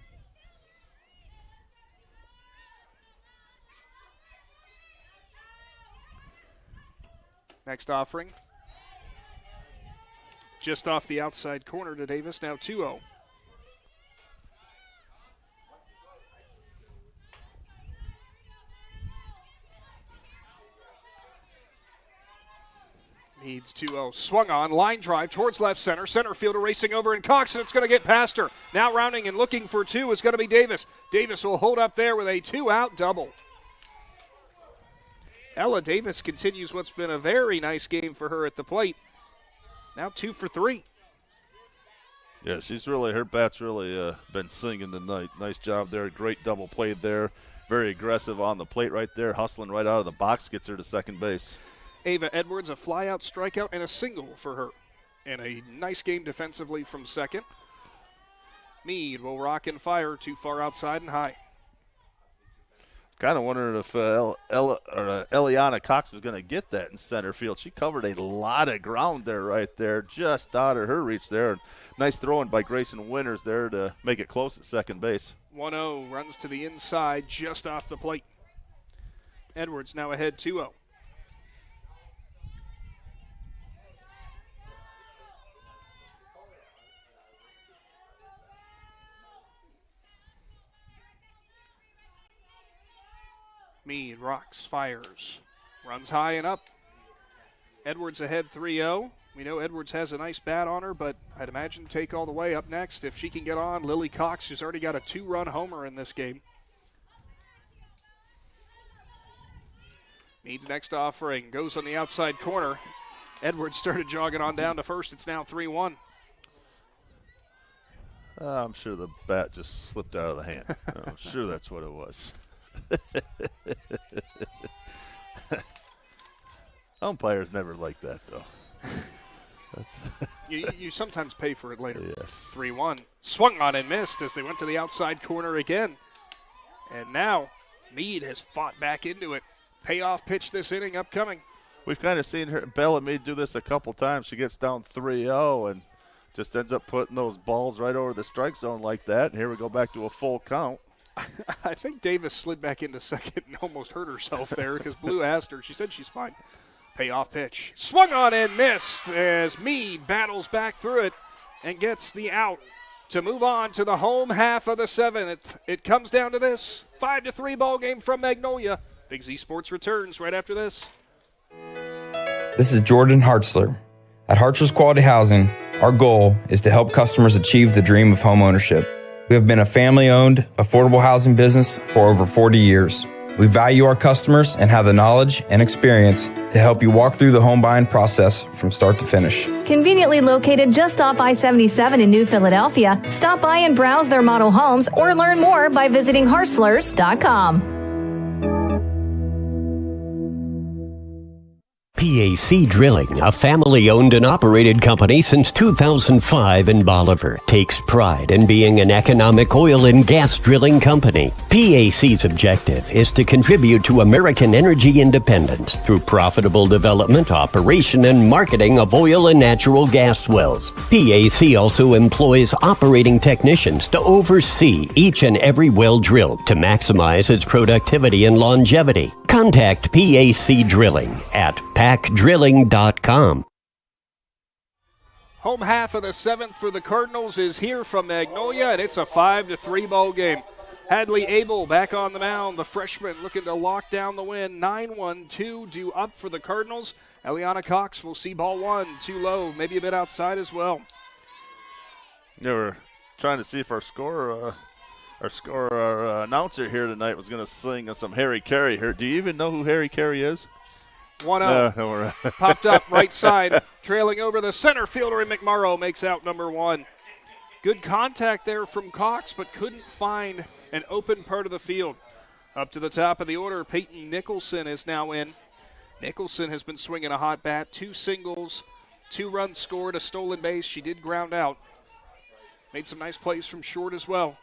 Speaker 2: Next offering. Just off the outside corner to Davis, now 2-0. Needs 2-0. Swung on. Line drive towards left center. Center fielder racing over, and Cox, and it's going to get past her. Now rounding and looking for two is going to be Davis. Davis will hold up there with a 2-out double. Ella Davis continues what's been a very nice game for her at the plate. Now 2 for 3.
Speaker 3: Yeah, her bat's really been singing tonight. Nice job there. Great double play there. Very aggressive on the plate right there. Hustling right out of the box. Gets her to second base.
Speaker 2: Ava Edwards, a fly-out strikeout and a single for her. And a nice game defensively from second. Meade will rock and fire too far outside and high.
Speaker 3: Kind of wondering if Eliana Cox was going to get that in center field. She covered a lot of ground there right there, just out of her reach there. And nice throwing by Grayson Winters there to make it close at second base.
Speaker 2: 1-0 runs to the inside just off the plate. Edwards now ahead 2-0. Meade rocks, fires, runs high and up. Edwards ahead 3-0. We know Edwards has a nice bat on her, but I'd imagine take all the way up next. If she can get on, Lily Cox, who's already got a 2-run homer in this game. Meade's next offering goes on the outside corner. Edwards started jogging on down to first. It's now 3-1.
Speaker 3: I'm sure the bat just slipped out of the hand. I'm sure that's what it was. Umpires never like that, though.
Speaker 2: You sometimes pay for it later.
Speaker 3: Yes.
Speaker 2: 3-1. Swung on and missed as they went to the outside corner again. And now Meade has fought back into it. Payoff pitch this inning upcoming.
Speaker 3: We've kind of seen Bella Meade do this a couple times. She gets down 3-0 and just ends up putting those balls right over the strike zone like that. And here we go back to a full count.
Speaker 2: I think Davis slid back into second and almost hurt herself there because Blue asked her. She said she's fine. Payoff pitch. Swung on and missed as Meade battles back through it and gets the out to move on to the home half of the seventh. It comes down to this. 5-3 ball game from Magnolia. Big Z Sports returns right after this.
Speaker 19: This is Jordan Hartzler. At Hartzler's Quality Housing, our goal is to help customers achieve the dream of home ownership. We have been a family-owned, affordable housing business for over 40 years. We value our customers and have the knowledge and experience to help you walk through the home buying process from start to finish.
Speaker 7: Conveniently located just off I-77 in New Philadelphia, stop by and browse their model homes or learn more by visiting Hartzlers.com.
Speaker 4: PAC Drilling, a family-owned and operated company since 2005 in Bolivar, takes pride in being an economic oil and gas drilling company. PAC's objective is to contribute to American energy independence through profitable development, operation, and marketing of oil and natural gas wells. PAC also employs operating technicians to oversee each and every well drilled to maximize its productivity and longevity. Contact PAC Drilling at pacdrilling.com.
Speaker 2: Home half of the seventh for the Cardinals is here from Magnolia, and it's a 5-3 ball game. Hadley Abel back on the mound. The freshman looking to lock down the win. 9-1-2 due up for the Cardinals. Eliana Cox will see ball one, too low, maybe a bit outside as well.
Speaker 3: Yeah, we're trying to see if our announcer here tonight was going to sing some Harry Carey here. Do you even know who Harry Carey is?
Speaker 2: 1-0. Popped up right side, trailing over the center fielder, and McMorrow makes out number one. Good contact there from Cox, but couldn't find an open part of the field. Up to the top of the order, Peyton Nicholson is now in. Nicholson has been swinging a hot bat. 2 singles, 2 runs scored, a stolen base. She did ground out. Made some nice plays from short as well.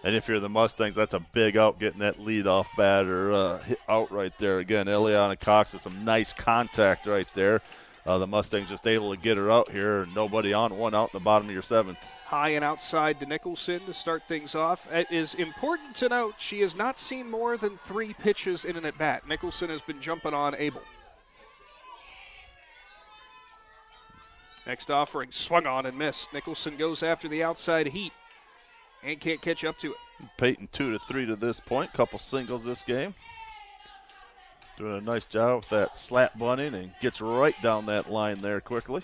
Speaker 3: And if you're the Mustangs, that's a big out, getting that leadoff batter out right there. Again, Eliana Cox with some nice contact right there. The Mustangs just able to get her out here. Nobody on, 1 out in the bottom of your seventh.
Speaker 2: High and outside to Nicholson to start things off. It is important to note she has not seen more than 3 pitches in an at-bat. Nicholson has been jumping on Abel. Next offering, swung on and missed. Nicholson goes after the outside heat and can't catch up to it.
Speaker 3: Peyton 2-3 to this point. Couple singles this game. Doing a nice job with that slap bunting and gets right down that line there quickly.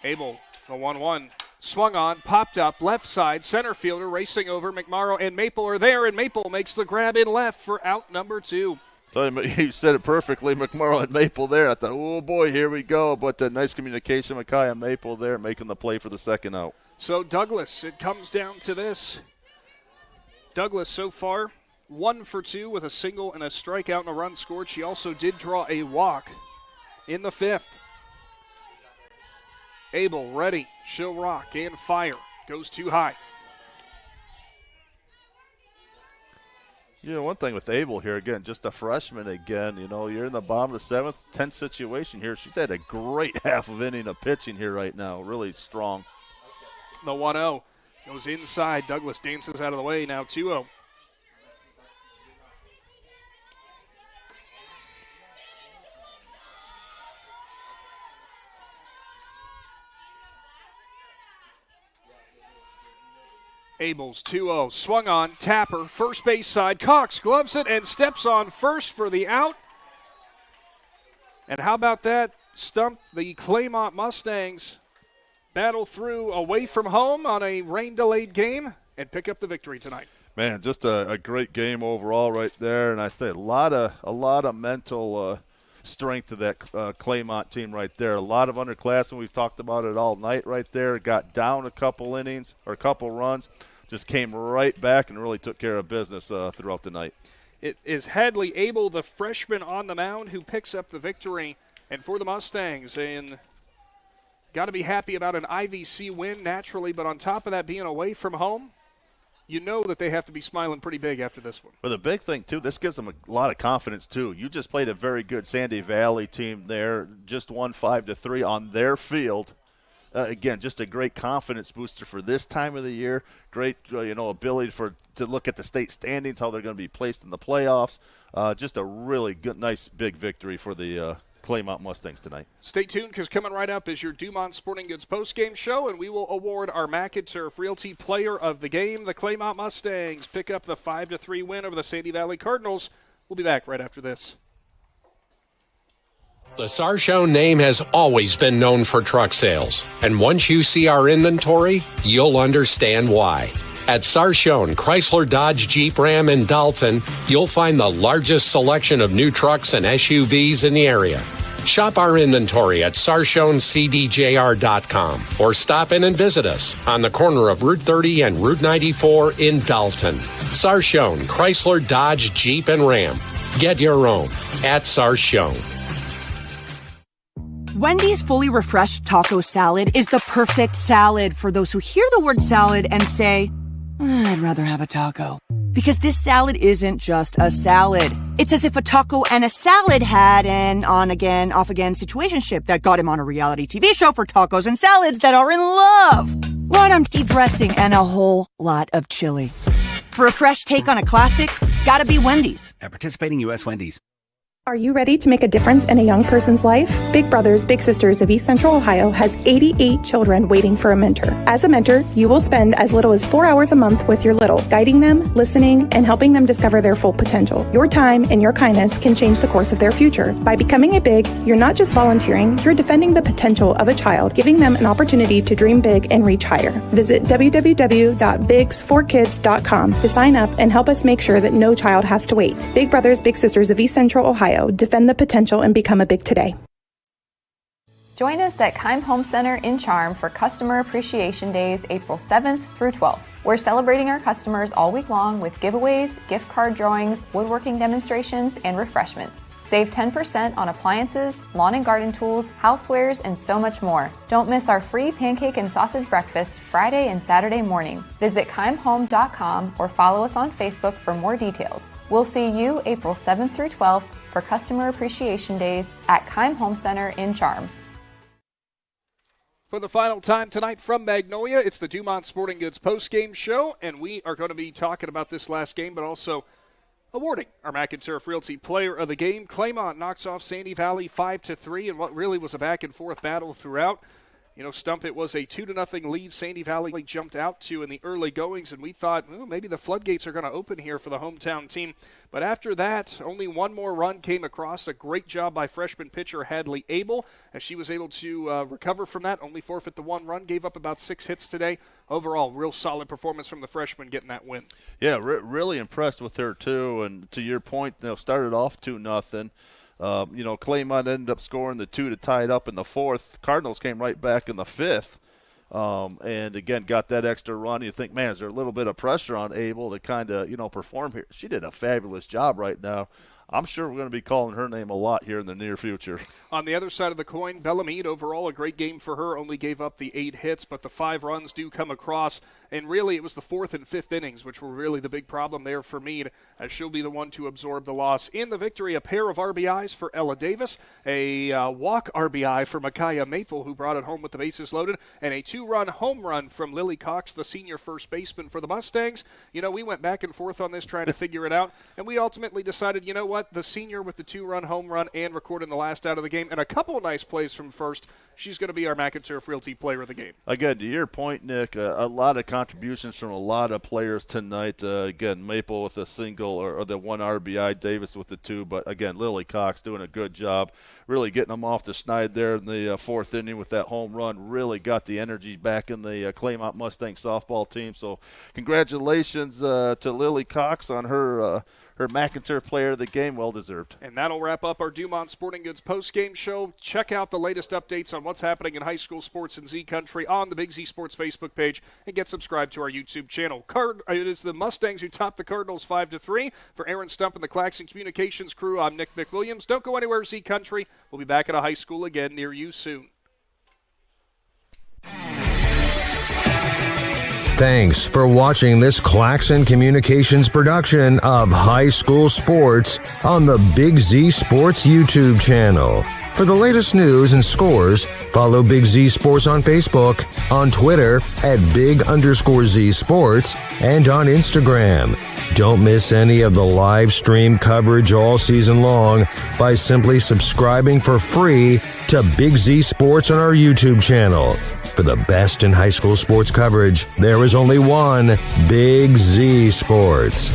Speaker 2: Abel, the 1-1. Swung on, popped up, left side, center fielder racing over. McMorrow and Maple are there, and Maple makes the grab in left for out number 2.
Speaker 3: So you said it perfectly, McMorrow and Maple there. I thought, oh boy, here we go. But nice communication, Micayela and Maple there making the play for the second out.
Speaker 2: So Douglas, it comes down to this. Douglas so far 1 for 2 with a single and a strikeout and a run scored. She also did draw a walk in the 5th. Abel ready. She'll rock and fire. Goes too high.
Speaker 3: You know, one thing with Abel here, again, just a freshman again, you know, you're in the bottom of the 7th, tense situation here. She's had a great half of inning of pitching here right now, really strong.
Speaker 2: The 1-0 goes inside. Douglas dances out of the way, now 2-0. Abel's 2-0. Swung on, Tapper, first base side. Cox gloves it and steps on first for the out. And how about that? Stump, the Claymont Mustangs battle through away from home on a rain-delayed game and pick up the victory tonight.
Speaker 3: Man, just a great game overall right there. And I say a lot of mental strength to that Claymont team right there. A lot of underclassmen. We've talked about it all night right there. Got down a couple innings or a couple runs. Just came right back and really took care of business throughout the night.
Speaker 2: It is Hadley Abel, the freshman on the mound, who picks up the victory. And for the Mustangs, and got to be happy about an IVC win naturally, but on top of that being away from home, you know that they have to be smiling pretty big after this one.
Speaker 3: But the big thing, too, this gives them a lot of confidence, too. You just played a very good Sandy Valley team there, just won 5-3 on their field. Again, just a great confidence booster for this time of the year. Great, ability to look at the state standings, how they're going to be placed in the playoffs. Just a really good, nice, big victory for the Claymont Mustangs tonight.
Speaker 2: Stay tuned, because coming right up is your Dumont Sporting Goods postgame show, and we will award our McInturf Realty Player of the Game. The Claymont Mustangs pick up the 5-3 win over the Sandy Valley Cardinals. We'll be back right after this.
Speaker 21: The Sarchone name has always been known for truck sales, and once you see our inventory, you'll understand why. At Sarchone Chrysler Dodge Jeep Ram in Dalton, you'll find the largest selection of new trucks and SUVs in the area. Shop our inventory at sarchonecdjr.com or stop in and visit us on the corner of Route 30 and Route 94 in Dalton. Sarchone Chrysler Dodge Jeep and Ram. Get your own at Sarchone.
Speaker 1: Wendy's fully refreshed taco salad is the perfect salad for those who hear the word salad and say, I'd rather have a taco. Because this salad isn't just a salad. It's as if a taco and a salad had an on-again, off-again situationship that got him on a reality TV show for tacos and salads that are in love. One empty dressing and a whole lot of chili. For a fresh take on a classic, gotta be Wendy's.
Speaker 11: At participating U.S. Wendy's.
Speaker 23: Are you ready to make a difference in a young person's life? Big Brothers Big Sisters of East Central Ohio has 88 children waiting for a mentor. As a mentor, you will spend as little as 4 hours a month with your little, guiding them, listening, and helping them discover their full potential. Your time and your kindness can change the course of their future. By becoming a Big, you're not just volunteering, you're defending the potential of a child, giving them an opportunity to dream big and reach higher. Visit www.bigs4kids.com to sign up and help us make sure that no child has to wait. Big Brothers Big Sisters of East Central Ohio. Defend the potential and become a Big today.
Speaker 10: Join us at Keim Home Center in Charm for Customer Appreciation Days, April 7th through 12th. We're celebrating our customers all week long with giveaways, gift card drawings, woodworking demonstrations, and refreshments. Save 10% on appliances, lawn and garden tools, housewares, and so much more. Don't miss our free pancake and sausage breakfast Friday and Saturday morning. Visit keimhome.com or follow us on Facebook for more details. We'll see you April 7th through 12th for Customer Appreciation Days at Keim Home Center in Charm.
Speaker 2: For the final time tonight from Magnolia, it's the Dumont Sporting Goods postgame show, and we are going to be talking about this last game, but also awarding our McInturf Realty Player of the Game. Claymont knocks off Sandy Valley 5-3 in what really was a back-and-forth battle throughout. Stump, it was a 2-0 lead Sandy Valley jumped out to in the early goings, and we thought, maybe the floodgates are going to open here for the hometown team. But after that, only one more run came across. A great job by freshman pitcher Hadley Abel, as she was able to recover from that, only forfeit the one run, gave up about 6 hits today. Overall, real solid performance from the freshman getting that win.
Speaker 3: Yeah, really impressed with her, too. And to your point, started off 2-0. Claymont ended up scoring the 2 to tie it up in the 4th. Cardinals came right back in the 5th. And again, got that extra run. You think, man, is there a little bit of pressure on Abel to kind of, perform here? She did a fabulous job right now. I'm sure we're going to be calling her name a lot here in the near future.
Speaker 2: On the other side of the coin, Bellamede, overall a great game for her, only gave up the 8 hits, but the 5 runs do come across. And really, it was the 4th and 5th innings, which were really the big problem there for Meade, as she'll be the one to absorb the loss. In the victory, a pair of RBIs for Ella Davis, a walk RBI for Micayela Maple, who brought it home with the bases loaded, and a 2-run home run from Lily Cox, the senior first baseman for the Mustangs. We went back and forth on this trying to figure it out, and we ultimately decided, the senior with the 2-run home run and recording the last out of the game, and a couple of nice plays from first, she's going to be our McInturf Realty player of the game.
Speaker 3: Again, to your point, Nick, a lot of contributions from a lot of players tonight. Again, Maple with a single or the 1 RBI, Davis with the 2, but again, Lily Cox doing a good job, really getting them off the schneid there in the 4th inning with that home run, really got the energy back in the Claymont Mustang softball team. So congratulations to Lily Cox on her McInturf player of the game, well deserved.
Speaker 2: And that'll wrap up our Dumont Sporting Goods post-game show. Check out the latest updates on what's happening in high school sports in Z Country on the Big Z Sports Facebook page, and get subscribed to our YouTube channel. It is the Mustangs who top the Cardinals 5-3. For Aaron Stump and the Claxon Communications crew, I'm Nick McWilliams. Don't go anywhere, Z Country. We'll be back at a high school again near you soon.
Speaker 11: Thanks for watching this Claxon Communications production of High School Sports on the Big Z Sports YouTube channel. For the latest news and scores, follow Big Z Sports on Facebook, on Twitter at @Big_Z Sports, and on Instagram. Don't miss any of the live stream coverage all season long by simply subscribing for free to Big Z Sports on our YouTube channel. For the best in high school sports coverage, there is only one Big Z Sports.